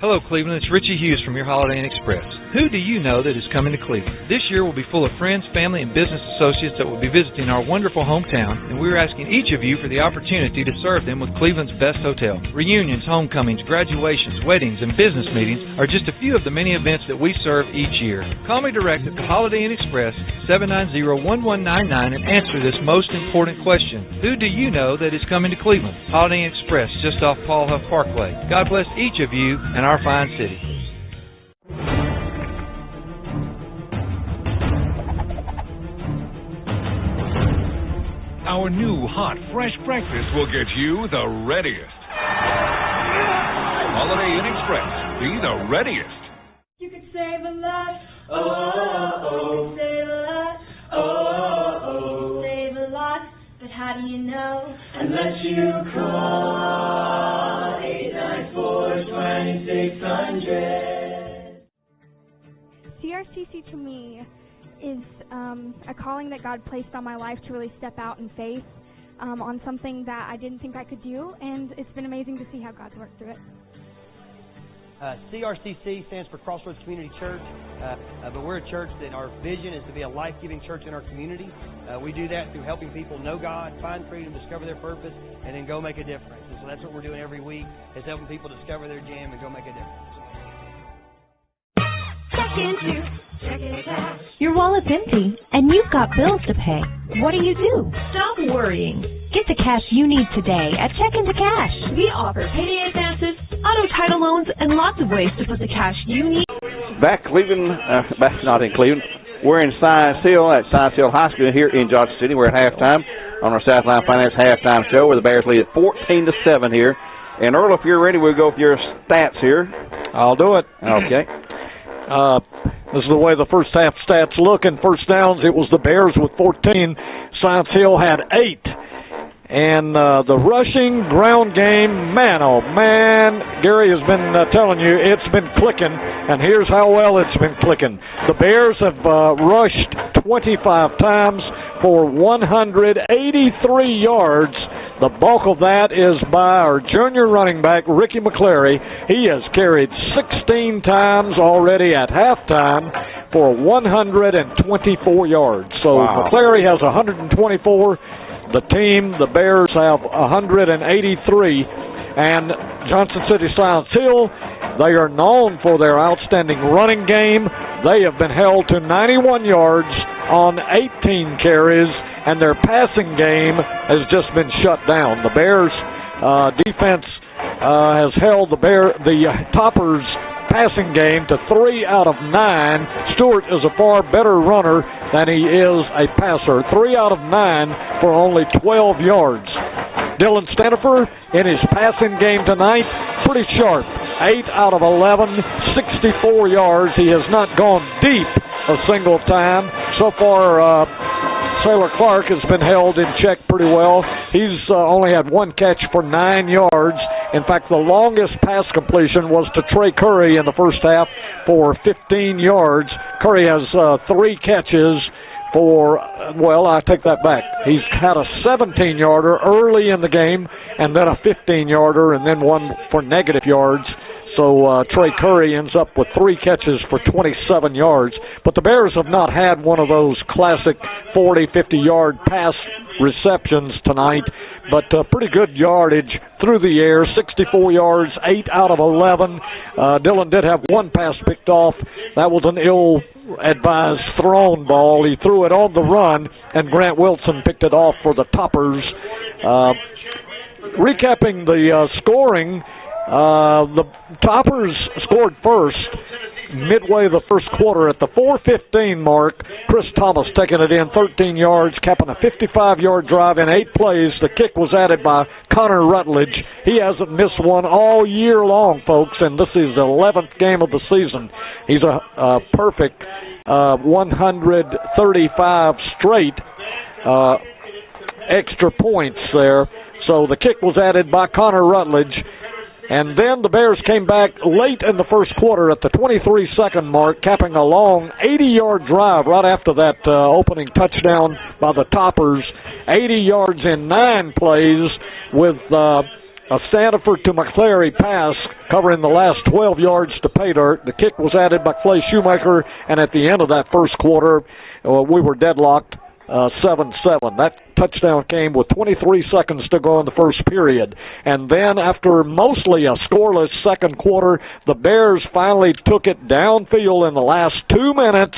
Hello, Cleveland. It's Richie Hughes from your Holiday Inn Express. Who do you know that is coming to Cleveland? This year will be full of friends, family, and business associates that will be visiting our wonderful hometown, and we're asking each of you for the opportunity to serve them with Cleveland's best hotel. Reunions, homecomings, graduations, weddings, and business meetings are just a few of the many events that we serve each year. Call me direct at the Holiday Inn Express, 790-1199, and answer this most important question. Who do you know that is coming to Cleveland? Holiday Inn Express, just off Paul Huff Parkway. God bless each of you and our fine city. Our new hot, fresh breakfast will get you the readiest. Holiday Inn Express. Be the readiest. You could save a lot. Oh, save a lot. Oh, save a lot. But how do you know? Unless you call 894-2600. CRCC to me is a calling that God placed on my life to really step out in faith on something that I didn't think I could do, and it's been amazing to see how God's worked through it. CRCC stands for Crossroads Community Church, but we're a church that our vision is to be a life-giving church in our community. We do that through helping people know God, find freedom, discover their purpose, and then go make a difference. And so that's what we're doing every week, is helping people discover their jam and go make a difference. Check into cash. Your wallet's empty, and you've got bills to pay. What do? Stop worrying. Get the cash you need today at Check Into Cash. We offer payday advances, auto title loans, and lots of ways to put the cash you need. Back not in Cleveland. We're in Science Hill at Science Hill High School here in Johnson City. We're at halftime on our Southline Finance halftime show where the Bears lead at 14-7 here. And Earl, if you're ready, we'll go with your stats here. I'll do it. Okay. This is the way the first half stats look. In first downs, it was the Bears with 14. Science Hill had 8. And the rushing ground game, man, oh man, Gary has been telling you it's been clicking, and here's how well it's been clicking. The Bears have rushed 25 times for 183 yards. The bulk of that is by our junior running back, Ricky McClary. He has carried 16 times already at halftime for 124 yards. So wow. McClary has 124. The team, the Bears, have 183. And Johnson City Science Hill, they are known for their outstanding running game. They have been held to 91 yards on 18 carries, and their passing game has just been shut down. The Bears defense has held the Toppers passing game to 3 out of 9. Stewart is a far better runner than he is a passer. 3 out of 9 for only 12 yards. Dylan Stanifer in his passing game tonight, pretty sharp. 8 out of 11, 64 yards. He has not gone deep a single time. So far, Sailor Clark has been held in check pretty well. He's only had 1 catch for 9 yards. In fact, the longest pass completion was to Trey Curry in the first half for 15 yards. Curry has 3 catches for, well, I take that back. He's had a 17-yarder early in the game, and then a 15-yarder, and then 1 for negative yards. So Trey Curry ends up with 3 catches for 27 yards. But the Bears have not had one of those classic 40, 50-yard pass receptions tonight, but pretty good yardage through the air, 64 yards, 8 out of 11. Dylan did have 1 pass picked off. That was an ill-advised thrown ball. He threw it on the run, and Grant Wilson picked it off for the Toppers. Recapping the scoring, the Toppers scored first midway the first quarter at the 4:15 mark. Chris Thomas taking it in 13 yards, capping a 55-yard drive in 8 plays. The kick was added by Connor Rutledge. He hasn't missed one all year long, folks, and this is the 11th game of the season. He's a perfect 135 straight extra points there. So the kick was added by Connor Rutledge. And then the Bears came back late in the first quarter at the 23-second mark, capping a long 80-yard drive right after that opening touchdown by the Toppers. 80 yards in 9 plays with A Standiford to McClary pass covering the last 12 yards to pay dirt. The kick was added by Clay Shoemaker, and at the end of that first quarter, we were deadlocked 7-7. That touchdown came with 23 seconds to go in the first period. And then after mostly a scoreless second quarter, the Bears finally took it downfield in the last 2 minutes,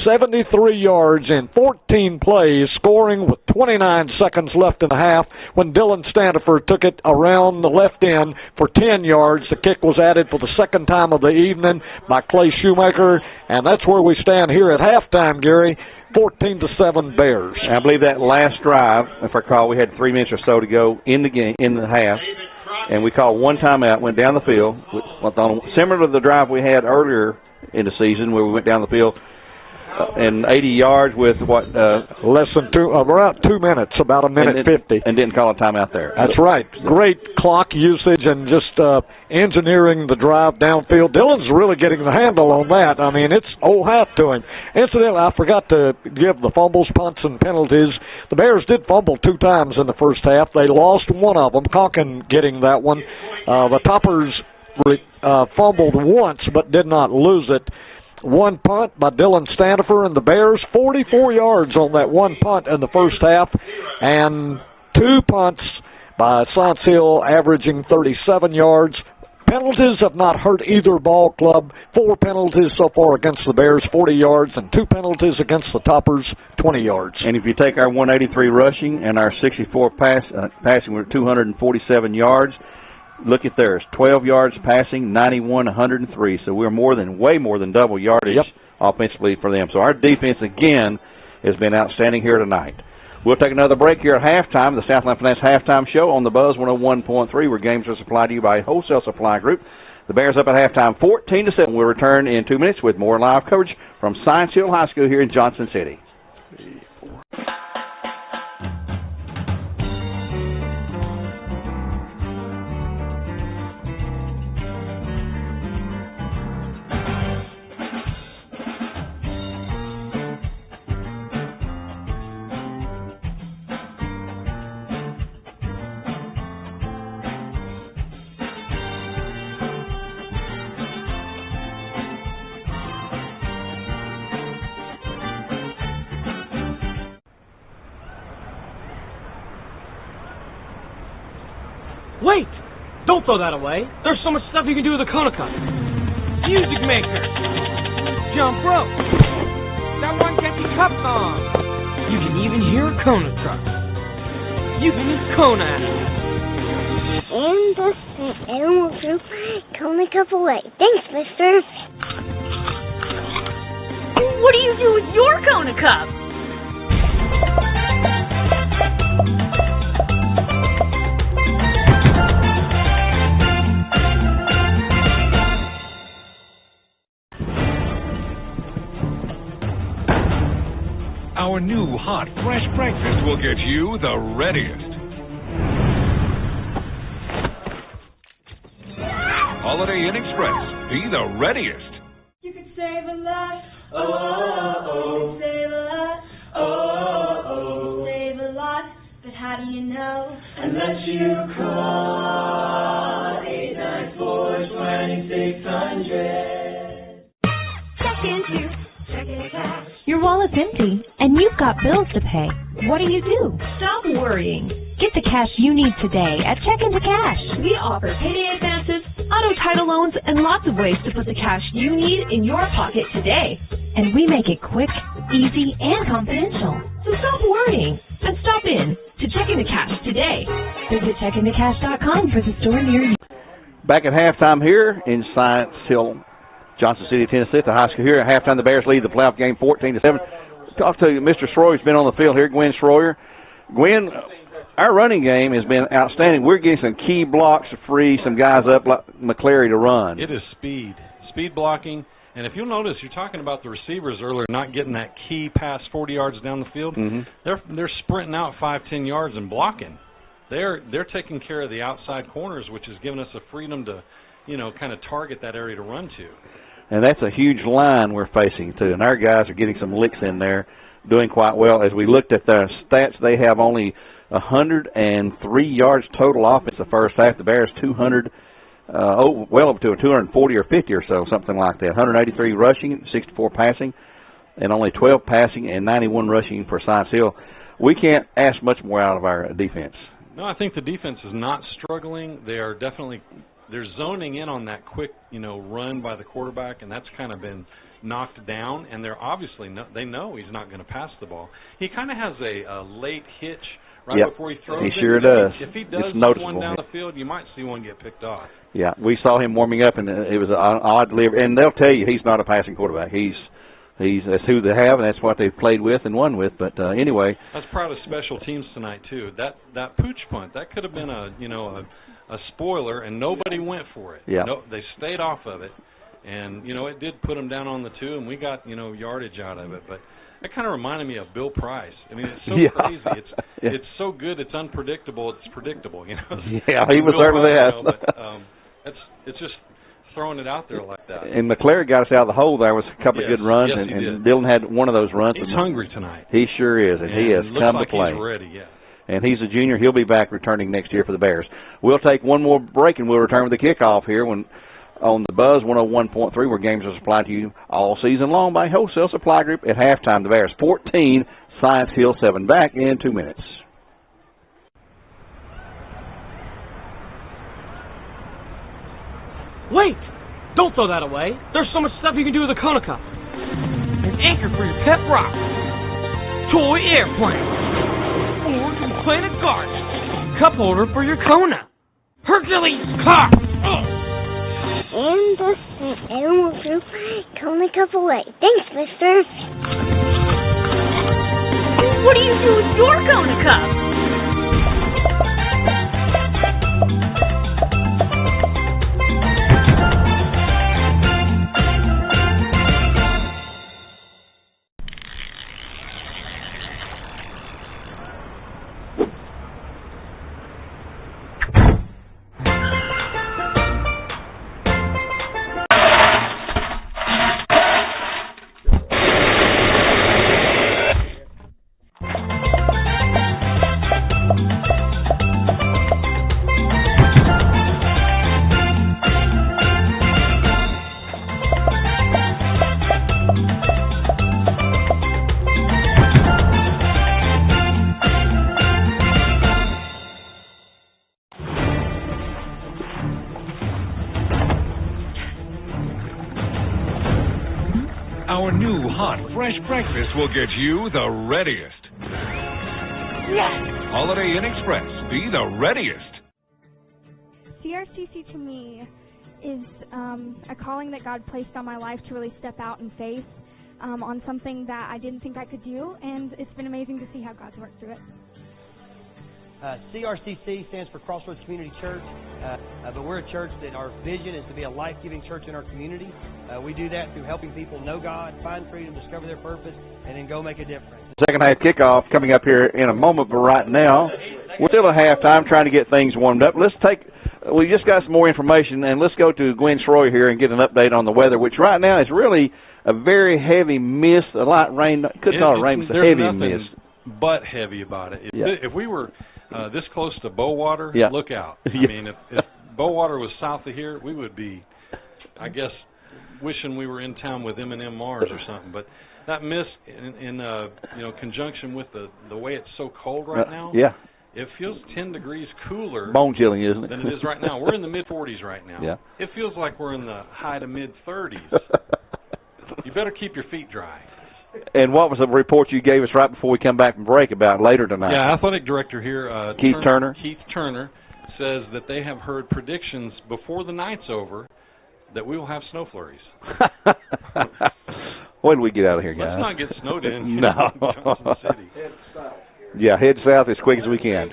73 yards in 14 plays, scoring with 29 seconds left in the half when Dylan Standiford took it around the left end for 10 yards. The kick was added for the second time of the evening by Clay Shoemaker, and that's where we stand here at halftime, Gary. 14-7 Bears. I believe that last drive, if I recall, we had 3 minutes or so to go in the game, in the half, and we called one timeout, went down the field, similar to the drive we had earlier in the season where we went down the field and 80 yards with less than around 2 minutes, about a minute 50, and didn't call a timeout there. That's right. Great clock usage and just engineering the drive downfield. Dylan's really getting the handle on that. I mean, it's old hat to him. Incidentally, I forgot to give the fumbles, punts, and penalties. The Bears did fumble 2 times in the first half. They lost one of them, Conkin getting that one. The Toppers fumbled once but did not lose it. One punt by Dylan Standiford and the Bears, 44 yards on that one punt in the first half, and 2 punts by Science Hill averaging 37 yards. Penalties have not hurt either ball club. 4 penalties so far against the Bears, 40 yards, and 2 penalties against the Toppers, 20 yards. And if you take our 183 rushing and our 64 passing, we're 247 yards. Look at theirs, 12 yards passing, 91, 103. So we're way more than double yardage offensively for them. So our defense, again, has been outstanding here tonight. We'll take another break here at halftime, the Southland Finance Halftime Show on the Buzz 101.3, where games are supplied to you by Wholesale Supply Group. The Bears up at halftime, 14-7. We'll return in 2 minutes with more live coverage from Science Hill High School here in Johnson City. Wait! Don't throw that away. There's so much stuff you can do with a Kona Cup. Music maker. Jump rope. That one catchy cup song. You can even hear a Kona truck. You can Kona it. And the animal group Kona Cup away. Thanks, mister. What do you do with your Kona Cup? Our new hot, fresh breakfast will get you the readiest. Holiday Inn Express, be the readiest. You could save a lot. Oh, save a lot. Oh, save a lot. But how do you know? Unless you call 894-2600. Check into checking cash. Your wallet's empty, and you've got bills to pay. What do? Stop worrying. Get the cash you need today at Check Into Cash. We offer payday advances, auto title loans, and lots of ways to put the cash you need in your pocket today. And we make it quick, easy, and confidential. So stop worrying and stop in to Check Into Cash today. Visit checkintocash.com for the store near you. Back at halftime here in Science Hill, Johnson City, Tennessee, the high school here. At halftime, the Bears lead the playoff game 14-7. Talk to you, Mr. Schroyer's been on the field here, Gwen Schroyer. Gwen, our running game has been outstanding. We're getting some key blocks to free some guys up like McClary to run. It is speed blocking. And if you'll notice, you're talking about the receivers earlier not getting that key pass 40 yards down the field. Mm-hmm. They're sprinting out 5-10 yards and blocking. They're taking care of the outside corners, which has given us the freedom to, kind of target that area to run to. And that's a huge line we're facing, too. And our guys are getting some licks in there, doing quite well. As we looked at their stats, they have only 103 yards total offense the first half. The Bears 200, well up to 240 or 50 or so, something like that. 183 rushing, 64 passing, and only 12 passing and 91 rushing for Science Hill. We can't ask much more out of our defense. No, I think the defense is not struggling. They're zoning in on that quick, run by the quarterback, and that's kind of been knocked down. And they're obviously they know he's not going to pass the ball. He kind of has a late hitch right before he throws. He sure does. If he does one down the field, you might see one get picked off. Yeah, we saw him warming up, and it was an odd delivery. And they'll tell you he's not a passing quarterback. That's who they have, and that's what they've played with and won with. But anyway, I was proud of special teams tonight too. That pooch punt, that could have been a spoiler, and nobody went for it. Yeah. No, they stayed off of it, and it did put them down on the 2, and we got yardage out of it. But it kind of reminded me of Bill Price. I mean, it's so crazy. It's so good. It's unpredictable. It's predictable. Yeah, he was certainly that. It's just throwing it out there like that. And McClary got us out of the hole. There was a couple of good runs, and Dillon had one of those runs. He's hungry tonight. He sure is, and he has come to play. He's ready, yeah. And he's a junior. He'll be back returning next year for the Bears. We'll take one more break, and we'll return with the kickoff here on the Buzz 101.3, where games are supplied to you all season long by Wholesale Supply Group. At halftime, the Bears 14, Science Hill 7. Back in 2 minutes. Wait! Don't throw that away. There's so much stuff you can do with a Kona Cup. An anchor for your pet rock. Toy airplane. Or you can plant a garden. Cup holder for your Kona. Hercules cup. And the animal group Kona Cup away. Thanks, mister. What do you do with your Kona Cup? Our new hot, fresh breakfast will get you the readiest. Yes! Holiday Inn Express, be the readiest. CRCC to me is a calling that God placed on my life to really step out in faith on something that I didn't think I could do, and it's been amazing to see how God's worked through it. CRCC stands for Crossroads Community Church, but we're a church that our vision is to be a life-giving church in our community. We do that through helping people know God, find freedom, discover their purpose, and then go make a difference. Second half kickoff coming up here in a moment, but right now we're still at halftime trying to get things warmed up. We just got some more information, and let's go to Gwen Schroyer here and get an update on the weather, which right now is really a very heavy mist, a light rain. It's not a rain, it's a heavy mist. But heavy about it. If we were this close to Bowater, look out. I mean, if Bowater was south of here, we would be, I guess, wishing we were in town with M&M Mars or something. But that mist, in conjunction with the way it's so cold right now, it feels 10 degrees cooler. Bone chilling, isn't it? Than it is right now. We're in the mid-40s right now. Yeah. It feels like we're in the high to mid-30s. You better keep your feet dry. And what was the report you gave us right before we come back from break about later tonight? Yeah, athletic director here, Keith Turner. Keith Turner says that they have heard predictions before the night's over that we will have snow flurries. When do we get out of here, guys? Let's not get snowed in. No. Johnson City. Yeah, head south as quick as we can.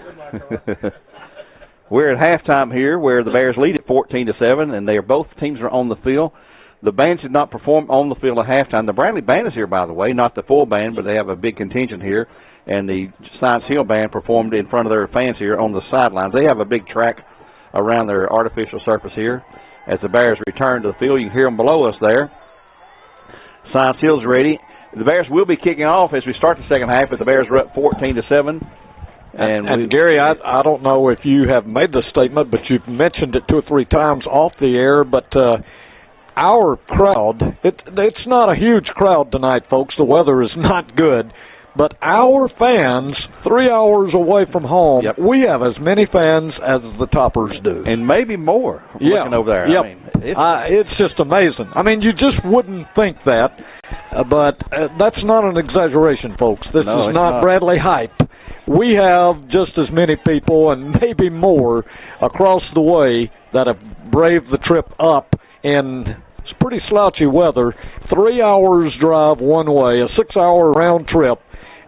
We're at halftime here, where the Bears lead at 14-7, and both teams are on the field. The bands did not perform on the field at halftime. The Bradley band is here, by the way, not the full band, but they have a big contingent here. And the Science Hill band performed in front of their fans here on the sidelines. They have a big track around their artificial surface here. As the Bears return to the field, you can hear them below us there. Science Hill's ready. The Bears will be kicking off as we start the second half, but the Bears are up 14-7. And Gary, I don't know if you have made the statement, but you've mentioned it 2 or 3 times off the air, but our crowd, it's not a huge crowd tonight, folks. The weather is not good. But our fans, 3 hours away from home, we have as many fans as the Toppers do. And maybe more looking over there. Yep. I mean, it's just amazing. I mean, you just wouldn't think that, but that's not an exaggeration, folks. This is not Bradley hype. We have just as many people and maybe more across the way that have braved the trip up in pretty slouchy weather. 3 hours drive one way, a 6-hour round trip.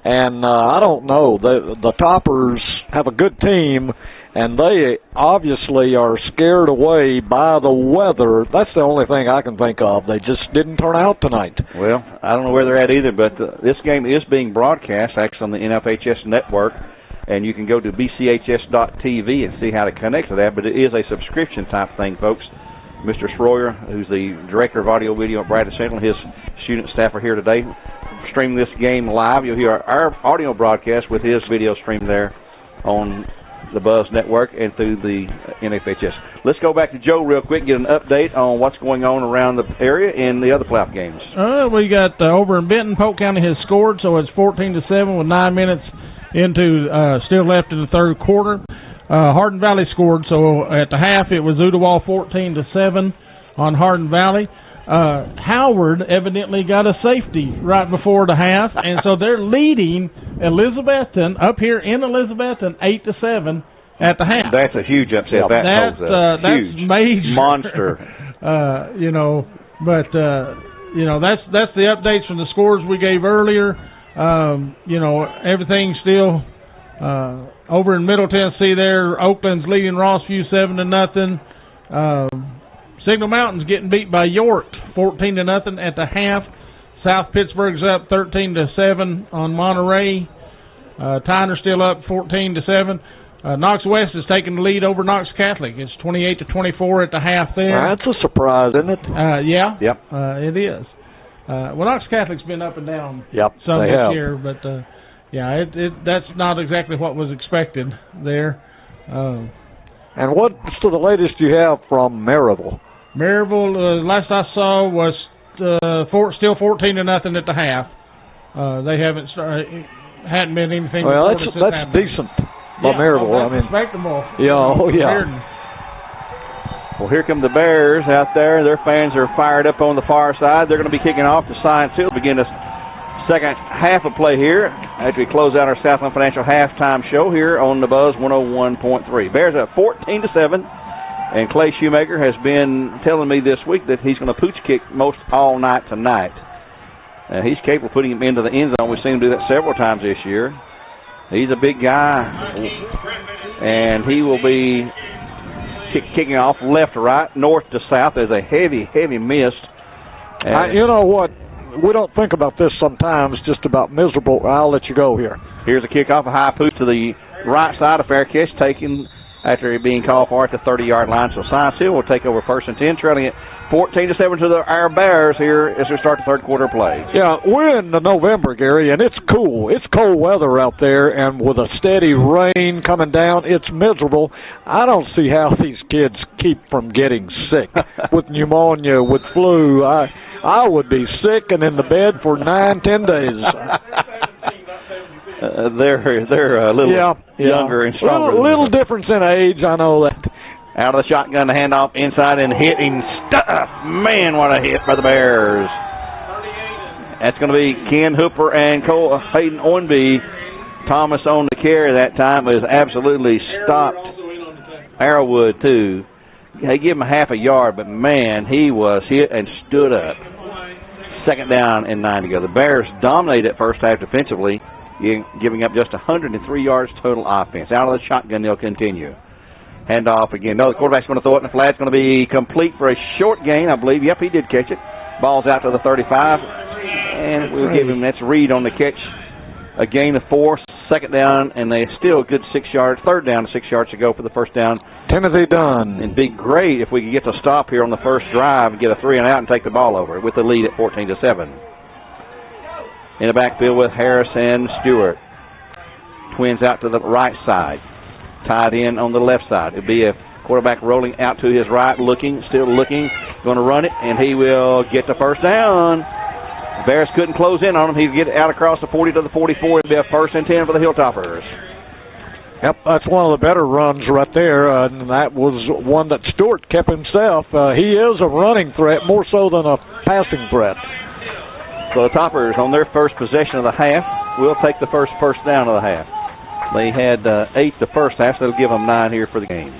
And I don't know, the Toppers have a good team, and they obviously are scared away by the weather. That's the only thing I can think of. They just didn't turn out tonight. Well, I don't know where they're at either, but this game is being broadcast actually on the NFHS network, and you can go to BCHS.TV and see how to connect to that, but it is a subscription type thing, folks. Mr. Sroyer, who's the director of audio video at Bradley Central, and his student staff are here today streaming this game live. You'll hear our audio broadcast with his video stream there on the Buzz Network and through the NFHS. Let's go back to Joe real quick, get an update on what's going on around the area in the other playoff games. We got over in Benton, Polk County has scored, so it's 14-7 with 9 minutes into still left in the third quarter. Hardin Valley scored, so at the half it was Ooltewah 14-7 on Hardin Valley. Howard evidently got a safety right before the half, and so they're leading Elizabethton up here in Elizabethton 8-7 at the half. That's a huge upset. That's huge major monster. That's the updates from the scores we gave earlier. Everything's still over in Middle Tennessee there. Oakland's leading Rossview 7-0. Signal Mountain's getting beat by York 14-0 at the half. South Pittsburgh's up 13-7 on Monterey. Tyner's still up 14-7. Knox West is taking the lead over Knox Catholic. It's 28-24 at the half there. That's a surprise, isn't it? Yeah. Yep. It is. Knox Catholic's been up and down some this year, but that's not exactly what was expected there. And what's the ladest you have from Maryville? Maryville, last I saw, was still 14-0 at the half. They hadn't been anything. Well, that's decent by Maryville. I mean, respectable. Yeah, Well, here come the Bears out there. Their fans are fired up on the far side. They're going to be kicking off the Science Hill. Begin the second half of play here after we close out our Southland Financial halftime show here on the Buzz 101.3. Bears up 14-7. And Clay Shoemaker has been telling me this week that he's going to pooch kick most all night tonight. He's capable of putting him into the end zone. We've seen him do that several times this year. He's a big guy, and he will be kicking off left to right, north to south. There's a heavy, heavy mist. You know what? We don't think about this sometimes, just about miserable. I'll let you go here. Here's a kickoff, a high pooch to the right side, a fair catch taken after being called for at the 30-yard line. So Science Hill will take over 1st and 10, trailing it 14-7 to our Bears here as we start the third quarter play. Yeah, we're in November, Gary, and it's cool. It's cold weather out there, and with a steady rain coming down, it's miserable. I don't see how these kids keep from getting sick with pneumonia, with flu. I would be sick and in the bed for 9-10 days. They're a little younger and stronger. Little difference in age, I know that. Out of the shotgun, the handoff inside and hitting stuff. Man, what a hit by the Bears. That's going to be Ken Hooper and Hayden Ownby. Thomas on the carry that time was absolutely stopped. Arrowwood, too. They give him a half a yard, but, man, he was hit and stood up. 2nd down and 9 to go. The Bears dominated first half defensively, giving up just 103 yards total offense. Out of the shotgun, they'll continue. Handoff again. No, the quarterback's going to throw it in the flat. It's going to be complete for a short gain, I believe. Yep, he did catch it. Ball's out to the 35. And we'll give him, that's Reed on the catch. A gain of 4, 2nd down, and they still good 6 yards. 3rd down, 6 yards to go for the 1st down. Timothy Dunn. It'd be great if we could get to stop here on the first drive and get a 3-and-out and take the ball over with the lead at 14-7. In the backfield with Harris and Stewart. Twins out to the right side. Tied in on the left side. It'll be a quarterback rolling out to his right, still looking, going to run it, and he will get the first down. The Bears couldn't close in on him. He'd get out across the 40 to the 44. It'd be a 1st and 10 for the Hilltoppers. Yep, that's one of the better runs right there, and that was one that Stewart kept himself. He is a running threat more so than a passing threat. So the Toppers, on their first possession of the half, will take the first down of the half. They had 8 the first half, so they'll give them 9 here for the game.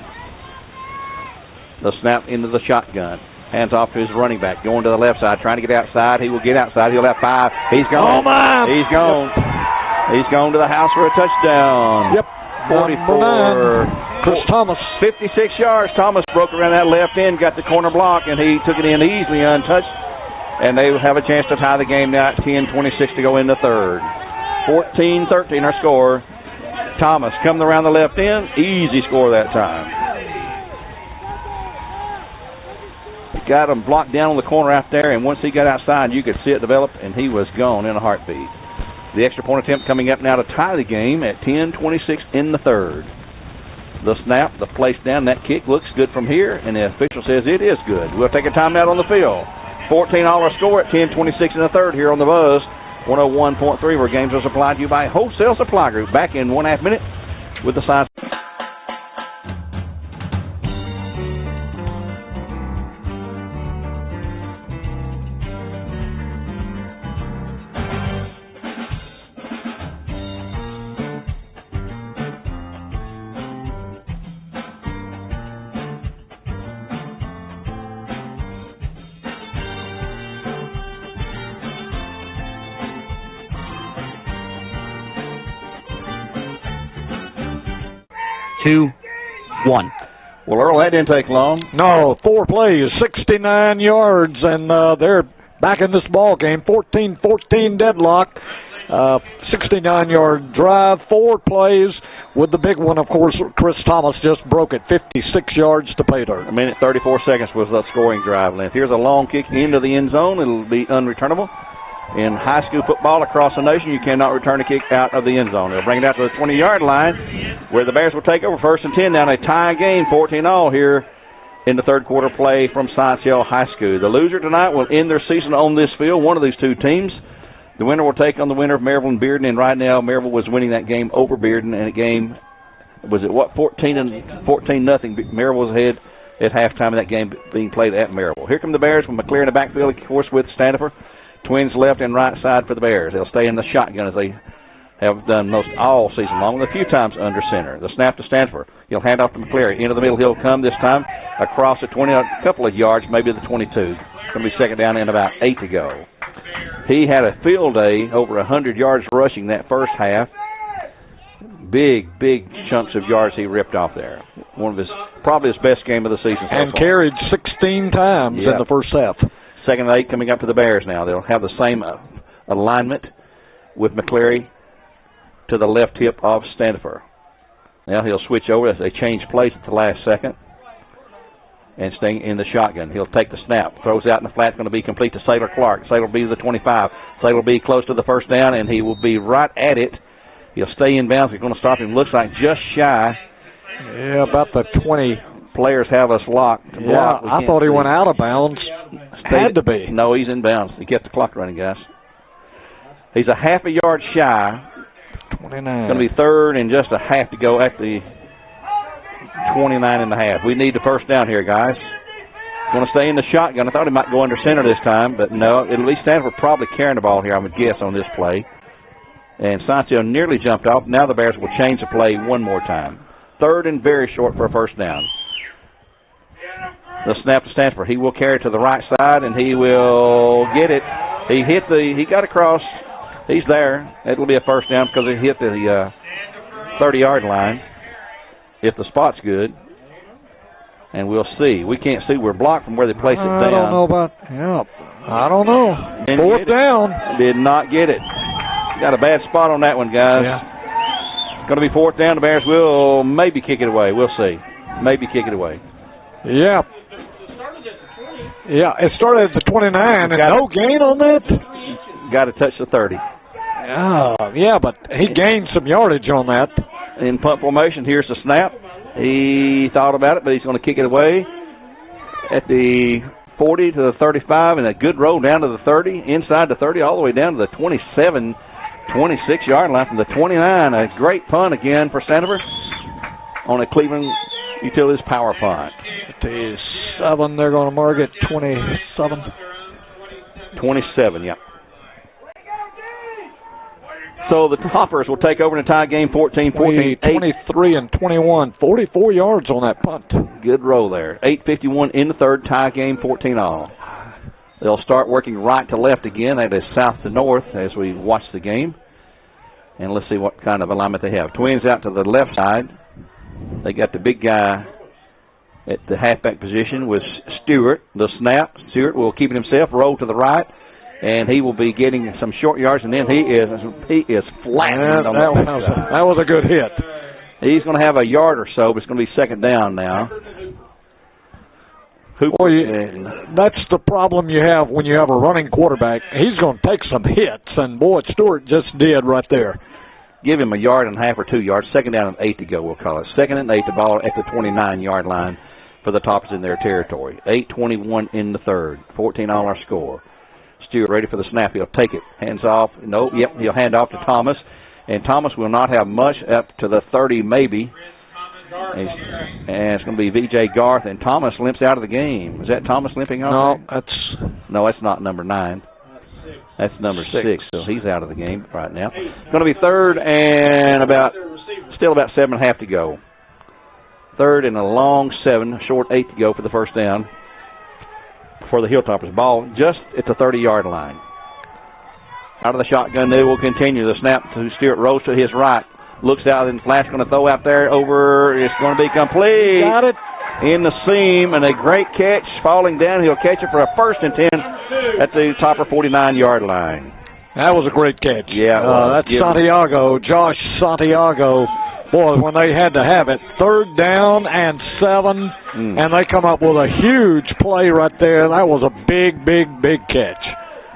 The snap into the shotgun. Hands off to his running back. Going to the left side, trying to get outside. He will get outside. He'll have 5. He's gone. Oh, my! He's gone. Yep. He's gone to the house for a touchdown. Yep. 44. Chris Thomas. 56 yards. Thomas broke around that left end, got the corner block, and he took it in easily untouched. And they have a chance to tie the game now at 10:26 to go in the third. 14-13 our score. Thomas coming around the left end. Easy score that time. Got him blocked down on the corner out there, and once he got outside, you could see it develop, and he was gone in a heartbeat. The extra point attempt coming up now to tie the game at 10:26 in the third. The snap, the place down, that kick looks good from here, and the official says it is good. We'll take a timeout on the field. 14-all score at 10:26 in the third here on the Buzz. 101.3, where games are supplied to you by Wholesale Supply Group. Back in 1/2 minute with the science. Two, one. Well, Earl, that didn't take long. No, 4 plays, 69 yards, and they're back in this ball game. 14-14 deadlock. 69-yard drive, 4 plays. With the big one, of course, Chris Thomas just broke it, 56 yards to pay dirt. 1:34 was the scoring drive length. Here's a long kick into the end zone. It'll be unreturnable. In high school football across the nation, you cannot return a kick out of the end zone. They'll bring it out to the 20-yard line, where the Bears will take over 1st and 10 down a tie game, 14-all here in the third quarter play from Science Hill High School. The loser tonight will end their season on this field, one of these two teams. The winner will take on the winner of Maryville and Bearden, and right now Maryville was winning that game over Bearden, and a game, was it what, 14-0. Maryville was ahead at halftime of that game being played at Maryville. Here come the Bears with McClear in the backfield, of course, with Standifer. Twins left and right side for the Bears. They'll stay in the shotgun as they have done most all season long, with a few times under center. The snap to Stanford. He'll hand off to McCleary. Into the middle he'll come this time across the 20, a couple of yards, maybe the 22. It's going to be second down and about 8 to go. He had a field day, over 100 yards rushing that first half. Big chunks of yards he ripped off there. One of his, probably his best game of the season so and far. Carried 16 times in the first half. Second and 8 coming up to the Bears now. They'll have the same alignment with McCleary to the left hip of Standifer. Now he'll switch over as they change plays at the last second and staying in the shotgun. He'll take the snap, throws out in the flat, going to be complete to Saylor Clark. Saylor will be the 25. Saylor will be close to the first down, and he will be right at it. He'll stay in bounds. He's going to stop him. Looks like just shy. Yeah, about the 20. Players have us locked. Yeah, I thought he went out of bounds. Had to be. No, he's in bounds. He kept the clock running, guys. He's a half a yard shy. 29. Going to be third and just a half to go at the 29 and a half. We need the first down here, guys. Going to stay in the shotgun. I thought he might go under center this time, but no. At least Stanford probably carrying the ball here, I would guess, on this play. And Sancio nearly jumped off. Now the Bears will change the play one more time. Third and very short for a first down. The snap to Stanford. He will carry it to the right side, and he will get it. He got across. He's there. It'll be a first down because he hit the 30-yard line if the spot's good. And we'll see. We can't see. We're blocked from where they placed it down. I don't know about, I don't know. Fourth down. Did not get it. Got a bad spot on that one, guys. Yeah. Going to be fourth down. The Bears will maybe kick it away. We'll see. Maybe kick it away. Yeah. Yeah, it started at the 29, and no gain on that? Got to touch the 30. Yeah, but he gained some yardage on that. In punt formation, here's the snap. He thought about it, but he's going to kick it away at the 40 to the 35, and a good roll down to the 30, inside the 30, all the way down to the 27, 26-yard line from the 29. A great punt again for Sandifer on a Cleveland Utilities power punt. 27, they're going to mark it 27. 27, yeah. So the Toppers will take over in a tie game 14-14. 23 and 21, 44 yards on that punt. Good roll there. 8:51 in the third, tie game 14-all. They'll start working right to left again. That is south to north as we watch the game. And let's see what kind of alignment they have. Twins out to the left side. They got the big guy at the halfback position with Stewart. The snap. Stewart will keep it himself, roll to the right. And he will be getting some short yards, and then he is flattened on that was a good hit. He's going to have a yard or so, but it's going to be second down now. That's the problem you have when you have a running quarterback. He's going to take some hits, and boy, Stewart just did right there. Give him a yard and a half or 2 yards. Second down and 8 to go, we'll call it. Second and 8, the ball at the 29-yard line for the Toppers in their territory. 8:21 in the third. 14-all our score. Stewart ready for the snap. He'll take it. Hands off. No, yep, he'll hand off to Thomas. And Thomas will not have much up to the 30 maybe. And it's going to be V.J. Garth, and Thomas limps out of the game. Is that Thomas limping off? No, that's not number 9. That's number 6, so he's out of the game right now. It's going to be third and still about 7.5 to go. Third and a long 7, short 8 to go for the first down for the Hilltoppers. Ball just at the 30-yard line. Out of the shotgun, they will continue. The snap to Stewart, rolls to his right. Looks out, and Flash going to throw out there over. It's going to be complete. Got it. In the seam, and a great catch. Falling down, he'll catch it for a first and 10 at the Topper 49-yard line. That was a great catch. Yeah, that's Santiago, Josh Santiago. Boy, when they had to have it, third down and 7, and they come up with a huge play right there. That was a big, big, big catch.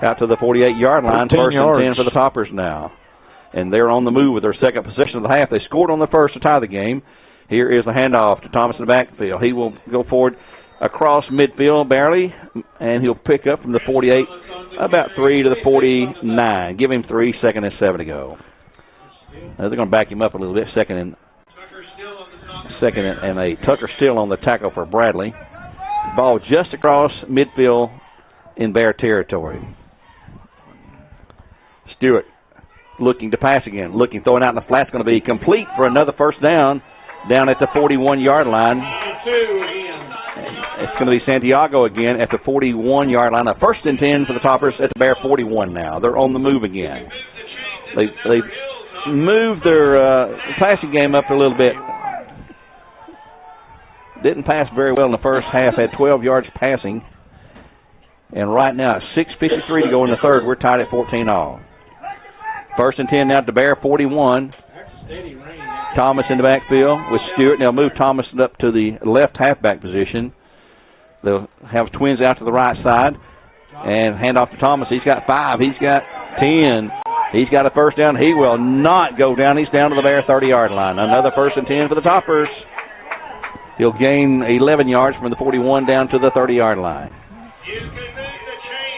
Out to the 48-yard line, first and 10 for the Toppers now. And they're on the move with their second possession of the half. They scored on the first to tie the game. Here is the handoff to Thomas in the backfield. He will go forward across midfield barely, and he'll pick up from the 48, about 3 to the 49. Give him 3, second and 7 to go. Now they're going to back him up a little bit. Second and 8. Tucker still on the tackle for Bradley. Ball just across midfield in Bear territory. Stewart looking to pass again. Throwing out in the flat. It's going to be complete for another first down at the 41-yard line. It's going to be Santiago again at the 41-yard line. A first and 10 for the Toppers at the Bear 41 now. They're on the move again. They moved their passing game up a little bit. Didn't pass very well in the first half. Had 12 yards passing. And right now, 6:53 to go in the third. We're tied at 14-all. First and 10 now at the Bear 41. Thomas in the backfield with Stewart. They'll move Thomas up to the left halfback position. They'll have Twins out to the right side and hand off to Thomas. He's got 5. He's got 10. He's got a first down. He will not go down. He's down to the Bear 30-yard line. Another first and 10 for the Toppers. He'll gain 11 yards from the 41 down to the 30-yard line.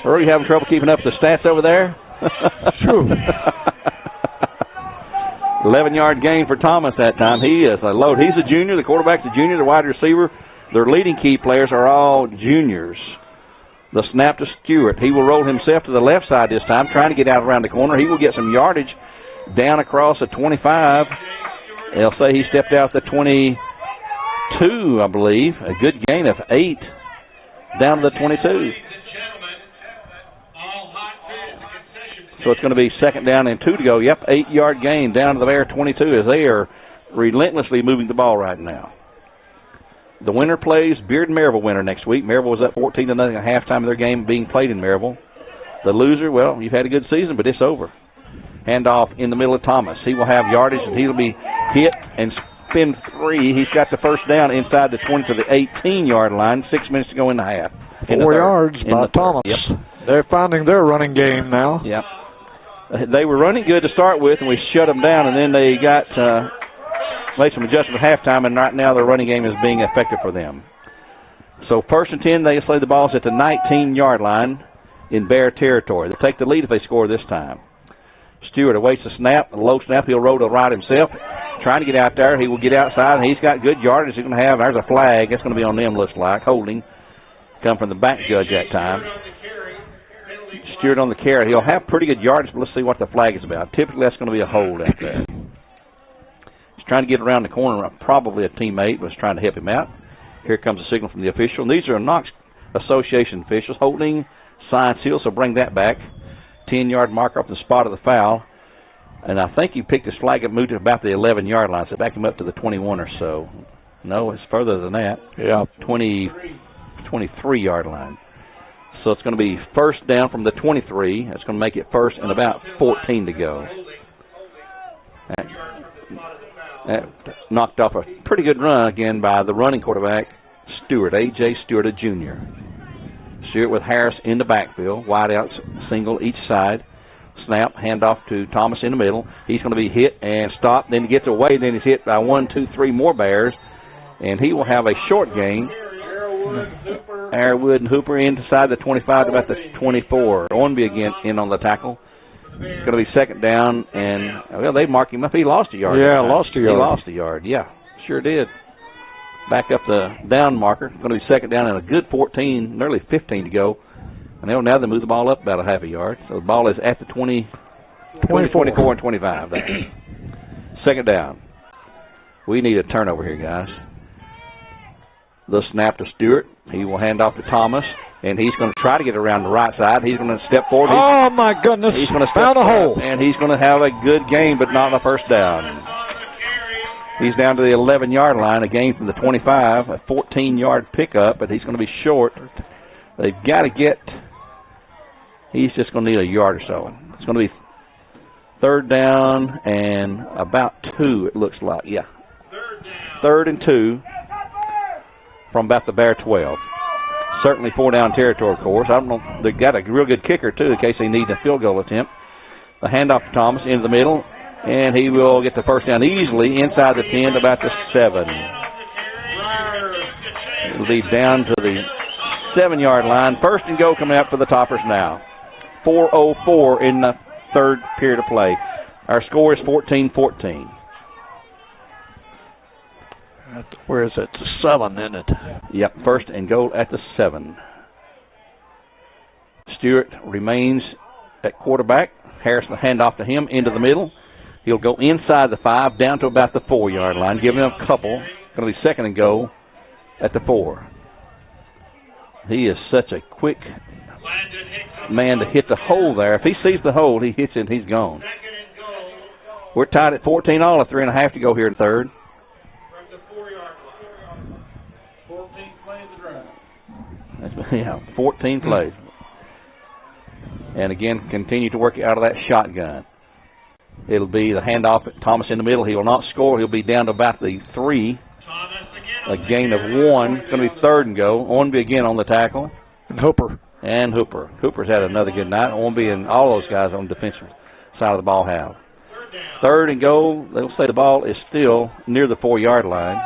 Are you having trouble keeping up with the stats over there? Sure. 11-yard gain for Thomas that time. He is a load. He's a junior. The quarterback's a junior. The wide receiver, their leading key players are all juniors. The snap to Stewart. He will roll himself to the left side this time, trying to get out around the corner. He will get some yardage down across the 25. They'll say he stepped out the 22, I believe. A good gain of 8 down to the 22. So it's going to be second down and 2 to go. Yep, 8-yard gain down to the Bear 22 as they are relentlessly moving the ball right now. The winner plays Beard and Maryville winner next week. Maryville was up 14-0 at halftime of their game being played in Maryville. The loser, well, you've had a good season, but it's over. Handoff in the middle of Thomas. He will have yardage, and he'll be hit and spin 3. He's got the first down inside the 20 to the 18-yard line. 6 minutes to go in the half. 4 yards by Thomas. Yep. They're finding their running game now. Yep. They were running good to start with, and we shut them down, and then they got made some adjustments at halftime, and right now their running game is being effective for them. So 1st and 10, they play the balls at the 19-yard line in Bear territory. They'll take the lead if they score this time. Stewart awaits a snap, a low snap. He'll roll to the right himself, trying to get out there. He will get outside, and he's got good yardage. He's going to have, there's a flag. That's going to be on them, looks like. Holding. Come from the back judge that time. Stewart on the carry. He'll have pretty good yardage, but let's see what the flag is about. Typically, that's going to be a hold out there. He's trying to get around the corner, probably a teammate was trying to help him out. Here comes a signal from the official. And these are Knox Association officials holding Science Hill, so bring that back. 10-yard marker off the spot of the foul. And I think he picked his flag up, moved to about the 11-yard line, so back him up to the 21 or so. No, it's further than that. Yeah. 23-yard line. So it's going to be 1st down from the 23. It's going to make it 1st and about 14 to go. That knocked off a pretty good run again by the running quarterback, Stewart, A.J. Stewart, a junior. Stewart with Harris in the backfield, wide out single each side. Snap, handoff to Thomas in the middle. He's going to be hit and stopped. Then he gets away. Then he's hit by 1, 2, 3 more Bears. And he will have a short gain. Airwood and Hooper inside the 25 to about the 24. Ornby again in on the tackle. It's going to be 2nd down, and, well, they mark him up. He lost a yard. Yeah, lost a yard. He lost a yard, yeah. Sure did. Back up the down marker. It's going to be 2nd down and a good 14, nearly 15 to go. And now they move the ball up about a half a yard. So the ball is at the 24 and 25. 2nd down. We need a turnover here, guys. The snap to Stewart. He will hand off to Thomas, and he's going to try to get around the right side. He's going to step forward. Oh, my goodness. He's going to found a hole. And he's going to have a good game, but not a 1st down. He's down to the 11-yard line, a gain from the 25, a 14-yard pickup, but he's going to be short. They've got to get, he's just going to need a yard or so. It's going to be 3rd down and about 2, it looks like. Yeah. 3rd and 2 from about the Bear 12. Certainly 4-down territory, of course. I don't know. They've got a real good kicker, too, in case they need a field goal attempt. The handoff to Thomas into the middle, and he will get the 1st down easily inside the 10 to about the 7. It'll be down to the 7-yard line. 1st and goal coming out for the Toppers now. 4:04 in the 3rd period of play. Our score is 14-14. Where is it? 7, isn't it? Yep, 1st and goal at the 7. Stewart remains at quarterback. Harris will hand off to him into the middle. He'll go inside the 5 down to about the 4-yard line, giving him a couple. Going to be 2nd and goal at the 4. He is such a quick man to hit the hole there. If he sees the hole, he hits it and he's gone. We're tied at 14 all, 3.5 to go here in 3rd. 14 plays. And again, continue to work out of that shotgun. It'll be the handoff at Thomas in the middle. He will not score. He'll be down to about the 3. A gain of 1. It's going to be 3rd and goal. Ornby again on the tackle. And Hooper. Hooper's had another good night. Ornby and all those guys on the defensive side of the ball have. 3rd and goal. They'll say the ball is still near the 4-yard line.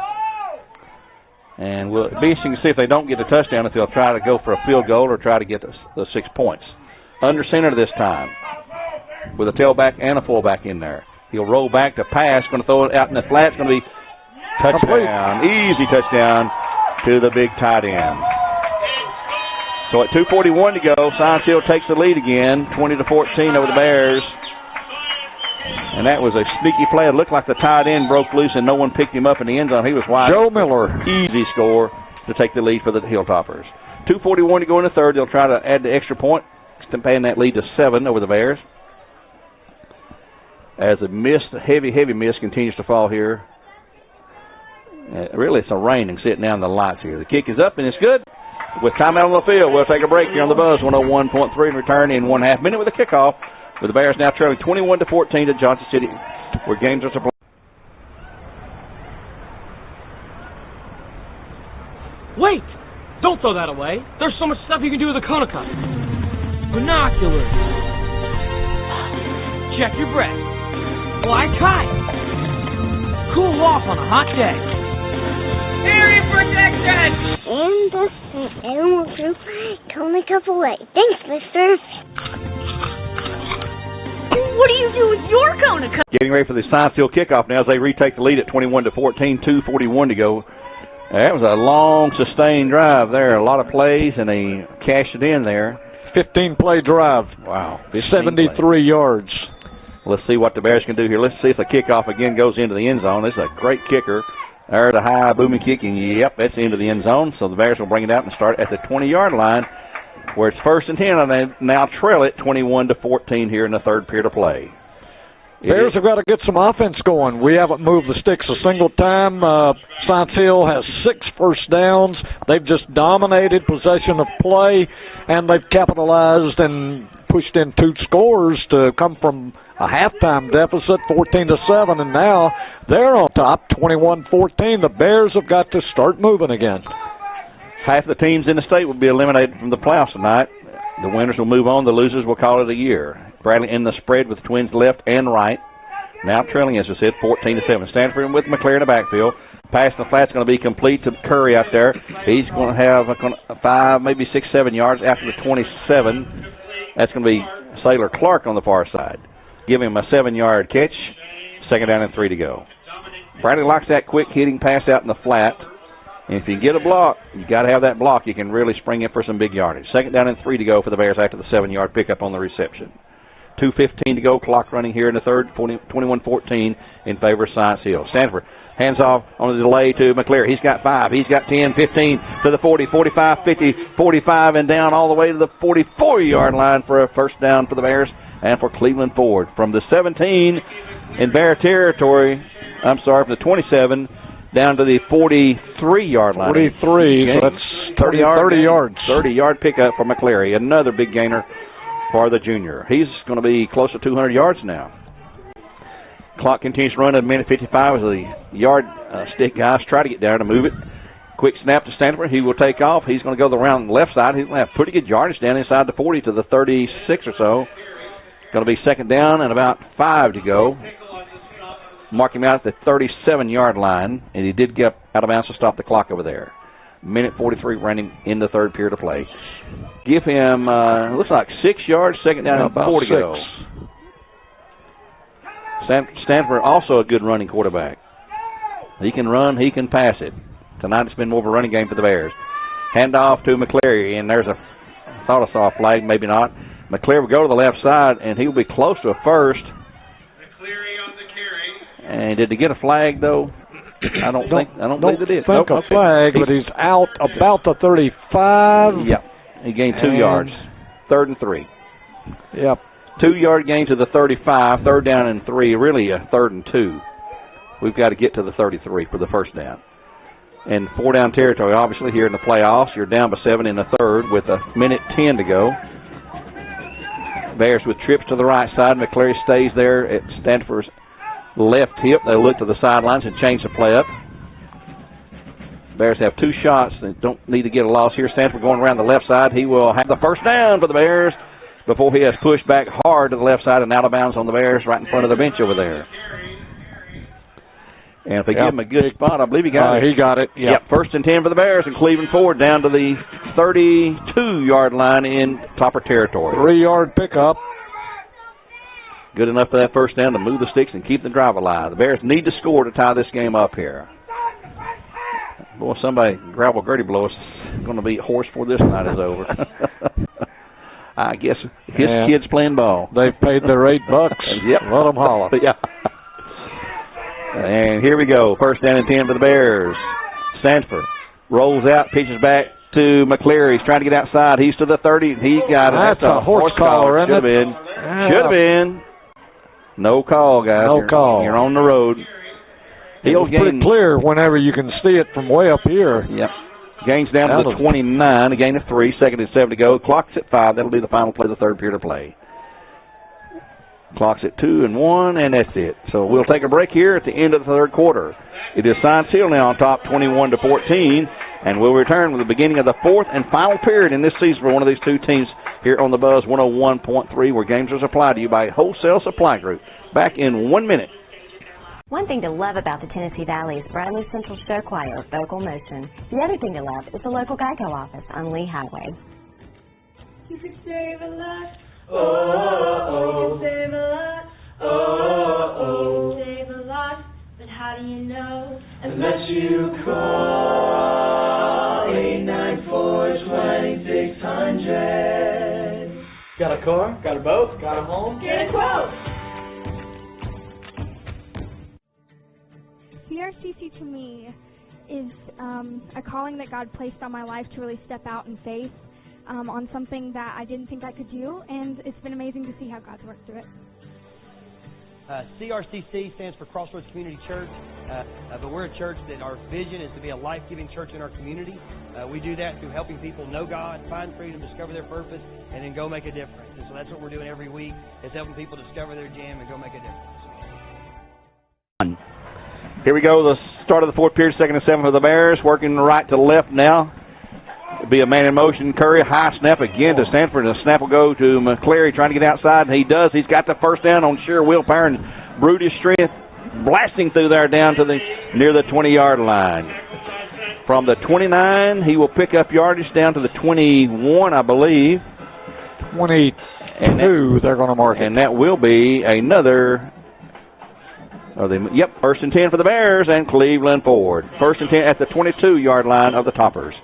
And we'll be interesting to see if they don't get a touchdown, if they'll try to go for a field goal or try to get the 6 points. Under center this time with a tailback and a fullback in there. He'll roll back to pass, going to throw it out in the flat. It's going to be touchdown. Easy touchdown to the big tight end. So at 2:41 to go, Science Hill takes the lead again, 20-14 over the Bears. And that was a sneaky play. It looked like the tight end broke loose and no one picked him up in the end zone. He was wide. Joe Miller. Easy score to take the lead for the Hilltoppers. 2:41 to go in the 3rd. They'll try to add the extra point, paying that lead to 7 over the Bears. As a heavy mist continues to fall here. Really, it's a rain and sitting down the lights here. The kick is up and it's good. With timeout on the field, we'll take a break here on the Buzz 101.3 and return in 1/2 minute with a kickoff. With the Bears now trailing 21-14 to Johnson City, where games are played. Wait! Don't throw that away. There's so much stuff you can do with a Konica. Binoculars. Check your breath. Fly kite. Cool off on a hot day. Area protection! And the St. Animal Group, Tony Cup away. Thanks, mister. What do you do with your Kona Cup? Getting ready for the Science Hill kickoff now as they retake the lead at 21-14, 2:41 to go. That was a long, sustained drive there. A lot of plays, and they cashed it in there. 15-play drive. Wow. 73 yards. Let's see what the Bears can do here. Let's see if the kickoff again goes into the end zone. This is a great kicker. There's a high booming kick, and yep, that's into the end zone. So the Bears will bring it out and start at the 20-yard line, where it's 1st and 10, and they now trail it 21-14 here in the third period of play. Bears have got to get some offense going. We haven't moved the sticks a single time. Science Hill has 6 first downs. They've just dominated possession of play, and they've capitalized and pushed in 2 scores to come from a halftime deficit, 14-7, and now they're on top, 21-14. The Bears have got to start moving again. Half the teams in the state will be eliminated from the playoffs tonight. The winners will move on. The losers will call it a year. Bradley in the spread with Twins left and right. Now trailing, as I said, 14-7. Stanford with McClare in the backfield. Pass in the flat's going to be complete to Curry out there. He's going to have 5, maybe 6, 7 yards after the 27. That's going to be Sailor Clark on the far side. Give him a 7-yard catch. 2nd down and 3 to go. Bradley likes that quick hitting pass out in the flat. And if you get a block, you got to have that block. You can really spring in for some big yardage. 2nd down and 3 to go for the Bears after the 7-yard pickup on the reception. 2:15 to go. Clock running here in the third. 21-14 in favor of Science Hill. Stanford hands off on the delay to McCleary. He's got 5. He's got 10, 15 to the 40, 45, 50, 45, and down all the way to the 44-yard line for a 1st down for the Bears and for Cleveland Ford. From the 17 in Bear territory, from the 27 down to the 43-yard line. 43, so that's 30 yards. 30-yard pickup for McCleary. Another big gainer for the junior. He's going to be close to 200 yards now. Clock continues to run at a minute 55 as the yard stick guys try to get down to move it. Quick snap to Stanford. He will take off. He's going to go around the left side. He's going to have pretty good yardage down inside the 40 to the 36 or so. Going to be 2nd down and about 5 to go. Mark him out at the 37-yard line, and he did get out of bounds to stop the clock over there. Minute 43 running in the third period of play. Give him, looks like 6 yards, 2nd down and 4 to go. Stanford also a good running quarterback. He can run, he can pass it. Tonight it's been more of a running game for the Bears. Hand off to McCleary, and there's I thought I saw a flag, maybe not. McCleary will go to the left side, and he will be close to a 1st. And did he get a flag, though? I don't believe they did. Think a flag, but he's out about the 35. Yep. He gained 2 yards. 3rd and 3. Yep. 2-yard gain to the 35. 3rd down and 3. Really a 3rd and 2. We've got to get to the 33 for the 1st down. And 4-down territory, obviously, here in the playoffs. You're down by 7 in the 3rd with a minute 10 to go. Bears with trips to the right side. McCleary stays there at Stanford's left hip. They'll look to the sidelines and change the play up. Bears have 2 shots. They don't need to get a loss here. Stanford going around the left side. He will have the 1st down for the Bears before he has pushed back hard to the left side and out of bounds on the Bears right in front of the bench over there. And if they give him a good spot, I believe he got it. He got it. Yep. 1st and 10 for the Bears, and Cleveland Ford down to the 32-yard line in Topper territory. 3-yard pickup. Good enough for that 1st down to move the sticks and keep the drive alive. The Bears need to score to tie this game up here. Boy, somebody gravel Gertie blow us. It's going to be hoarse before this night is over. I guess his kids playing ball. They've paid their $8. Yep. Let them holler. Yeah. And here we go. 1st down and 10 for the Bears. Stanford rolls out, pitches back to McCleary. He's trying to get outside. He's to the 30. He got it. That's a horse collar, isn't it? Should have been. Should have been. No call, guys. No call. You're on the road. It was pretty clear whenever you can see it from way up here. Yep. Gains down to the 29. A gain of 3. 2nd and 7 to go. Clock's at 5. That'll be the final play of the 3rd period of play. Clock's at 2 and 1, and that's it. So we'll take a break here at the end of the 3rd quarter. It is Science Hill now on top, 21-14, and we'll return with the beginning of the 4th and final period in this season for one of these 2 teams here on the Buzz 101.3, where games are supplied to you by Wholesale Supply Group. Back in 1 minute. One thing to love about the Tennessee Valley is Bradley Central Show Choir, Vocal Motion. The other thing to love is the local Geico office on Lee Highway. You could save a lot. Oh, you could save a lot. Oh, you could save a lot. But how do you know? Unless you call 894-2600. Got a car? Got a boat? Got a home? Get a quote. CRCC to me is a calling that God placed on my life to really step out in faith on something that I didn't think I could do, and it's been amazing to see how God's worked through it. CRCC stands for Crossroads Community Church, but we're a church that our vision is to be a life-giving church in our community. We do that through helping people know God, find freedom, discover their purpose, and then go make a difference. And so that's what we're doing every week, is helping people discover their jam and go make a difference. Here we go, the start of the fourth period, 2nd and 7 for the Bears, working right to left now. It'll be a man in motion. Curry, high snap again to Stanford. The snap will go to McCleary, trying to get outside, and he does. He's got the first down on sheer willpower and brutish strength, blasting through there down to near the 20-yard line. From the 29, he will pick up yardage down to the 21, I believe. 22, they're going to mark it. And that will be another... first and 10 for the Bears and Cleveland Ford. First and 10 at the 22-yard line of the Toppers.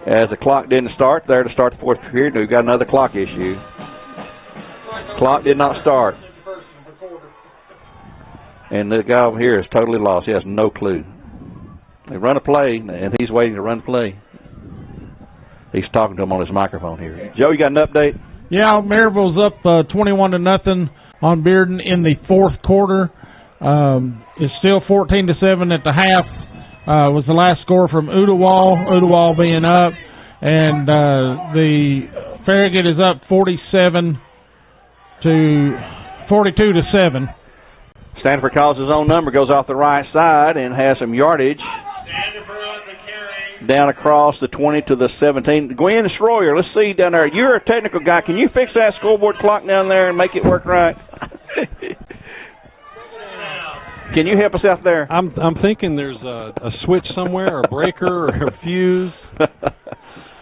As the clock didn't start there to start the fourth period, we've got another clock issue. Clock did not start. And the guy over here is totally lost. He has no clue. They run a play, and he's waiting to run the play. He's talking to him on his microphone here. Joe, you got an update? Yeah, Maryville's up 21-0 on Bearden in the fourth quarter. It's still 14-7 at the half. Was the last score from Udawal. Udawal being up, and the Farragut is up 42-7. Stanford calls his own number, goes off the right side, and has some yardage down across the 20 to the 17. Gwen Schroyer, let's see down there. You're a technical guy. Can you fix that scoreboard clock down there and make it work right? Can you help us out there? I'm thinking there's a switch somewhere, or a breaker, or a fuse.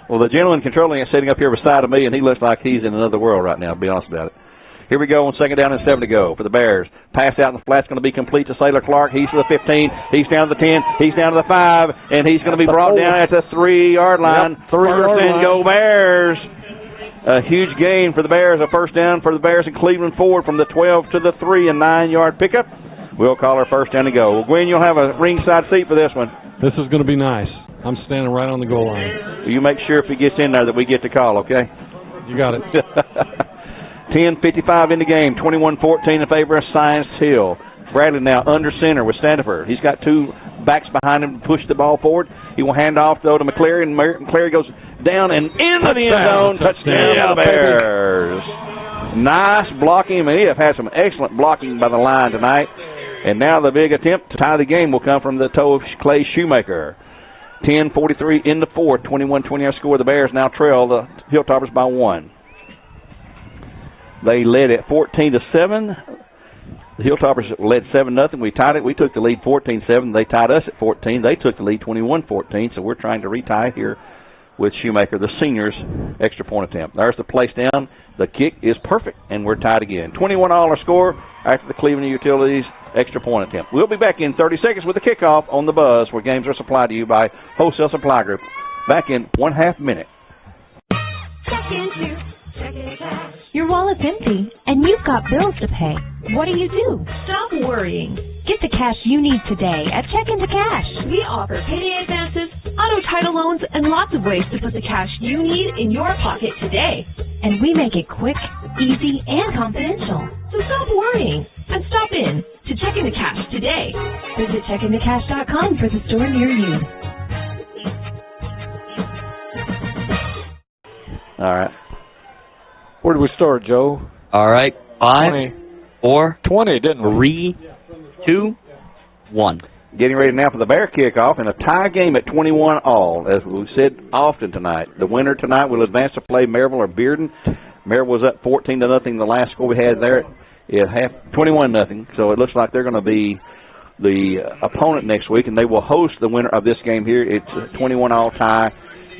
Well, the gentleman controlling it sitting up here beside of me, and he looks like he's in another world right now, to be honest about it. Here we go on 2nd down and 7 to go for the Bears. Pass out in the flat's going to be complete to Sailor Clark. He's to the 15. He's down to the 10. He's down to the 5. And he's going to be brought down at the 3-yard line. Yep, 3-yard line. Go Bears. A huge gain for the Bears. A first down for the Bears and Cleveland Ford from the 12 to the 3, a 9-yard pickup. We'll call our first down to go. Well, Gwen, you'll have a ringside seat for this one. This is going to be nice. I'm standing right on the goal line. You make sure if he gets in there that we get the call, okay? You got it. 10:55 in the game, 21-14 in favor of Science Hill. Bradley now under center with Stanford. He's got two backs behind him to push the ball forward. He will hand off, though, to McCleary, and McCleary goes down and into the end zone. Touchdown, Bears. Nice blocking. They have had some excellent blocking by the line tonight. And now the big attempt to tie the game will come from the toe of Clay Shoemaker. 10:43 in the fourth, 21-20 our score. The Bears now trail the Hilltoppers by 1. They led at 14-7. The Hilltoppers led 7-0. We tied it. We took the lead 14-7. They tied us at 14. They took the lead 21-14. So we're trying to retie here with Shoemaker, the senior's extra point attempt. There's the place down. The kick is perfect, and we're tied again. 21 all our score after the Cleveland Utilities extra point attempt. We'll be back in 30 seconds with the kickoff on the Buzz, where games are supplied to you by Wholesale Supply Group. Back in 1/2 minute. Your wallet's empty, and you've got bills to pay. What do? Stop worrying. Get the cash you need today at Check Into Cash. We offer payday advances, auto title loans, and lots of ways to put the cash you need in your pocket today. And we make it quick, easy, and confidential. So stop worrying and stop in to Check Into Cash today. Visit checkintocash.com for the store near you. All right. Where did we start, Joe? All right. 5, 4, 20, didn't we? 3, 2, 1. getting ready now for the Bear kickoff and a tie game at 21 all. As we've said often tonight, the winner tonight will advance to play Maryville or Bearden. Maryville was up 14-0. The last score we had there is 21-0. So it looks like they're going to be the opponent next week, and they will host the winner of this game here. It's a 21 all tie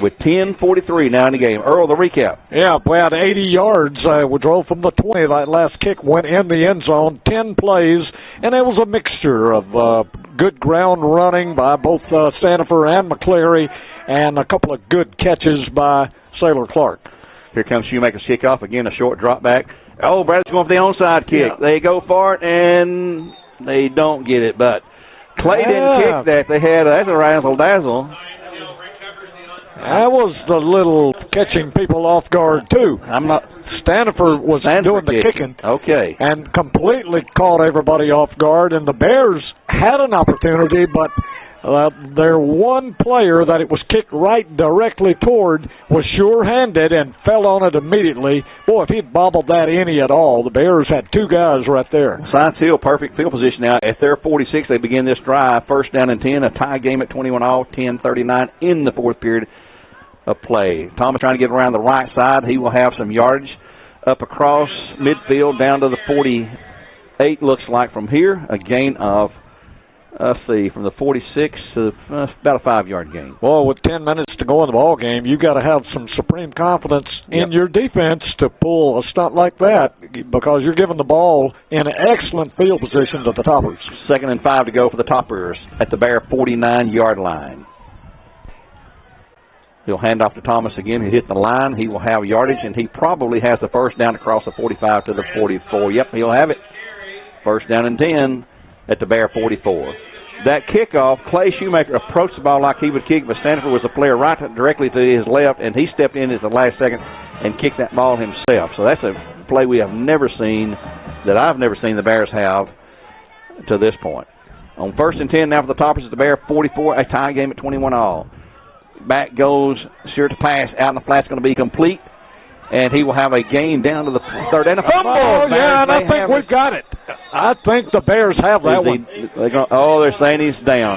with 10:43 now in the game. Earl, the recap. Yeah, about 80 yards. We drove from the 20. That last kick went in the end zone. 10 plays, and it was a mixture of good ground running by both Stanifer and McCleary, and a couple of good catches by Sailor Clark. Here comes Shoemaker's kickoff. Again, a short drop back. Oh, Bradley's going for the onside kick. Yeah. They go for it, and they don't get it, but Clay didn't kick that. They had that's a razzle-dazzle. That was the little catching people off guard, too. Stanifer was doing the kicking. Okay. And completely caught everybody off guard, and the Bears had an opportunity, but their one player that it was kicked right directly toward was sure-handed and fell on it immediately. Boy, if he'd bobbled that any at all, the Bears had two guys right there. Science Hill, perfect field position now. At their 46, they begin this drive. First down and 10, a tie game at 21 all, 10:39 in the fourth period of play. Thomas trying to get around the right side. He will have some yardage up across midfield down to the 48, looks like from here. A gain of, let's see, from the 46 to about a 5-yard gain. Well, with 10 minutes to go in the ball game, you got to have some supreme confidence in your defense to pull a stunt like that, because you're giving the ball in an excellent field position to the Toppers. 2nd and 5 to go for the Toppers at the Bear 49-yard line. He'll hand off to Thomas again. He'll hit the line. He will have yardage, and he probably has the first down across the 45 to the 44. Yep, he'll have it. First down and 10 at the Bear 44. That kickoff, Clay Shoemaker approached the ball like he would kick, but Stanford was a player right directly to his left, and he stepped in at the last second and kicked that ball himself. So that's a play we have never seen, that I've never seen the Bears have to this point. On 1st and 10 now for the Toppers at the Bear 44, a tie game at 21 all. Back goes Stewart to pass. Out in the flat's going to be complete. And he will have a gain down to the 3rd and a fumble. Oh, yeah, and I think we've got it. I think the Bears have that one. They're saying he's down.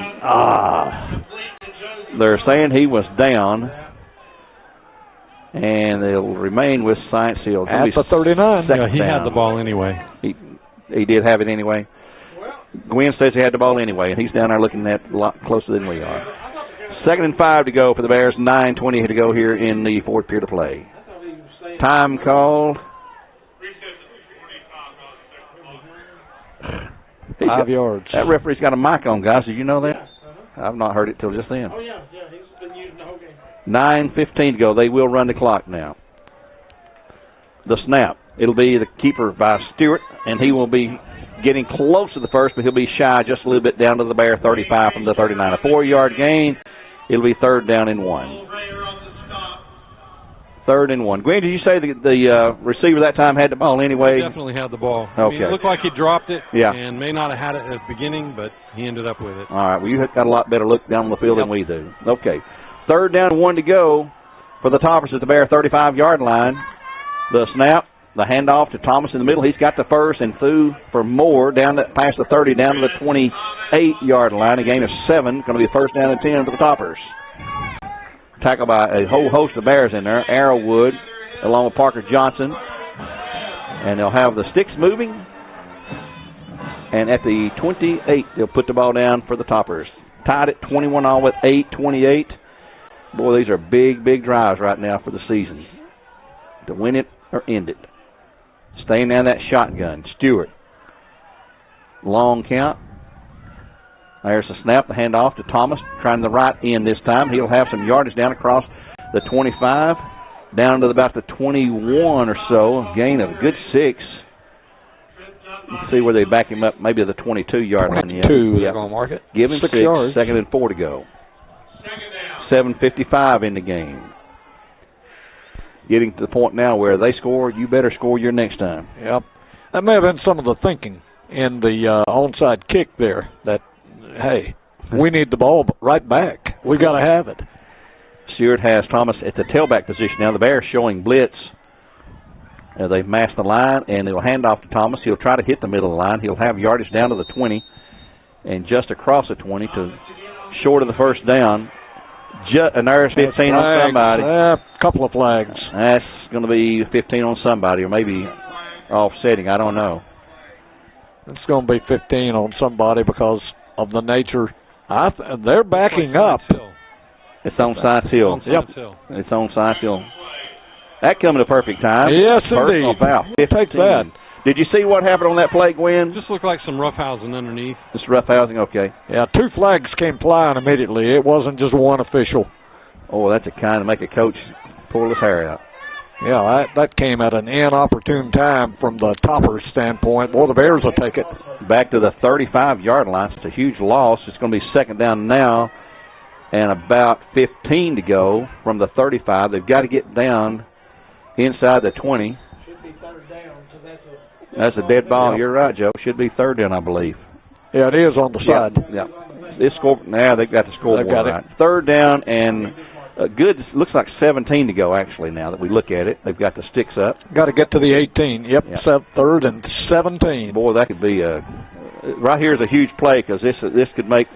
They're saying he was down. And they'll remain with Science Hill. At the 39. Yeah, he had the ball anyway. He did have it anyway. Gwen says he had the ball anyway, and he's down there looking at a lot closer than we are. 2nd and 5 to go for the Bears. 9:20 to go here in the fourth period of play. Time called. 5 yards. That referee's got a mic on, guys. Did you know that? I've not heard it till just then. Oh, yeah. He's been using the whole game. 9:15 to go. They will run the clock now. The snap. It'll be the keeper by Stewart, and he will be getting close to the first, but he'll be shy just a little bit down to the Bear 35 from the 39. A 4-yard gain. It'll be 3rd down and 1. 3rd and 1. Gwen, did you say the receiver that time had the ball anyway? He definitely had the ball. Okay. I mean, it looked like he dropped it, yeah, and may not have had it at the beginning, but he ended up with it. All right. Well, you got a lot better look down the field than we do. Okay. 3rd down and 1 to go for the Toppers at the Bear 35-yard line. The snap, the handoff to Thomas in the middle. He's got the first and threw for more down past the 30, down to the 28-yard line. A gain of 7. Going to be 1st down and 10 for the Toppers. Tackled by a whole host of Bears in there. Arrowwood along with Parker Johnson. And they'll have the sticks moving. And at the 28, they'll put the ball down for the Toppers. Tied at 21 all with 8:28. Boy, these are big, big drives right now for the season. To win it or end it. Staying down that shotgun. Stewart. Long count. There's a snap, the handoff to Thomas, trying the right end this time. He'll have some yardage down across the 25, down to about the 21 or so. A gain of a good 6. Let's see where they back him up. Maybe the 22-yard line. 22. Yeah. Going to mark it. Give him 6 yards. 2nd and 4 to go. 7:55 in the game. Getting to the point now where they score, you better score your next time. Yep. That may have been some of the thinking in the onside kick there, that, hey, we need the ball right back. We got to have it. Stewart has Thomas at the tailback position now. The Bears showing blitz. They've masked the line, and they'll hand off to Thomas. He'll try to hit the middle of the line. He'll have yardage down to the 20. and just across the 20 to short of the first down. And there's 15 on somebody. A couple of flags. That's going to be 15 on somebody, or maybe offsetting. I don't know. It's going to be 15 on somebody because of the nature. They're backing up. It's on Science Hill. Yep. It's on Science Hill. That coming at a perfect time. Yes, Personal indeed. foul. 15. Take that. Did you see what happened on that play, Gwen? Just looked like some roughhousing underneath. Just roughhousing, okay. Yeah, 2 flags came flying immediately. It wasn't just one official. Oh, that's a kind of make a coach pull his hair out. Yeah, that came at an inopportune time from the Toppers' standpoint. Boy, the Bears will take it. Back to the 35-yard line. It's a huge loss. It's going to be second down now and about 15 to go from the 35. They've got to get down inside the 20. Should be third down, so that's a dead ball. You're right, Joe. Should be third down, I believe. Yeah, it is on the side. Yeah. This score, now they've got the scoreboard right. Third down and good. Looks like 17 to go, actually, now that we look at it. They've got the sticks up. Got to get to the 18. Yep, third and 17. Boy, that could be right here is a huge play because this could make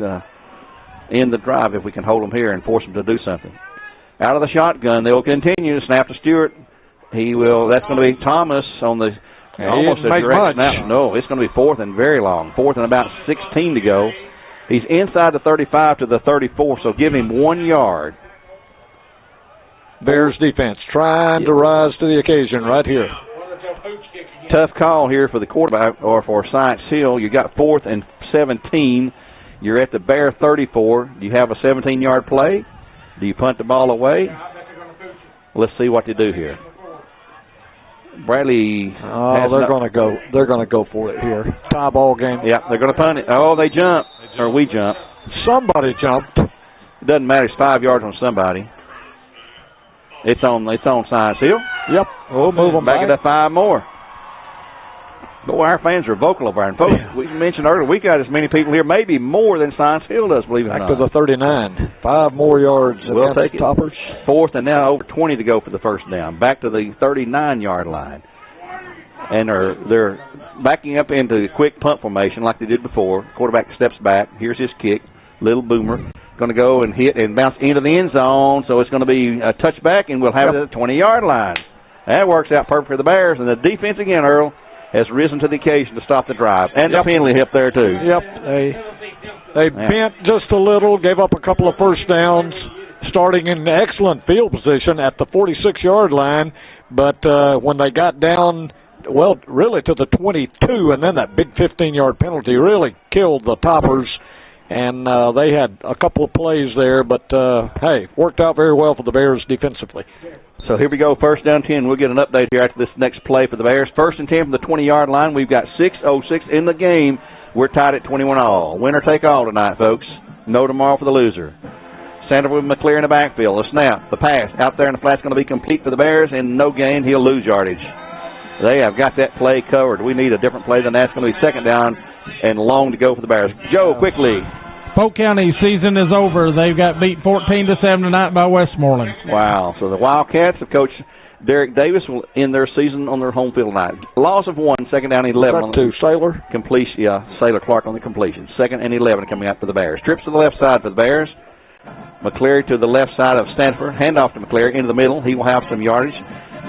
end the drive if we can hold them here and force them to do something. Out of the shotgun, they'll continue to snap to Stewart. He will. That's going to be Thomas on the almost a direct snap. No, it's going to be fourth and very long. Fourth and about 16 to go. He's inside the 35 to the 34, so give him 1 yard. Bears defense trying to rise to the occasion right here. Tough call here for the quarterback or for Science Hill. You got 4th and 17. You're at the Bear 34. Do you have a 17-yard play? Do you punt the ball away? Let's see what they do here. Bradley. Oh, they're going to go. They're going to go for it here. Tie ball game. Yeah, they're going to punt it. Oh, they jump, or we jump. Somebody jumped. It doesn't matter. It's 5 yards on somebody. It's on Science Hill. Yep. We'll move them back. It up 5 more. Boy, our fans are vocal over there. And folks, we mentioned earlier, we got as many people here, maybe more than Science Hill does, believe it or not. Back to the 39. 5 more yards. We'll take it. Toppers. 4th and now over 20 to go for the first down. Back to the 39-yard line. And they're backing up into quick punt formation like they did before. Quarterback steps back. Here's his kick. Little boomer. Going to go and hit and bounce into the end zone. So it's going to be a touchback, and we'll have it at the 20-yard line. That works out perfect for the Bears. And the defense again, Earl, has risen to the occasion to stop the drive. And the penalty hit there, too. Yep. They bent just a little, gave up a couple of first downs, starting in excellent field position at the 46-yard line. But when they got down, well, really to the 22, and then that big 15-yard penalty really killed the Toppers. And they had a couple of plays there, but, hey, worked out very well for the Bears defensively. So here we go, first down 10. We'll get an update here after this next play for the Bears. First and 10 from the 20-yard line. We've got 6:06 in the game. We're tied at 21 all. Winner take all tonight, folks. No tomorrow for the loser. Sanders with McClear in the backfield. The snap, the pass, out there in the flat's going to be complete for the Bears, and no gain. He'll lose yardage. They have got that play covered. We need a different play than that. It's going to be second down and long to go for the Bears. Joe, quickly. Polk County season is over. They've got beat 14-7 tonight by Westmoreland. Wow. So the Wildcats of Coach Derek Davis will end their season on their home field tonight. Loss of 1, second down and 11. To Sailor? Completion, yeah, Sailor Clark on the completion. Second and 11 coming out for the Bears. Trips to the left side for the Bears. McCleary to the left side of Stanford. Handoff to McCleary into the middle. He will have some yardage.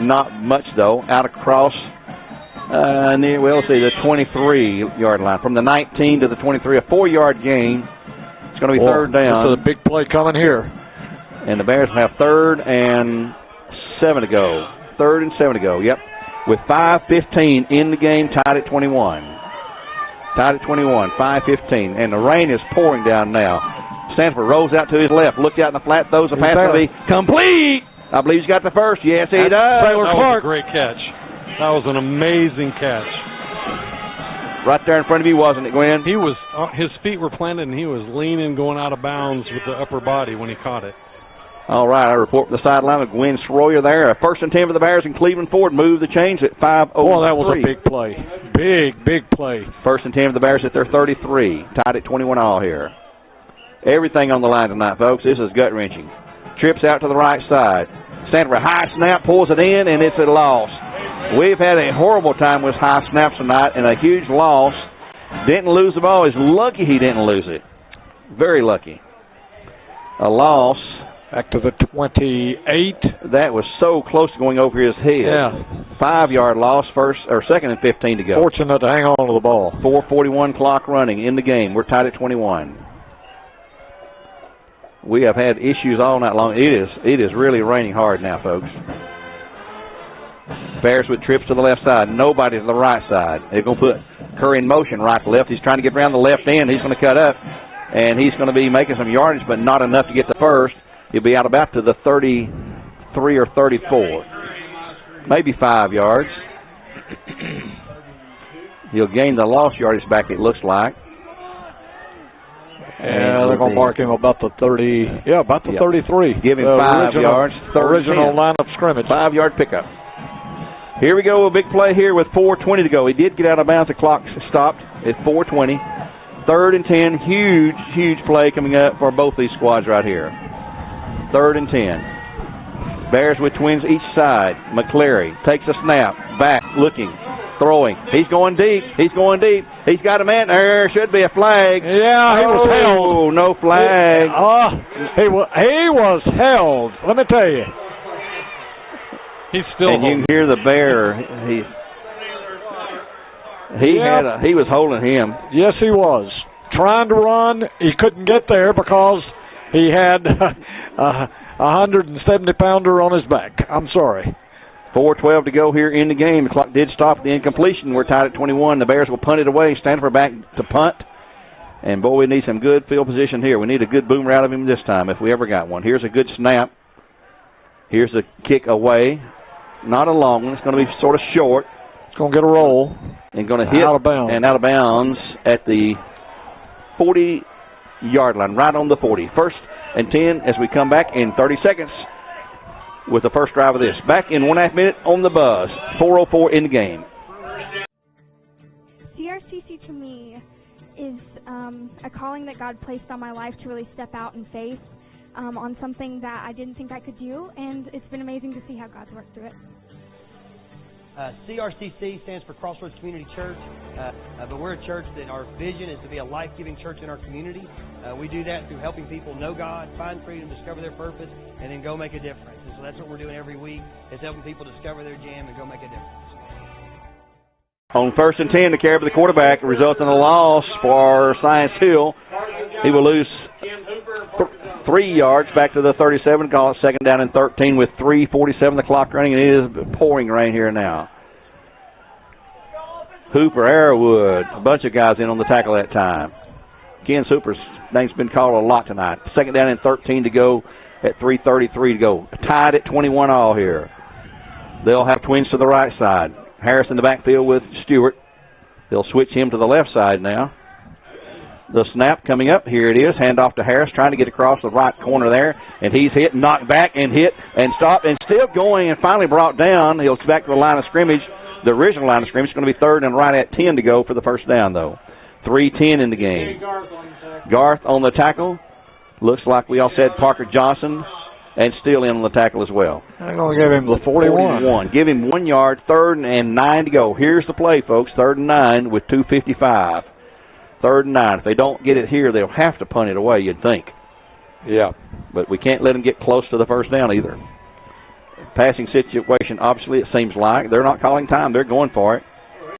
Not much, though. Out across, we'll see, the 23-yard line. From the 19 to the 23, a 4-yard gain. It's going to be third down. This is a big play coming here. And the Bears have 3rd and 7 to go. 3rd and 7 to go, yep. With 5:15 in the game, tied at 21. Tied at 21, 5:15. And the rain is pouring down now. Stanford rolls out to his left, looked out in the flat, throws a pass to be complete. I believe he's got the first. Yes, he does. Sailor Clark. That was a great catch. That was an amazing catch. Right there in front of you, wasn't it, Gwen? He was. His feet were planted, and he was leaning, going out of bounds with the upper body when he caught it. All right, I report from the sideline with Gwen Sroyer there. First and 10 for the Bears, and Cleveland Ford moved the chains at 5:03. Oh, that was a big play. Big play. First and 10 for the Bears at their 33. Tied at 21 all here. Everything on the line tonight, folks. This is gut-wrenching. Trips out to the right side. Stanford, high snap, pulls it in, and it's a loss. We've had a horrible time with high snaps tonight and a huge loss. Didn't lose the ball. He's lucky he didn't lose it. Very lucky. A loss. Back to the 28. That was so close to going over his head. Yeah. 5-yard loss, second and 15 to go. Fortunate to hang on to the ball. 4:41 clock running in the game. We're tied at 21. We have had issues all night long. It is really raining hard now, folks. Bears with trips to the left side. Nobody to the right side. They're going to put Curry in motion right to left. He's trying to get around the left end. He's going to cut up, and he's going to be making some yardage, but not enough to get the first. He'll be out about to the 33 or 34. Maybe 5 yards. He'll gain the lost yardage back, it looks like. And they're going to mark him about the 30. Yeah, about the 33. Give him 5 yards. Original line of scrimmage. 5-yard pickup. Here we go, a big play here with 4:20 to go. He did get out of bounds. The clock stopped at 4:20. 3rd and 10. Huge, huge play coming up for both these squads right here. 3rd and 10. Bears with twins each side. McCleary takes a snap. Back, looking, throwing. He's going deep. He's going deep. He's got a man. There should be a flag. Yeah, he was held. Oh, no flag. He was held. Let me tell you. He's still and holding. You can hear the bear. He was holding him. Yes, he was. Trying to run. He couldn't get there because he had a 170-pounder on his back. I'm sorry. 4:12 to go here in the game. The clock did stop at the incompletion. We're tied at 21. The Bears will punt it away. Stanford back to punt. And, boy, we need some good field position here. We need a good boomer out of him this time if we ever got one. Here's a good snap. Here's the kick away. Not a long one. It's going to be sort of short. It's going to get a roll. And going to hit out of bounds. And out of bounds at the 40-yard line, right on the 40. 1st and 10 as we come back in 30 seconds with the first drive of this. Back in 1.5 minutes on the buzz. 4:04 in the game. CRCC to me is a calling that God placed on my life to really step out in faith on something that I didn't think I could do, and it's been amazing to see how God's worked through it. CRCC stands for Crossroads Community Church, but we're a church that our vision is to be a life-giving church in our community. We do that through helping people know God, find freedom, discover their purpose, and then go make a difference. And so that's what we're doing every week, is helping people discover their jam and go make a difference. On 1st and 10, the carry for the quarterback results in a loss for Science Hill. He will lose 3 yards back to the 37. Call it 2nd down and 13 with 3:47 the clock running. It is pouring rain here now. Hooper, Arrowwood, a bunch of guys in on the tackle that time. Ken Hooper's name's been called a lot tonight. 2nd down and 13 to go at 3:33 to go. Tied at 21 all here. They'll have twins to the right side. Harris in the backfield with Stewart. They'll switch him to the left side now. The snap coming up. Here it is. Hand off to Harris, trying to get across the right corner there. And he's hit, knocked back, and hit, and stopped, and still going, and finally brought down. He'll back to the line of scrimmage. The original line of scrimmage is going to be 3rd and right at 10 to go for the first down, though. 3:10 in the game. Garth on the tackle. Looks like we all said Parker Johnson, and still in on the tackle as well. I'm going to give him the 41. Give him 1 yard. 3rd and 9 to go. Here's the play, folks. 3rd and 9 with 2:55. 3rd and 9. If they don't get it here, they'll have to punt it away, you'd think. Yeah. But we can't let them get close to the first down either. Passing situation, obviously, it seems like. They're not calling time. They're going for it.